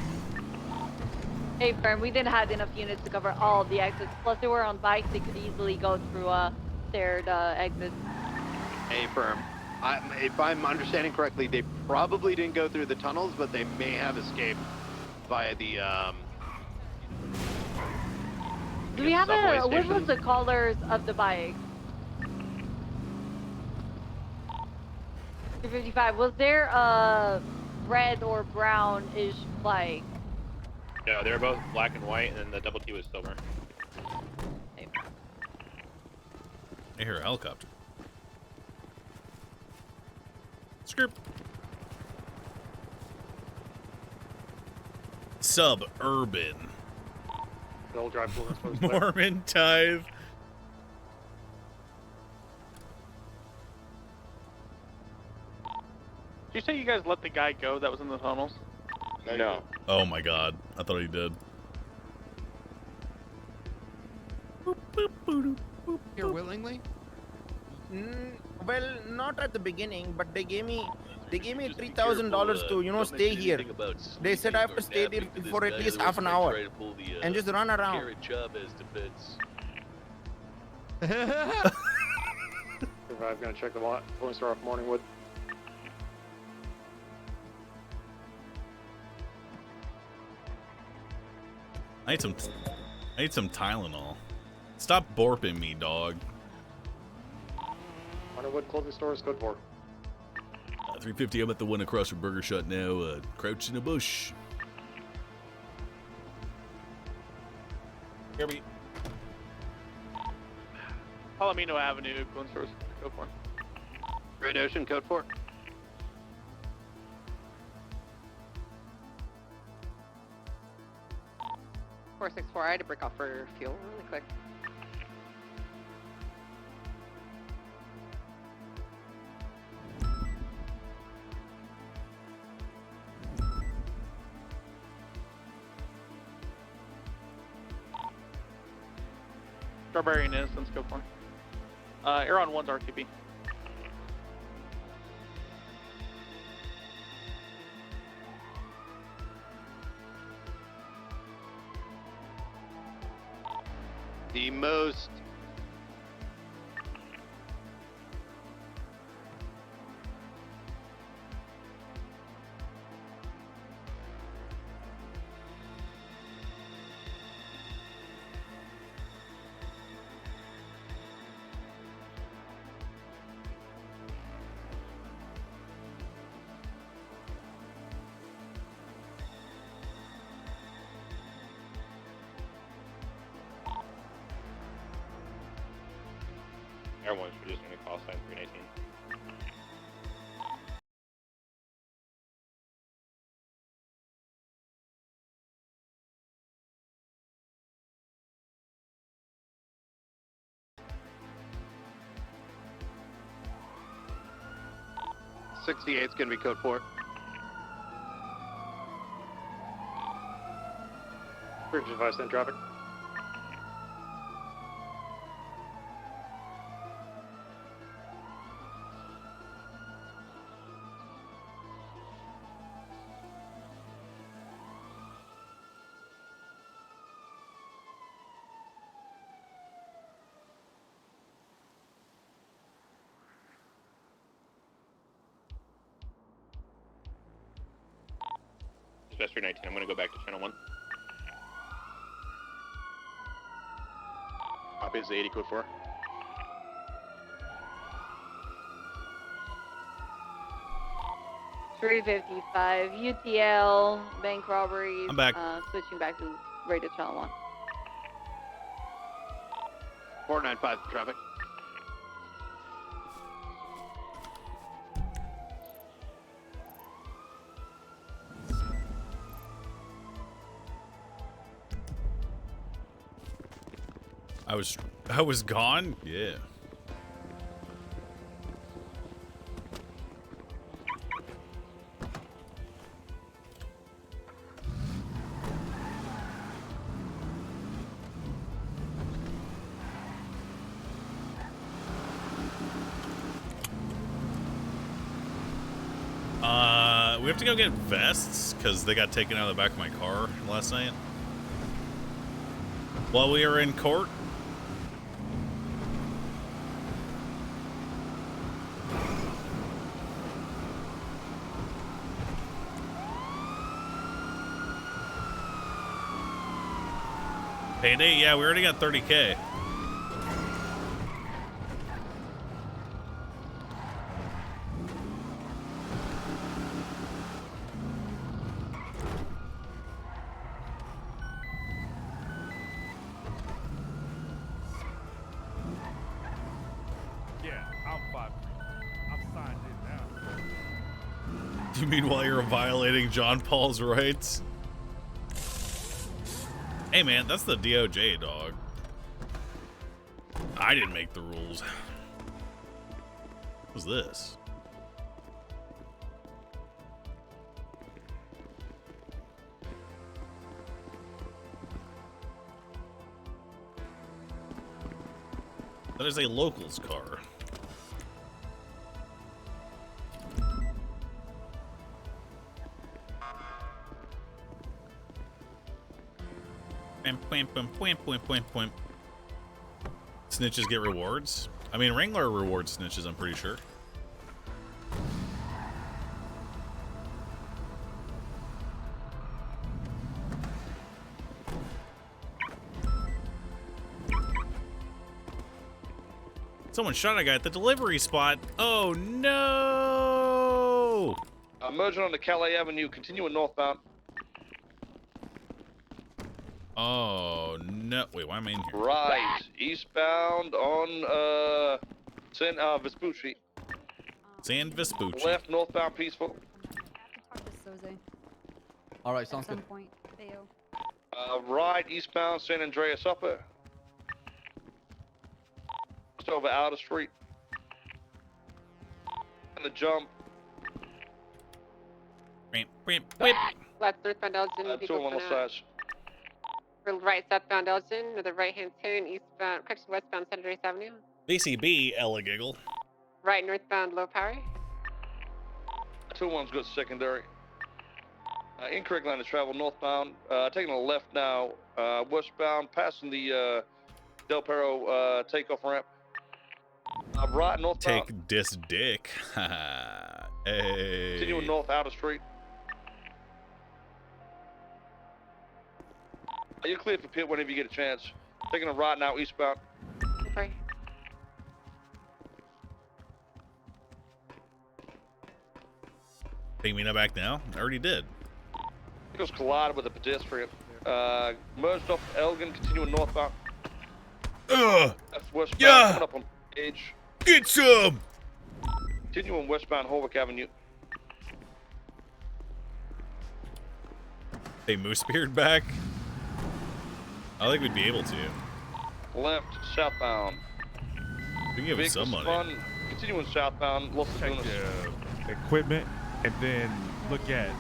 Hey, firm, we didn't have enough units to cover all of the exits. Plus, they were on bikes; they could easily go through shared exits. Hey, firm. If I'm understanding correctly, they probably didn't go through the tunnels, but they may have escaped via the. Do we have what was the colors of the bikes? 255. Was there a red or brownish bike? No, they were both black and white, and then the double T was silver. I hear a helicopter. Script. Suburban. They'll drive full Mormon tithe. Did you say you guys let the guy go that was in the tunnels? No. Oh my god. I thought he did. Here willingly? Well, not at the beginning, but they gave me $3,000 to stay here. They said I have to stay there for at least half an hour and just run around. I'm gonna check the clothing store off Morningwood. I need some Tylenol. Stop borping me, dog. Morningwood clothing store is code 4. 350. I'm at the one across from Burger Shot now. Crouched in a bush. Kirby. Palomino Avenue, clothing store is code 4. Great Ocean, code 4. I had to break off for fuel really quick. Strawberry and Innocence, code 4. Aeron 1's RTP. The most Everyone's producing a call sign 319. '68's gonna be code 4. Bridge advice in traffic. Dispatch 319, I'm gonna go back to channel 1. Copy is 80 code 4. $355 UTL bank robbery. I'm back. Switching back to radio channel 1. 495 traffic. I was gone? Yeah. We have to go get vests because they got taken out of the back of my car last night while we were in court. Payday? Yeah, we already got 30K. You mean while you're violating John Paul's rights? Hey man, that's the DOJ, dog. I didn't make the rules. What was this? That is a locals car. Snitches get rewards. I mean, Wrangler rewards snitches, I'm pretty sure. Someone shot a guy at the delivery spot. Oh no! Merging onto Calais Avenue, continuing northbound. Oh no! Wait, why am I in here? Right, eastbound on San Vespucci. San Vespucci. Left, northbound, peaceful. All right, sounds Some good. point, Theo. Right, eastbound San Andreas Upper. Just over Outer Street. And the jump. Left northbound Elgin. Two on the sides. Right southbound Elgin, with the right-hand turn eastbound, correction, westbound San Andreas Avenue. BCB, Ella Giggle. Right northbound Low Power. 2-1's good secondary. Incorrect line of travel northbound. Taking a left now. Westbound, passing the Del Perro takeoff ramp. Right northbound. Take this dick. Hey. Continuing north Outer Street. You're cleared for pit whenever you get a chance. Taking a right now eastbound. Okay. Take me back now? I already did. It was collided with a pedestrian. Merged off Elgin, continuing northbound. That's westbound. Yeah. Coming up on edge. Get some. Continuing westbound Holwick Avenue. Hey, Moosebeard back? I think we'd be able to. Left southbound. We can give him some money. Spun, continuing southbound Los Angeles. Equipment, and then look at.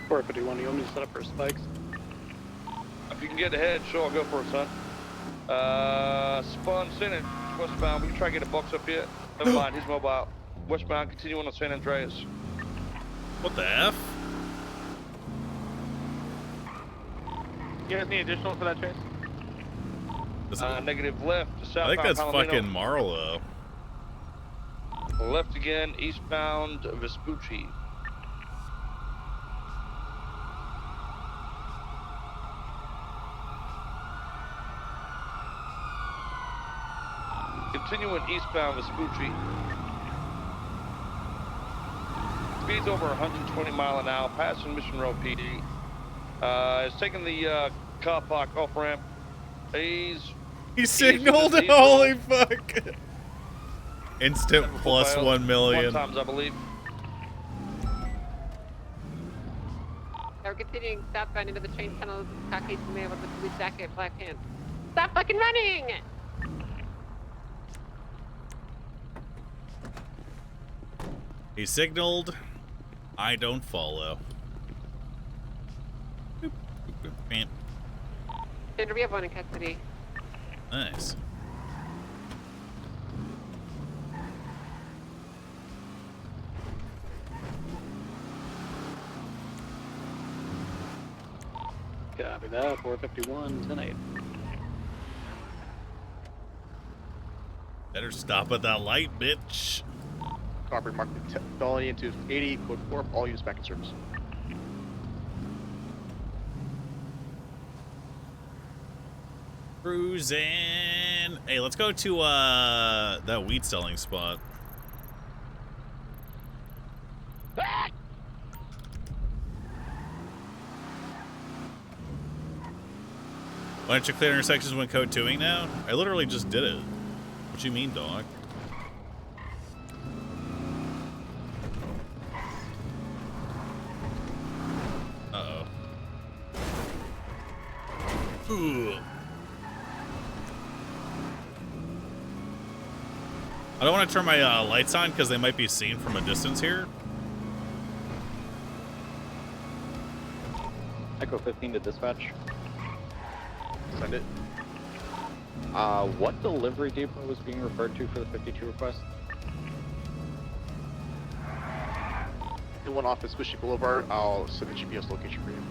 451, you want me to set up for spikes? If you can get ahead, sure, I'll go for it, son. Spun, San westbound. We can try to get a box up here. Never mind, he's mobile. Westbound, continuing on San Andreas. What the F? You guys need additional for that chase? Negative left to southbound. I think that's Palomino. fucking Marlowe. Left again, eastbound Vespucci. Continuing eastbound Vespucci. Speeds over 120 mile an hour, passing Mission Row PD. It's taking the car park off ramp. He signaled. Holy fuck! Instant plus 1 million. 1 times, I believe. We're continuing southbound into the train tunnels. Caucasian male with a blue jacket, black pants. Stop fucking running! He signaled. I don't follow. Sandra, we have one in custody. Nice. Copy that. 451, 10-8. Better stop at that light, bitch. Copy, mark the felony into 80, code 4, all units back in service. Cruising. Hey, let's go to that wheat selling spot. Why don't you clear intersections when code 2ing now? I literally just did it. What you mean, dog? Uh-oh. Ugh. I don't want to turn my lights on because they might be seen from a distance here. Echo 15 to dispatch. Send it. What delivery depot was being referred to for the 52 request? The one off of Swishy Boulevard. I'll send the GPS location for you.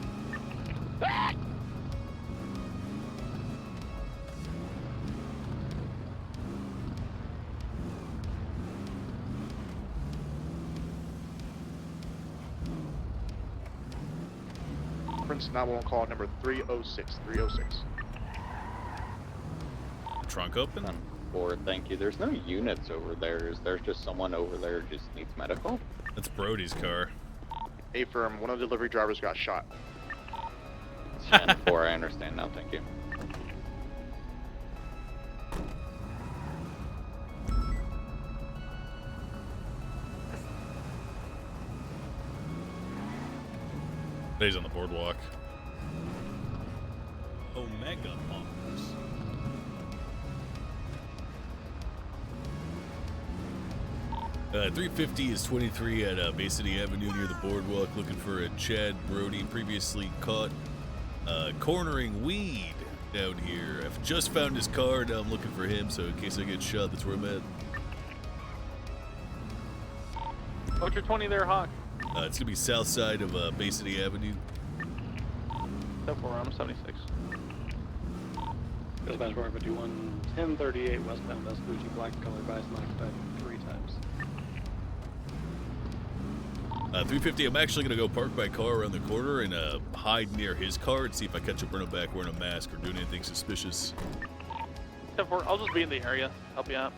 Prince 911 call number 306. 306. Trunk open? 4, thank you. There's no units over there. Is there just someone over there who just needs medical? That's Brody's car. A-firm, one of the delivery drivers got shot. 10-4, I understand now, thank you. He's on the boardwalk. Omega Bombers. Uh, 350 is 23 at Bay City Avenue near the boardwalk, looking for a Chad Brody, previously caught cornering weed down here. I've just found his car, now I'm looking for him, so in case I get shot, that's where I'm at. What's your 20 there, Hawk? It's gonna be south side of Bay City Avenue. Step 4, I'm 76. Dispatch 451, 1038 westbound Vespucci, black color bias occupied 3 times. 350, I'm actually gonna go park my car around the corner and hide near his car and see if I catch a Bruno back wearing a mask or doing anything suspicious. Step 4, I'll just be in the area, help you out.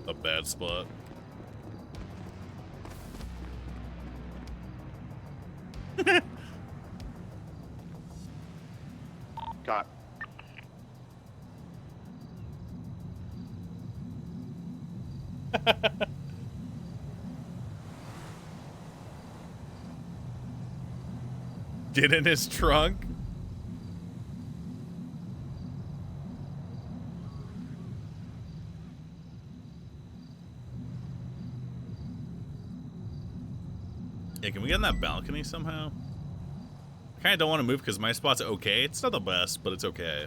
A bad spot. Got. Get in his trunk. Yeah, can we get in that balcony somehow? I kind of don't want to move because my spot's okay. It's not the best, but it's okay.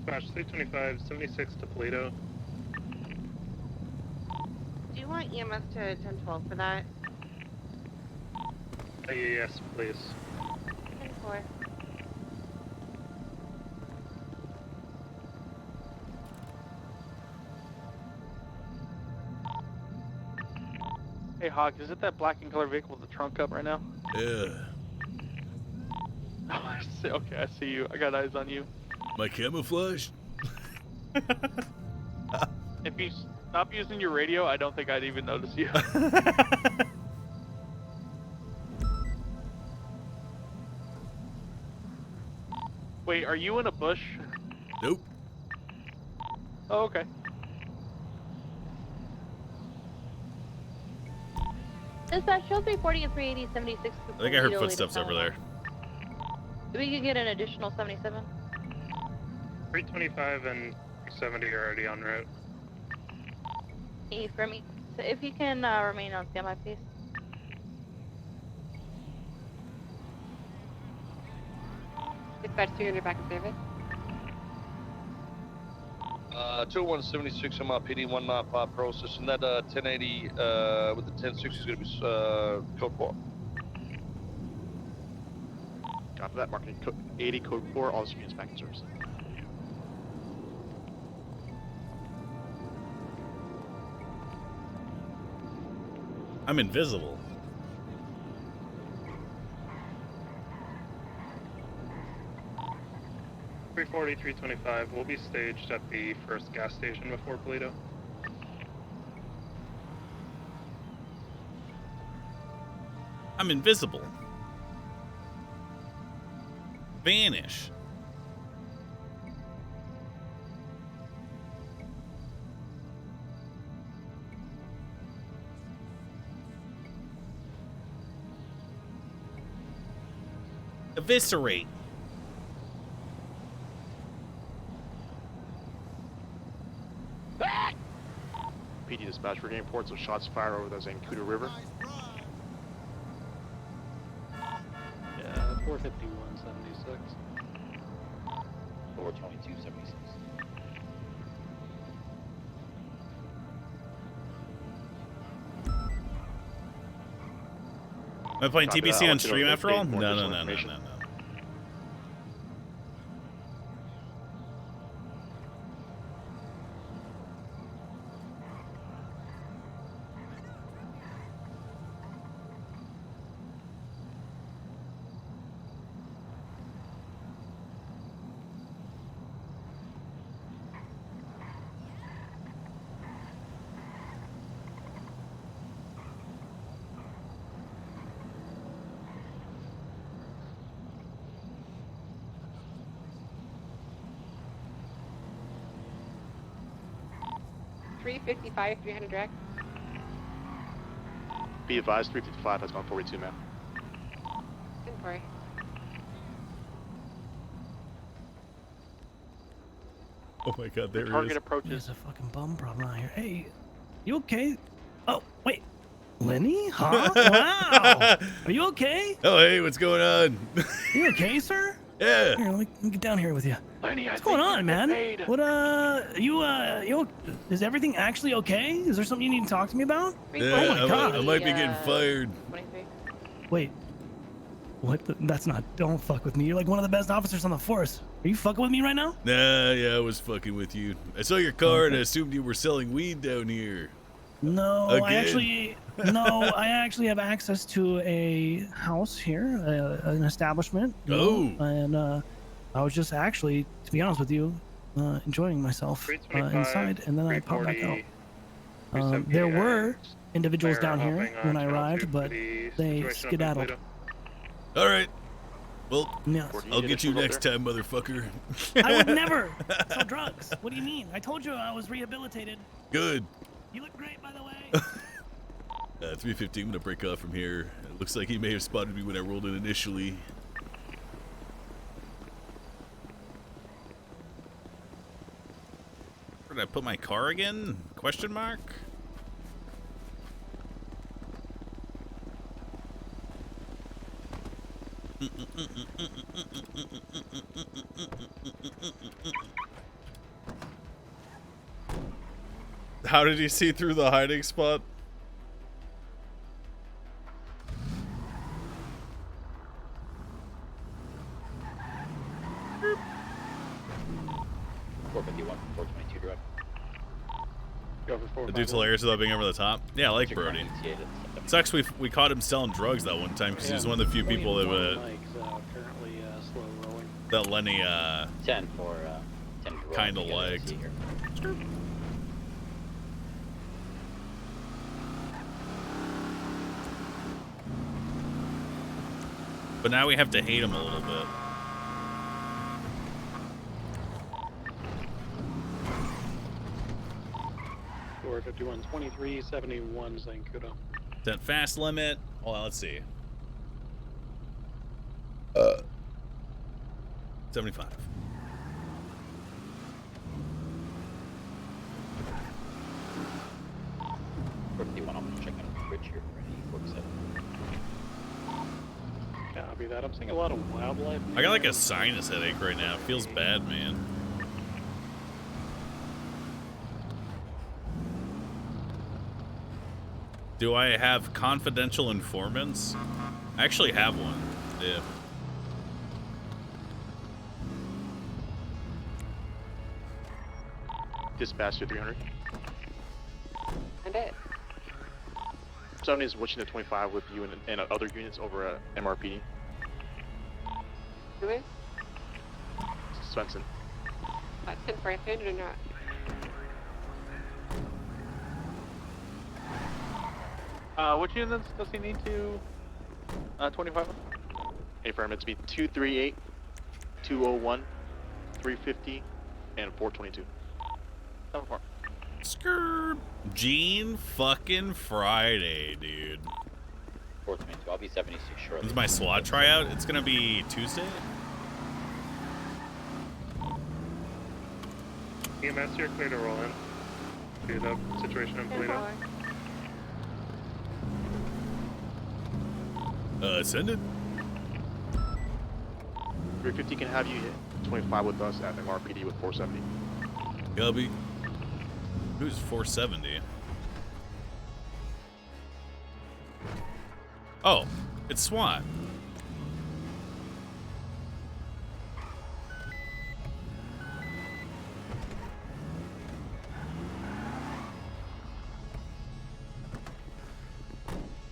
Smash 325, 76 to Paleto. Do you want EMS to 1012 for that? Yes, please. 10-4. Hey, Hawk, is it that black and color vehicle with the trunk up right now? Yeah. Oh, I see. Okay, I see you. I got eyes on you. My camouflage? If you stop using your radio, I don't think I'd even notice you. Wait, are you in a bush? Nope. Oh, okay. Dispatch, show 340 and 380, 76. I think I heard footsteps over there. We could get an additional 77. 325 and 370 are already en route. E for me. So if you can remain on standby, please. Dispatch 200 back in service. 2176 MRPD 195 processing that 1080 with the 1060 is going to be code 4. Copy that, marking 80 code 4, all units back in service. I'm invisible. .340, 325 will be staged at the first gas station before Polito. I'm invisible. Vanish. Eviscerate. PD dispatch, we're getting reports of shots fired over the Zancudo River. Yeah, 451.76. 422.76. Am I playing Copy that. TBC I'll on let you know stream if after they all? gain more No, additional no, no, no, information. no, no. .355, 300 direct. Be advised, 355 has gone 42, man. 10-4. Oh my god, there Target he is. approaches. There's a fucking bum problem out here. Hey, you okay? Oh, wait. Lenny? Huh? Wow. Are you okay? Oh, hey, what's going on? You okay, sir? Yeah. Here, let me get down here with you. Lenny, What's going on, man? What, is everything actually okay? Is there something you need to talk to me about? Yeah, Oh my god. I might be getting fired. 23. Wait. What? That's not. Don't fuck with me. You're like one of the best officers on the force. Are you fucking with me right now? Nah, yeah, I was fucking with you. I saw your car and I assumed you were selling weed down here. No, Again? I actually have access to a house here, an establishment. you know, and I was just actually, to be honest with you, enjoying myself inside, and then I popped back out. There were individuals down here when I arrived, but they skedaddled. All right. Well, Yes. I'll get you next time, motherfucker. I would never sell drugs. What do you mean? I told you I was rehabilitated. Good. You look great, by the way. 315, I'm gonna break off from here. It looks like he may have spotted me when I rolled in initially. Where did I put my car again? Question mark? How did he see through the hiding spot? 451, 422 direct. Go for 4. The dude's hilarious without being over the top. Yeah, I like Brody. Sucks we caught him selling drugs that one time because he was one of the few people that Currently slow rolling. that Lenny 10 for 10 for kind of liked. But now we have to hate him a little bit. Or 51, 23, 71, Zancudo. That fast limit. Well, let's see. 75. I'm checking out the bridge here for any 47. Copy that. I'm seeing a lot of wildlife. I got like a sinus headache right now. It feels bad, man. Do I have confidential informants? I actually have one. Yeah. Dispatch to 300. And it. 70 is watching the 25 with you and other units over at MRPD. Do we? Svensson. 10 for 100 or not? Which units does he need to 25? Affirm it to be 238, 201, 350, and 422. 7-4. Skrrr. Gene fucking Friday, dude. 422. I'll be 76 shortly. This is my SWAT tryout. It's gonna be Tuesday. EMS, you're clear to roll in. To the situation in Polito. Send it. 350 can have you hit 25 with us at MRPD with 470. Gubby. Who's 470? Oh, it's SWAT.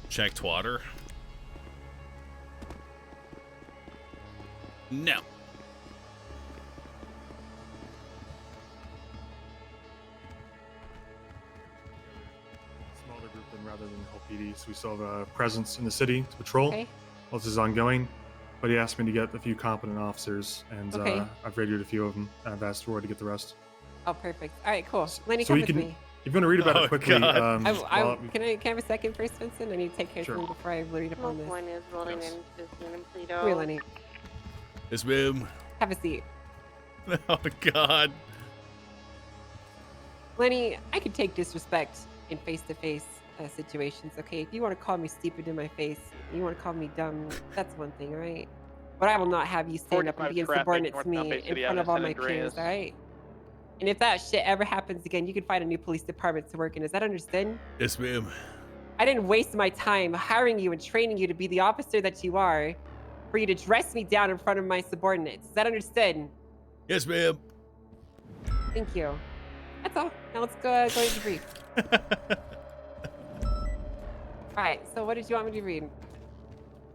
Checked water. No. Smaller group than rather than LPD, so we still have a presence in the city to patrol. Okay. Well, this is ongoing, but he asked me to get a few competent officers, and Okay. I've radioed a few of them, and I've asked Roy to get the rest. Oh, perfect. All right, cool. Lenny, So come you with can, me. if you want to read about Oh, it quickly, God. Can I have a second first, Vincent? I need to take care of Sure. something before I read up on this. One is rolling into Polito. Come here, Lenny. Yes, ma'am. Have a seat. Oh, God. Lenny, I could take disrespect in face-to-face situations, okay? If you want to call me stupid in my face, you want to call me dumb, that's one thing, all right? But I will not have you stand up and 45 be traffic, insubordinate to northbound me Bay in City front of all Avenue, my San peers, Andreas. all right? And if that shit ever happens again, you can find a new police department to work in. Is that understood? Yes, ma'am. I didn't waste my time hiring you and training you to be the officer that you are for you to dress me down in front of my subordinates. Is that understood? Yes, ma'am. Thank you. That's all. Now let's go into the brief. All right, so what did you want me to read?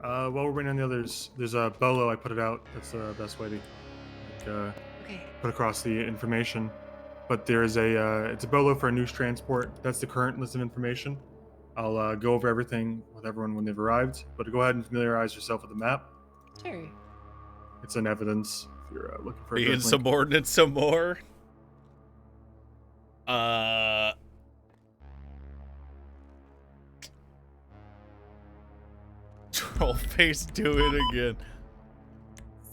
While we're waiting on the others, there's a bolo. I put it out. That's the best way to put across the information. But there's it's a bolo for a news transport. That's the current list of information. I'll go over everything with everyone when they've arrived. But go ahead and familiarize yourself with the map. Sure. It's in evidence if you're looking for a Being direct link. subordinate some more. Troll face, do it again.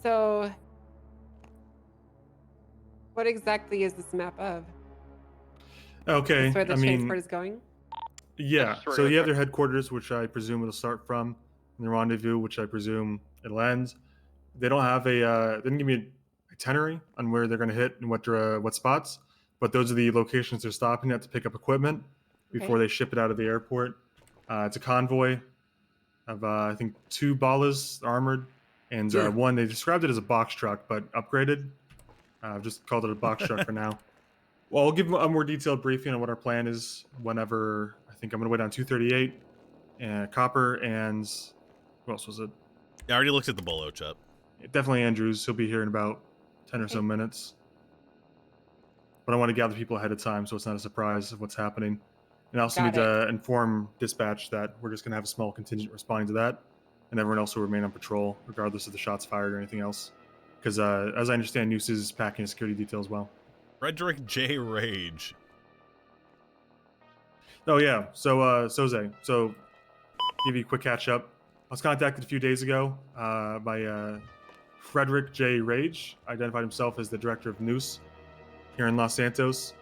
So, what exactly is this map of? Okay, Is this where the I mean, transport is going? yeah. Just So really you have quick. their headquarters, which I presume it'll start from, and the rendezvous, which I presume it'll end. They don't have they didn't give me an itinerary on where they're going to hit and what spots, but those are the locations they're stopping at to pick up equipment before Okay. they ship it out of the airport. It's a convoy of I think 2 ballas, armored, And Sure. one, they described it as a box truck, but upgraded. I've just called it a box truck for now. Well, I'll give a more detailed briefing on what our plan is whenever. I think I'm going to wait on 238 and Copper and who else was it? I already looked at the bolo, Chup. Definitely Andrews. He'll be here in about 10 or so minutes. But I want to gather people ahead of time so it's not a surprise of what's happening. And I also need to inform dispatch that we're just going to have a small contingent responding to that, and everyone else will remain on patrol regardless of the shots fired or anything else. Because as I understand, Noose is packing a security detail as well. Frederick J. Rage. Oh yeah, so Soze. So give you a quick catch up. I was contacted a few days ago by Frederick J. Rage. Identified himself as the director of Noose here in Los Santos.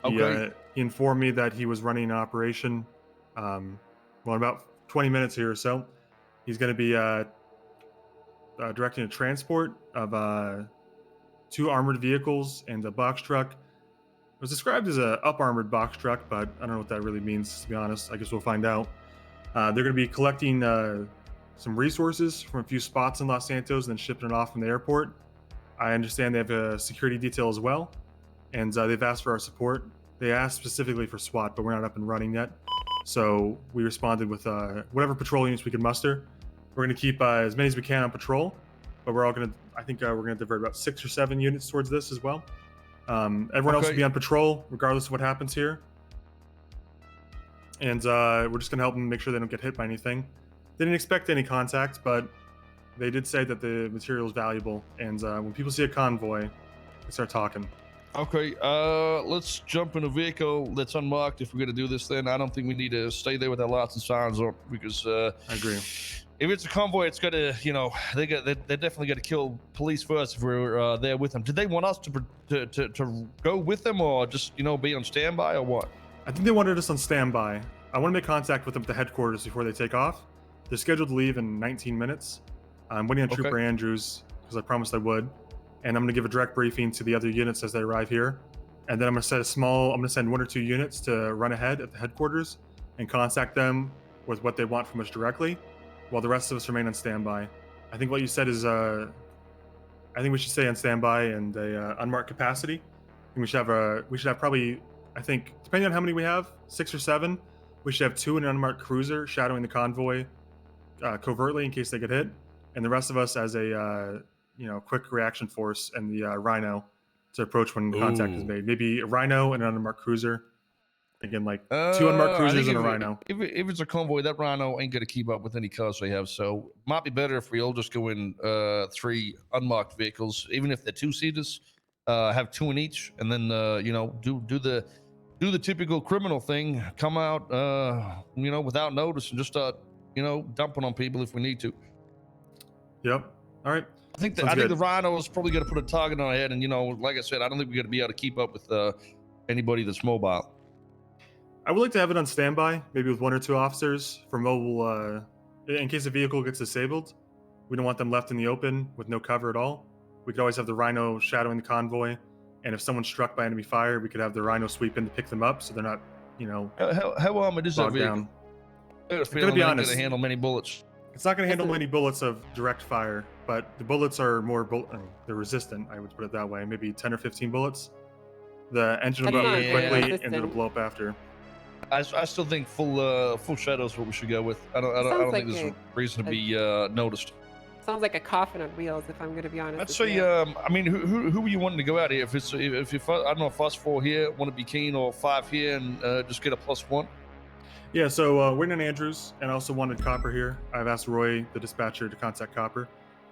Okay. He informed me that he was running an operation. In about 20 minutes here or so, he's going to be directing a transport of 2 armored vehicles and a box truck. It was described as a up-armored box truck, but I don't know what that really means, to be honest. I guess we'll find out. They're going to be collecting some resources from a few spots in Los Santos and then shipping it off from the airport. I understand they have a security detail as well, and they've asked for our support. They asked specifically for SWAT, but we're not up and running yet. So we responded with whatever patrol units we could muster. We're going to keep as many as we can on patrol, but we're all going to, I think we're going to divert about 6 or 7 units towards this as well. Everyone else will be on patrol, regardless of what happens here. And we're just going to help them make sure they don't get hit by anything. They didn't expect any contact, but they did say that the material is valuable. And when people see a convoy, they start talking. Okay, let's jump in a vehicle that's unmarked if we're gonna do this. Then I don't think we need to stay there with our lights and sirens on, because I agree. If it's a convoy, it's gotta, they definitely gotta kill police first if we're there with them. Did they want us to go with them, or just be on standby, or what? I think they wanted us on standby. I want to make contact with them at the headquarters before they take off. They're scheduled to leave in 19 minutes. I'm waiting on Trooper Andrews because I promised I would. And I'm going to give a direct briefing to the other units as they arrive here. And then I'm going to send 1 or 2 units to run ahead at the headquarters and contact them with what they want from us directly, while the rest of us remain on standby. I think what you said is, I think we should stay on standby and a unmarked capacity. And we should have probably, I think, depending on how many we have, 6 or 7, we should have 2 in an unmarked cruiser shadowing the convoy covertly in case they get hit. And the rest of us as a, quick reaction force and the Rhino to approach when contact is made. Maybe a Rhino and an unmarked cruiser. Again, like 2 unmarked cruisers and a Rhino. If it's a convoy, that Rhino ain't gonna keep up with any cars they have. So might be better if we all just go in 3 unmarked vehicles, even if they're 2-seaters. Have 2 in each, and then do the typical criminal thing. Come out, without notice, and just start, dumping on people if we need to. Yep. All right. I think the Rhino is probably going to put a target on our head, and like I said, I don't think we're going to be able to keep up with anybody that's mobile. I would like to have it on standby, maybe with 1 or 2 officers for mobile, in case a vehicle gets disabled. We don't want them left in the open with no cover at all. We could always have the Rhino shadowing the convoy, and if someone's struck by enemy fire, we could have the Rhino sweep in to pick them up, so they're not, How armored is that vehicle? down. I'm gonna be honest. Going to handle many bullets. It's not going to handle many bullets of direct fire, but the bullets are more they're resistant. I would put it that way. Maybe 10 or 15 bullets. The engine will go up very quickly, and it'll blow up after. I still think full shadow is what we should go with. I don't think there's a reason to be noticed. Sounds like a coffin on wheels, if I'm going to be honest. I'd say, who are you wanting to go out here? If I don't know, if us 4 here want to be keen, or 5 here and just get a +1. Yeah, so we're in Andrews, and I also wanted Copper here. I've asked Roy, the dispatcher, to contact Copper,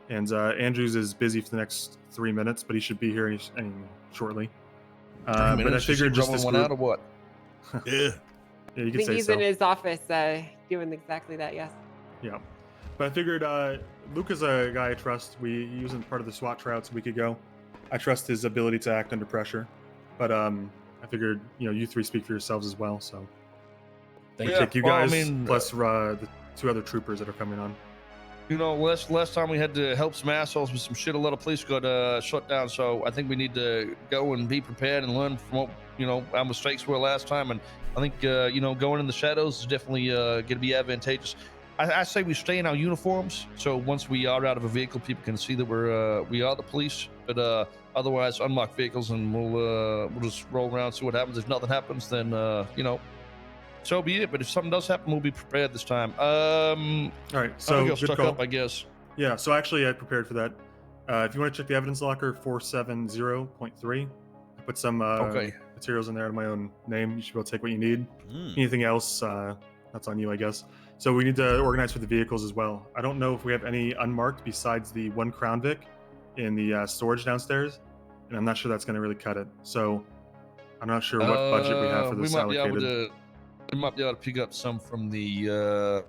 and Andrews is busy for the next 3 minutes, but he should be here any shortly. But I figured just this one out or what? Yeah, you I could think say he's so. in his office doing exactly that, yes. Yeah, but I figured Luke is a guy I trust. He wasn't part of the SWAT tryouts a week ago. I trust his ability to act under pressure, but I figured you 3 speak for yourselves as well. So take you guys plus the 2 other troopers that are coming on. Last time we had to help some assholes with some shit, a lot of police got shut down. So I think we need to go and be prepared and learn from what our mistakes were last time. And I think going in the shadows is definitely going to be advantageous. I say we stay in our uniforms. So once we are out of a vehicle, people can see that we are the police. But otherwise, unlock vehicles and we'll just roll around, see what happens. If nothing happens, then so be it. But if something does happen, we'll be prepared this time. All right, so I'll good stuck call. up, I guess. Yeah, so actually I prepared for that. If you want to check the evidence locker 470.3, I put some materials in there in my own name. You should be able to take what you need. Anything else, that's on you, I guess. So we need to organize for the vehicles as well. I don't know if we have any unmarked besides the one Crown Vic in the storage downstairs, and I'm not sure that's going to really cut it. So I'm not sure what budget we have for this allocated. We might be able to pick up some from the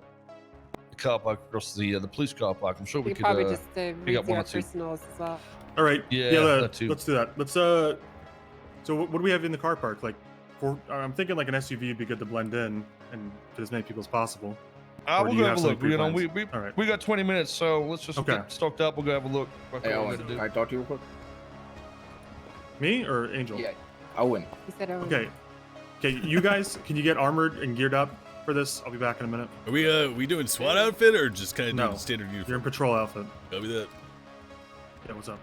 car park across the police car park. I'm sure we could probably just pick up one or two. personals as well. All right. Yeah, that too. Let's do that. Let's so what do we have in the car park? Like, I'm thinking like an SUV would be good to blend in and fit as many people as possible. We'll go have a look. All right. We got 20 minutes, so let's just get stocked up. We'll go have a look. Hey, Owen, can I talk to you real quick? Me or Angel? Yeah, Owen. He said Owen. Okay. Okay, you guys, can you get armored and geared up for this? I'll be back in a minute. Are we doing SWAT outfit or just kind of doing standard uniform? You're in patrol outfit. Copy that. Yeah, what's up?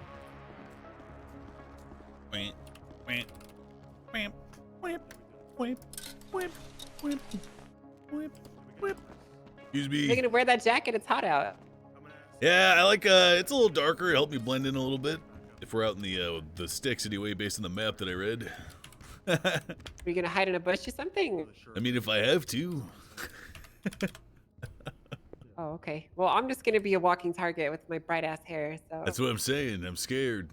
Excuse me. You're gonna wear that jacket. It's hot out. Yeah, I like it's a little darker. Help me blend in a little bit. If we're out in the sticks anyway, based on the map that I read. Are you gonna hide in a bush or something? I mean, if I have to. Oh, okay. Well, I'm just gonna be a walking target with my bright ass hair. So That's what I'm saying. I'm scared.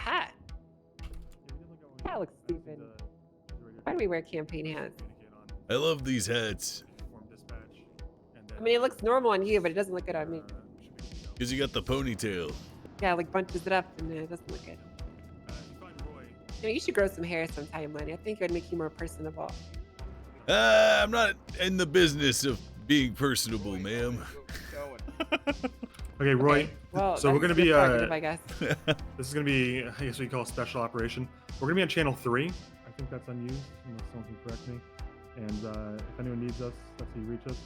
hat. That looks stupid. Why do we wear campaign hats? I love these hats. I mean, it looks normal on you, but it doesn't look good on me. Because you got the ponytail. Yeah, like bunches it up and it doesn't look good. You know, you should grow some hair sometime, Lenny. I think it would make you more personable. I'm not in the business of being personable, ma'am. Okay, Roy. Okay. Well, so we're that's gonna be prerogative, I guess. This is gonna be, I guess what you call a special operation. We're gonna be on channel 3. I think that's unused, unless someone can correct me. And if anyone needs us, that's how you reach us.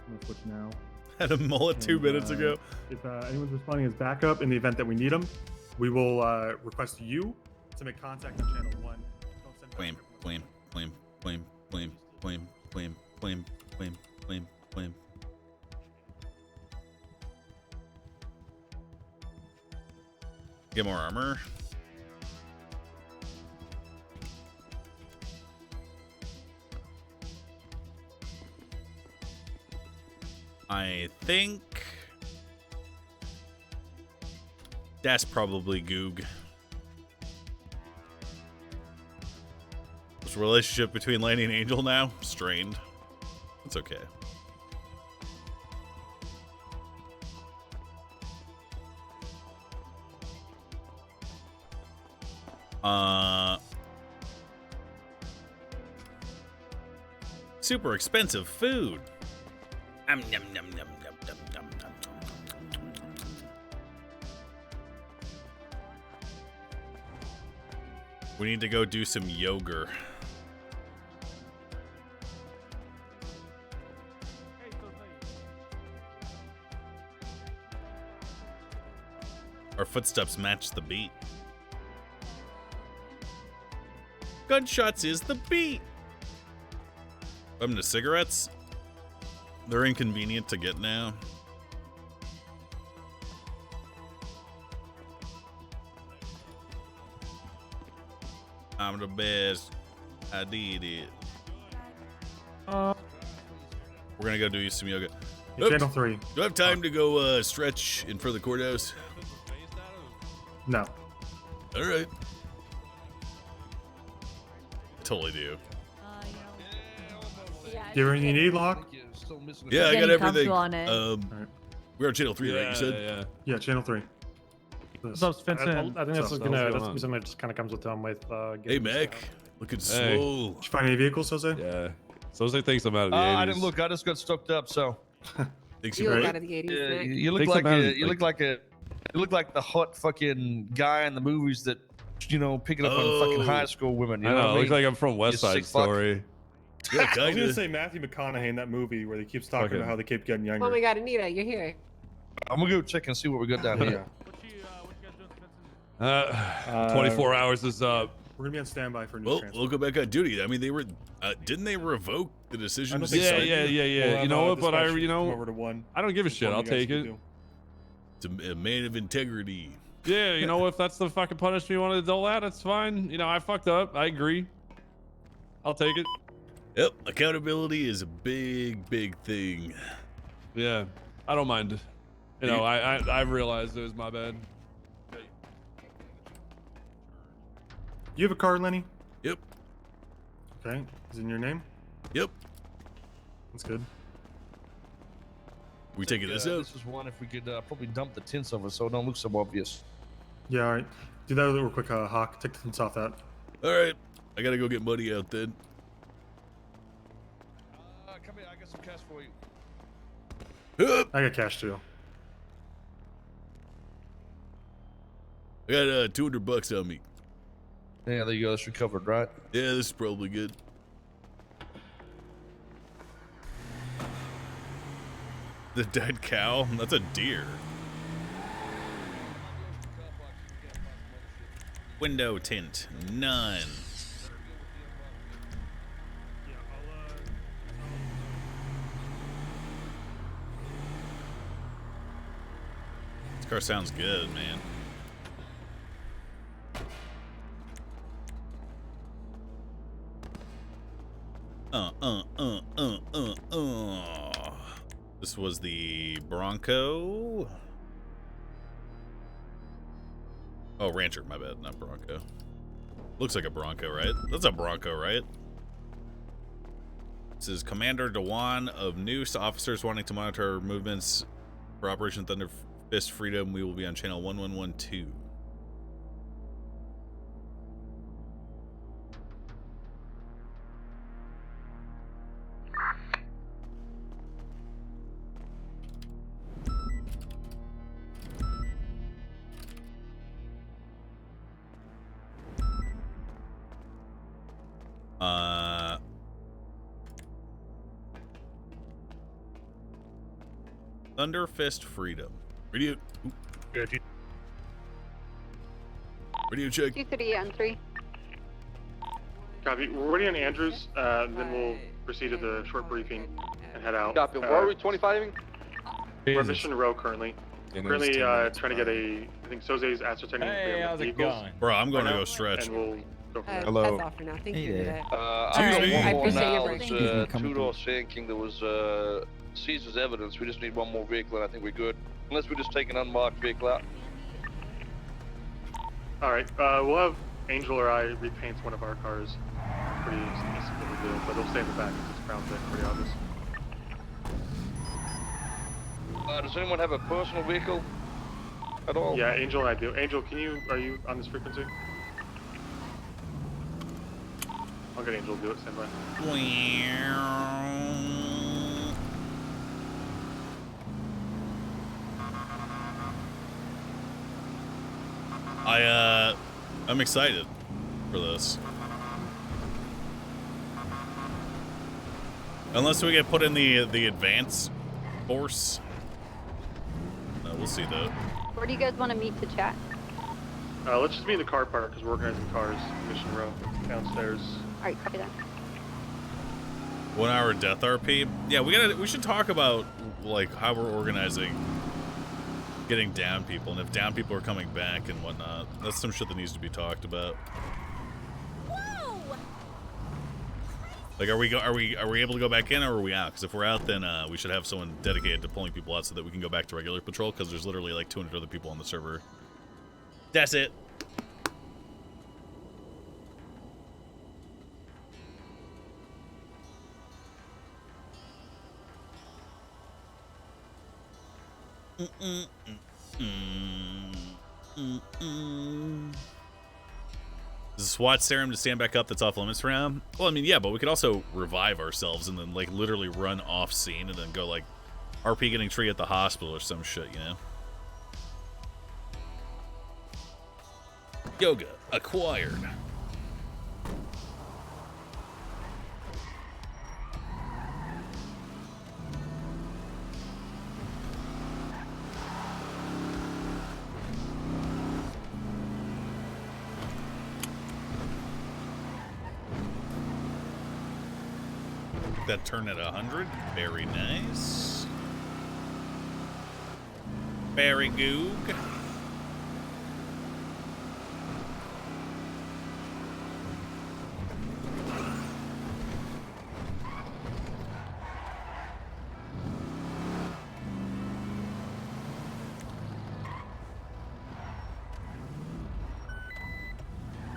I'm gonna switch now. Had a mullet 2 minutes ago. If anyone's responding as backup in the event that we need them, we will request you to make contact on channel 1. Flame. Get more armor. I think that's probably Goog. This relationship between Lanny and Angel now strained. It's okay. Super expensive food. Yum, yum, yum, yum, yum, yum, yum, yum. We need to go do some yoga. Our footsteps match the beat. Gunshots is the beat. I'm into cigarettes. They're inconvenient to get now. I'm the best. I did it. We're gonna go do some yoga. Channel 3. Do I have time to go stretch in front of the courthouse? No. All right. Totally do. Do you have anything you need, Locke? Yeah, I got everything. On it. We're on channel 3, right? You said? Yeah, channel 3. What's up, Vincent? I think this is gonna something that just kind of comes with them with. Hey, Mac. Looking slow. Did you find any vehicles, Jose? Yeah. Jose thinks I'm out of the 80s. I didn't look. I just got stocked up. So. Thinks You look out of the 80s, Nick. You look like you look like the hot fucking guy in the movies that you know, picking up on fucking high school women. You I know, know. what It looks mean? like I'm from West You Side sick fuck. Story. Yeah, I was gonna kinda. say Matthew McConaughey in that movie where he keeps talking Fucking- about how they keep getting younger. Oh my God, Anita, you're here. I'm gonna go check and see what we got down here. 24 hours is up. We're gonna be on standby for new Well, transfer. we'll go back on duty. I mean, they were. Didn't they revoke the decision? I don't to think so. cite Yeah. you? We'll have, You know what? But dispatch you come know, over to 1. I don't give a shit. Inform I'll you guys take what it. to do. It's a man of integrity. Yeah, you know, if that's the fucking punishment you want to dole out, that's fine. You know, I fucked up. I agree. I'll take it. Yep, accountability is a big thing. Yeah, I don't mind. You know, I realized it was my bad. You have a car, Lenny? Yep. Okay. Is it in your name? Yep. That's good. We taking this out? This is one if we could probably dump the tints over so it don't look so obvious. Yeah, all right. Do that real quick, Hawk. Take the tints off that. All right. I gotta go get money out then. Come here, I got some cash for you. I got cash too. I got $200 on me. Yeah, there you go. That's recovered, right? Yeah, this is probably good. The dead cow? That's a deer. Window tint, none. This car sounds good, man. This was the Bronco. Oh, Rancher, my bad, not Bronco. Looks like a Bronco, right? That's a Bronco, right? This is Commander Dewan of Noose. Officers wanting to monitor our movements for Operation Thunder Fist Freedom. We will be on channel 1112. Thunder Fist Freedom. Radio. Good. Radio check. 238 on 3. Copy. We're waiting on Andrews, then we'll proceed to the short briefing and head out. Copy. Where are we 25ing? We're at Mission Row currently. Currently trying to get I think Soze's ascertaining if we Hey, have how's it vehicles. going? Bro, I'm going to Right go now, stretch. And we'll go from there. That's all for now. Thank you for that. I me. got I one more appreciate your now. break. It's two-door sinking. There was seizures evidence. We just need one more vehicle, and I think we're good. Unless we just take an unmarked vehicle out. All right. We'll have Angel or I repaint one of our cars. Pretty easy what we do, but they'll stay in the back. It's crown thing, pretty obvious. Does anyone have a personal vehicle at all? Yeah, Angel and I do. Angel, are you on this frequency? I'll get Angel to do it. Stand by. I'm excited for this. Unless we get put in the advance force. We'll see though. Where do you guys want to meet to chat? Let's just be in the car park because we're organizing cars. Mission Row downstairs. Alright, copy that. 1 hour death RP. Yeah, we should talk about like how we're organizing getting down people and if down people are coming back and whatnot. That's some shit that needs to be talked about. Like, are we able to go back in or are we out? Because if we're out, then we should have someone dedicated to pulling people out so that we can go back to regular patrol. Because there's literally like 200 other people on the server. That's it. Is a SWAT serum to stand back up that's off limits for him? Well, I mean, yeah, but we could also revive ourselves and then, like, literally run off scene and then go, like, RP getting tree at the hospital or some shit, you know? Yoga acquired. That turn at 100. Very nice. Very goog.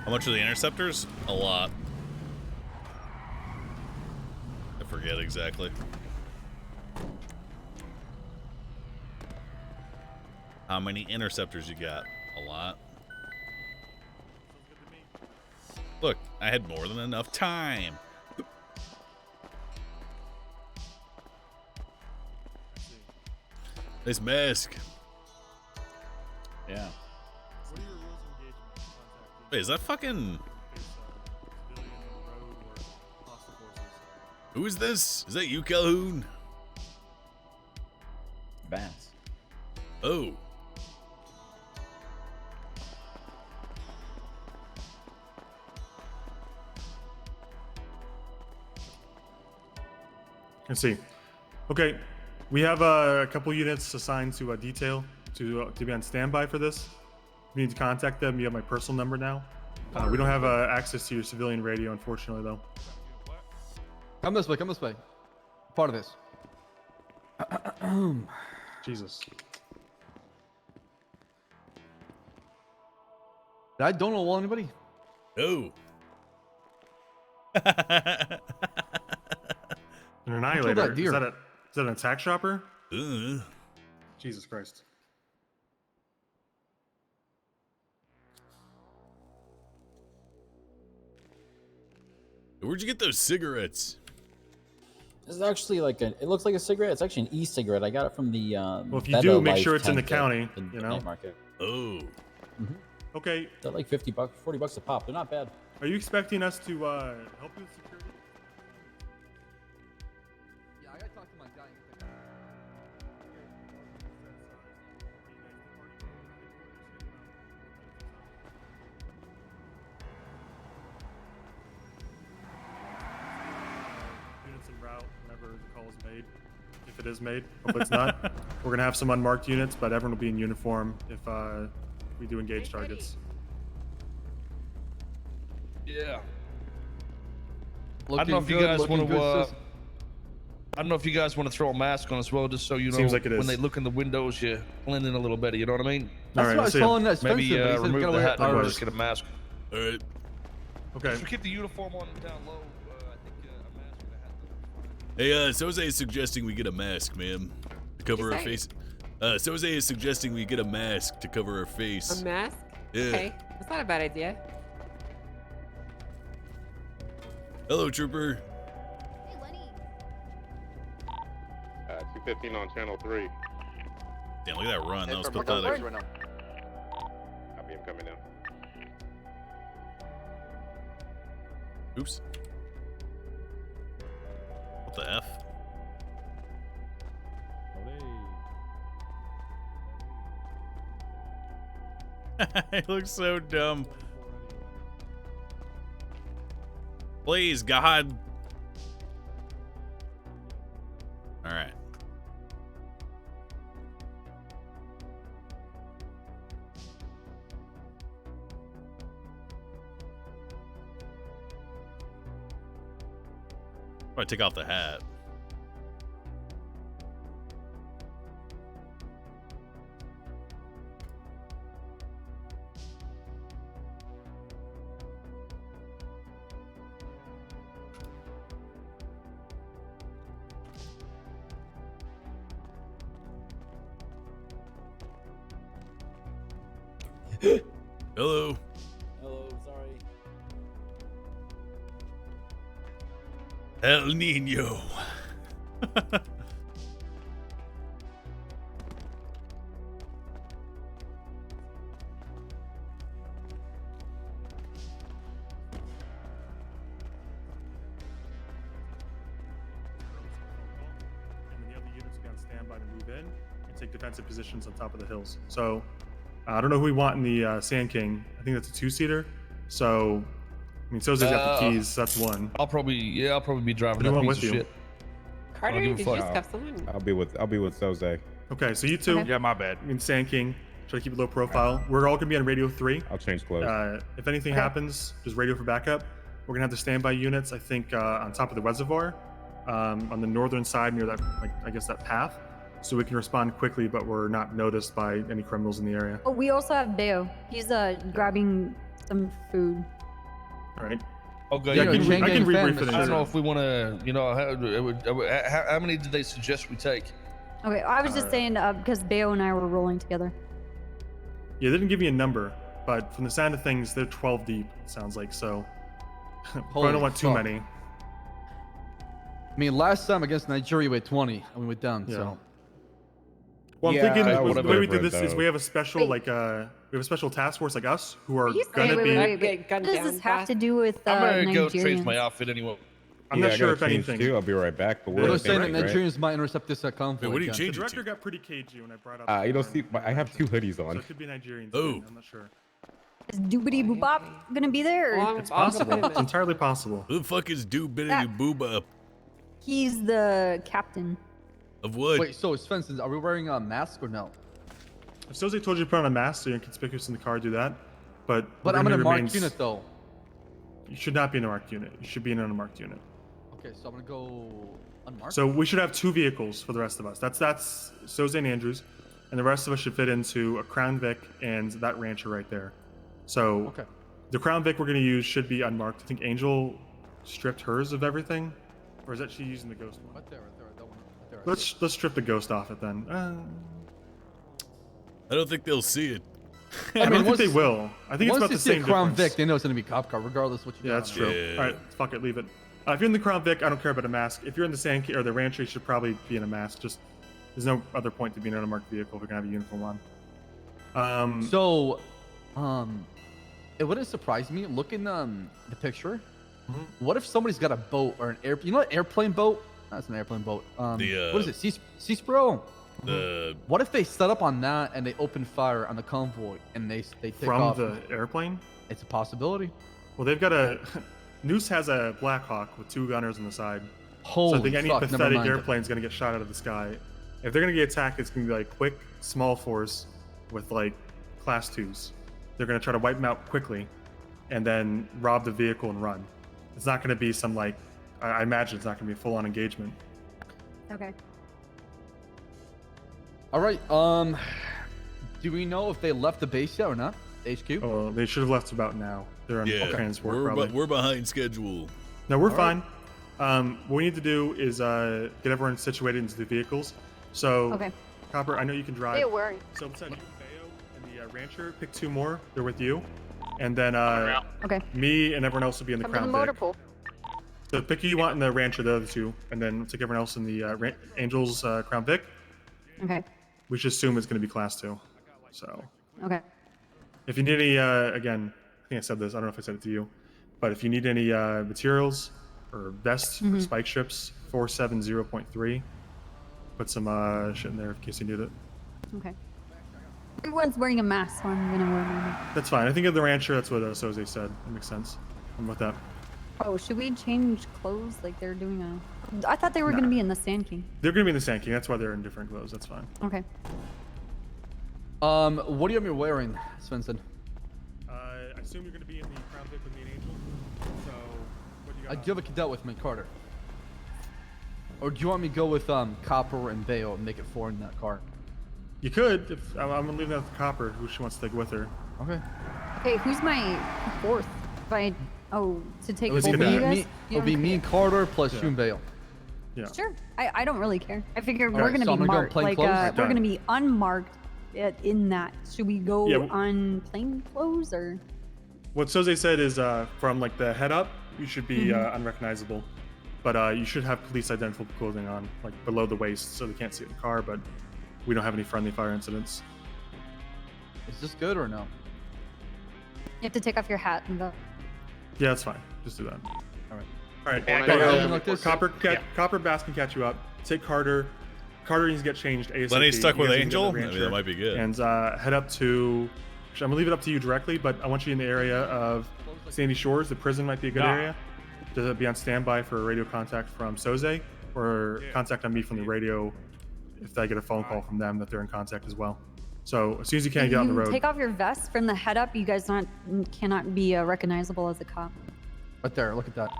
How much are the interceptors? A lot. I forget exactly. How many interceptors you got? A lot. Look, I had more than enough time. Nice mask. Yeah. Wait, is that fucking... Who is this? Is that you, Calhoun? Vance. Oh. Let's see. Okay, we have a couple units assigned to a detail to be on standby for this. We need to contact them. You have my personal number now. We don't have access to your civilian radio, unfortunately, though. Come this way. Come this way. Part of this. Jesus. Did I don't know anybody? No. An annihilator. that deer? Is that an attack chopper? Jesus Christ. Where'd you get those cigarettes? This is actually like it looks like a cigarette. It's actually an e-cigarette. I got it from the Well, if you do, make sure it's in the county, you know? night market. Oh. Okay. They're like $50, $40 a pop. They're not bad. Are you expecting us to help you with security? Yeah, I gotta talk to my guy. Units en route whenever the call is made. If it is made, hopefully it's not. We're gonna have some unmarked units, but everyone will be in uniform if we do engage targets. Yeah. I Looking don't know if you good, guys looking want to. good, sis. I don't know if you guys want to throw a mask on as well, just so you know. Seems like it when is. they look in the windows, you blend in a little better. You know what I mean? That's what I saw in that Spencer. Maybe but he said remove gotta the wear hat and ours. just get a mask. All right. Okay. Just keep the uniform on down low. I think a mask and a hat. Hey, Soze is suggesting we get a mask, ma'am, to cover our face. Soze is suggesting we get a mask to cover our face. A mask? Yeah. Okay, that's not a bad idea. Hello, Trooper. 215 on channel 3. Damn, look at that run. That was We're going pathetic. right now. Copy him coming down. Oops. What the F? It looks so dumb. Please, God. All right. Probably take off the hat. Hello. Hello, sorry. El Nino. in and take defensive positions on top of the hills. So I don't know who we want in the Sand King. I think that's a 2-seater. So I mean, Soze's got the keys. So that's one. I'll probably be driving Who that do you piece want of with you? shit. Carter, give a did you fuck. just cuff someone? I'll be with Soze. Okay, so you two. Yeah, my bad. In Sand King, try to keep it low profile. We're all gonna be on radio 3. I'll change clothes. If anything happens, just radio for backup. We're gonna have the standby units. I think on top of the reservoir, on the northern side near that, like I guess that path, so we can respond quickly, but we're not noticed by any criminals in the area. Oh, we also have Deo. He's grabbing some food. All right. Okay, Yeah, yeah, I can rebrief it. I don't know if we want to, you know, how many did they suggest we take? Okay, I was just saying because Bayo and I were rolling together. Yeah, they didn't give me a number, but from the sound of things, they're 12 deep. It sounds like so. Probably don't want too fuck. many. I mean, last time against Nigeria we had 20 and we went down. Yeah. So. Well, I'm Yeah, thinking that would the have way we been do this is though. we have a special we have a special task force like us who are You gonna say- be. wait. What does this have to do with I'm gonna go change Nigerians? my outfit anyway. I'm Yeah, not I sure gotta if change anything. too. I'll be right back. But Yeah, we're They're it's saying right, that right? Nigerians might intercept this convoy. Wait, what do you again. change The it to? director got pretty cagey when I brought up. You don't see. I have 2 hoodies So on. it could be Nigerians. Oh. I'm not sure. Is Doobity Boobop gonna be there? Well, It's possible. It's entirely possible. Who the fuck is Doobity That- Booba? He's the captain. Of what? Wait, so Svensson, are we wearing a mask or no? If Soze told you to put on a mask so you're inconspicuous in the car, do that. But But we're I'm in gonna a be marked remain- unit though. You should not be in a marked unit. You should be in an unmarked unit. Okay, so I'm gonna go unmarked. So we should have 2 vehicles for the rest of us. That's Soze and Andrews, and the rest of us should fit into a Crown Vic and that Rancher right there. So Okay. the Crown Vic we're gonna use should be unmarked. I think Angel stripped hers of everything, or is that she using the Ghost one? Right there, that one. Right there. Let's strip the Ghost off it then. I don't think they'll see it. I don't think once- they will. I think it's once about they the see a same Crown difference. Vic, they know it's gonna be cop car, regardless what you. Yeah, got that's on it. true. Yeah. All right, fuck it, leave it. If you're in the Crown Vic, I don't care about a mask. If you're in the Sand King or the Rancher, you should probably be in a mask. Just there's no other point to being in an unmarked vehicle if you're gonna have a uniform on. So, it wouldn't surprise me looking the picture. Mm-hmm. What if somebody's got a boat or an air? You know, an airplane boat? That's an airplane boat. The, what is it? Seaspro? The What if they set up on that and they open fire on the convoy and they take From off? the airplane? It's a possibility. Well, they've got a Noose has a Black Hawk with 2 gunners on the side. so Holy I think any fuck, never pathetic mind. airplane's gonna get shot out of the sky. If they're gonna get attacked, it's gonna be like quick, small force with like class 2s. They're gonna try to wipe them out quickly, and then rob the vehicle and run. It's not gonna be some like I imagine it's not gonna be a full-on engagement. Okay. All right. Do we know if they left the base yet or not? HQ. Oh, they should have left about now. They're on yeah, transport we're, probably. we're behind schedule. No, we're All fine. What we need to do is get everyone situated into the vehicles. So, Okay. Copper, I know you can drive. Hey, worry. So besides you, Bayo, and the Rancher, pick 2 more. They're with you. And then Okay. me and everyone else will be in the Come to the Crown motor Vic. pool. So pick who you want in the Rancher, the other 2, and then we'll take everyone else in the Angels Crown Vic. Okay. We should assume it's going to be Class 2. So Okay. if you need any, again, I think I said this. I don't know if I said it to you, but if you need any materials or vests or spike strips, 470.3. Put some shit in there in case you need it. Okay. Everyone's wearing a mask, so I'm gonna wear mine. That's fine. I think of the Rancher, that's what Soze said. That makes sense. I'm with that. Oh, should we change clothes like they're doing a? I thought they were gonna be in the Sand King. They're going to be in the Sand King. That's why they're in different clothes. That's fine. Okay. What do you have me wearing, Svensson? I assume you're going to be in the Crown Vic with me and Angel. So, what do you I got? do have a cadet with me, Carter. Or do you want me to go with Copper and Bayo and make it 4 in that car? You could. If I'm going to leave that with Copper, who she wants to take with her. Okay. Okay, who's my 4th? If I to take It'll both be of you me, guys. it'll be me and Carter plus you and Bayo. Yeah. Sure. I don't really care. I figure All we're right, gonna so be I'm gonna go marked. plain Like clothes? we're Done. gonna be unmarked in that. Should we go Yeah, on plain clothes or? What Soze said is from like the head up, you should be unrecognizable. But you should have police identifiable clothing on, like below the waist, so they can't see it in the car, but we don't have any friendly fire incidents. Is this good or no? You have to take off your hat and go. Yeah, that's fine. Just do that. All right. All right. One Go idea. ahead. Like this? Copper Bass can catch you up. Take Carter. Carter needs to get changed ASAP. Lenny stuck You with guys need to Angel? get the I mean, that rancher might be good. And head up to. Actually, I'm gonna leave it up to you directly, but I want you in the area of Sandy Shores. The prison might be a good Nah. area. To be on standby for radio contact from Soze, or contact on me from the radio if I get a phone call from them that they're in contact as well. So as soon as you can, get on the road. Take off your vest from the head up. You guys cannot be recognizable as a cop. Right there. Look at that.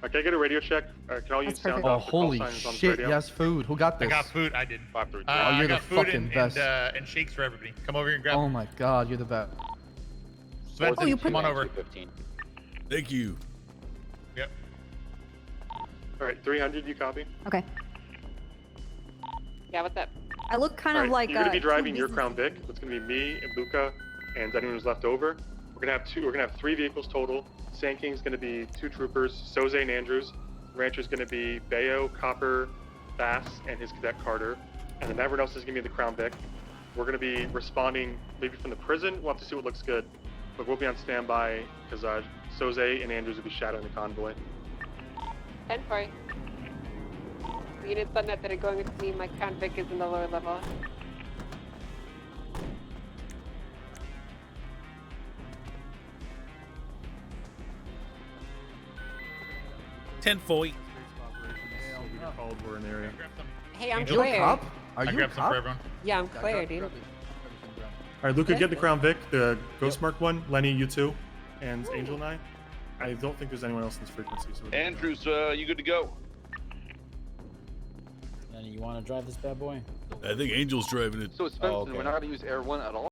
Okay, get a radio check. Can all use That's sound perfect. Oh, off the call holy signs on the shit. radio? Yes, food. Who got I this? got food. I did. Oh, you're I the got food fucking best. and shakes for everybody. Come over here and grab. Oh my god, you're the best. Svensson, come on over. Thank you. Yep. All right, 300. You copy? Okay. Yeah, what's up? I look kind All of right, like. you're gonna be two driving your business- Crown Vic. It's gonna be me and Luca, and anyone who's left over. We're gonna have 3 vehicles total. Sand King's gonna be 2 troopers, Soze and Andrews. Rancher's gonna be Bayo, Copper, Bass, and his cadet Carter. And then everyone else is gonna be in the Crown Vic. We're gonna be responding maybe from the prison. We'll have to see what looks good, but we'll be on standby because Soze and Andrews will be shadowing the convoy. 10-4. Units on net that are going with me. My Crown Vic is in the lower level. Tenfoy. Called, we're in the area. Hey, I'm Angel? Claire. Cop? Are I you a grabbed some cop? for everyone. Yeah, I'm Claire, dude. All right, Luca, get the Crown Vic, the Ghost Mark one. Lenny, you too, and Angel and I. I don't think there's anyone else in this frequency. So Andrews, you good to go? And you want to drive this bad boy? I think Angel's driving it. So Svensson, we're not going to use Air 1 at all?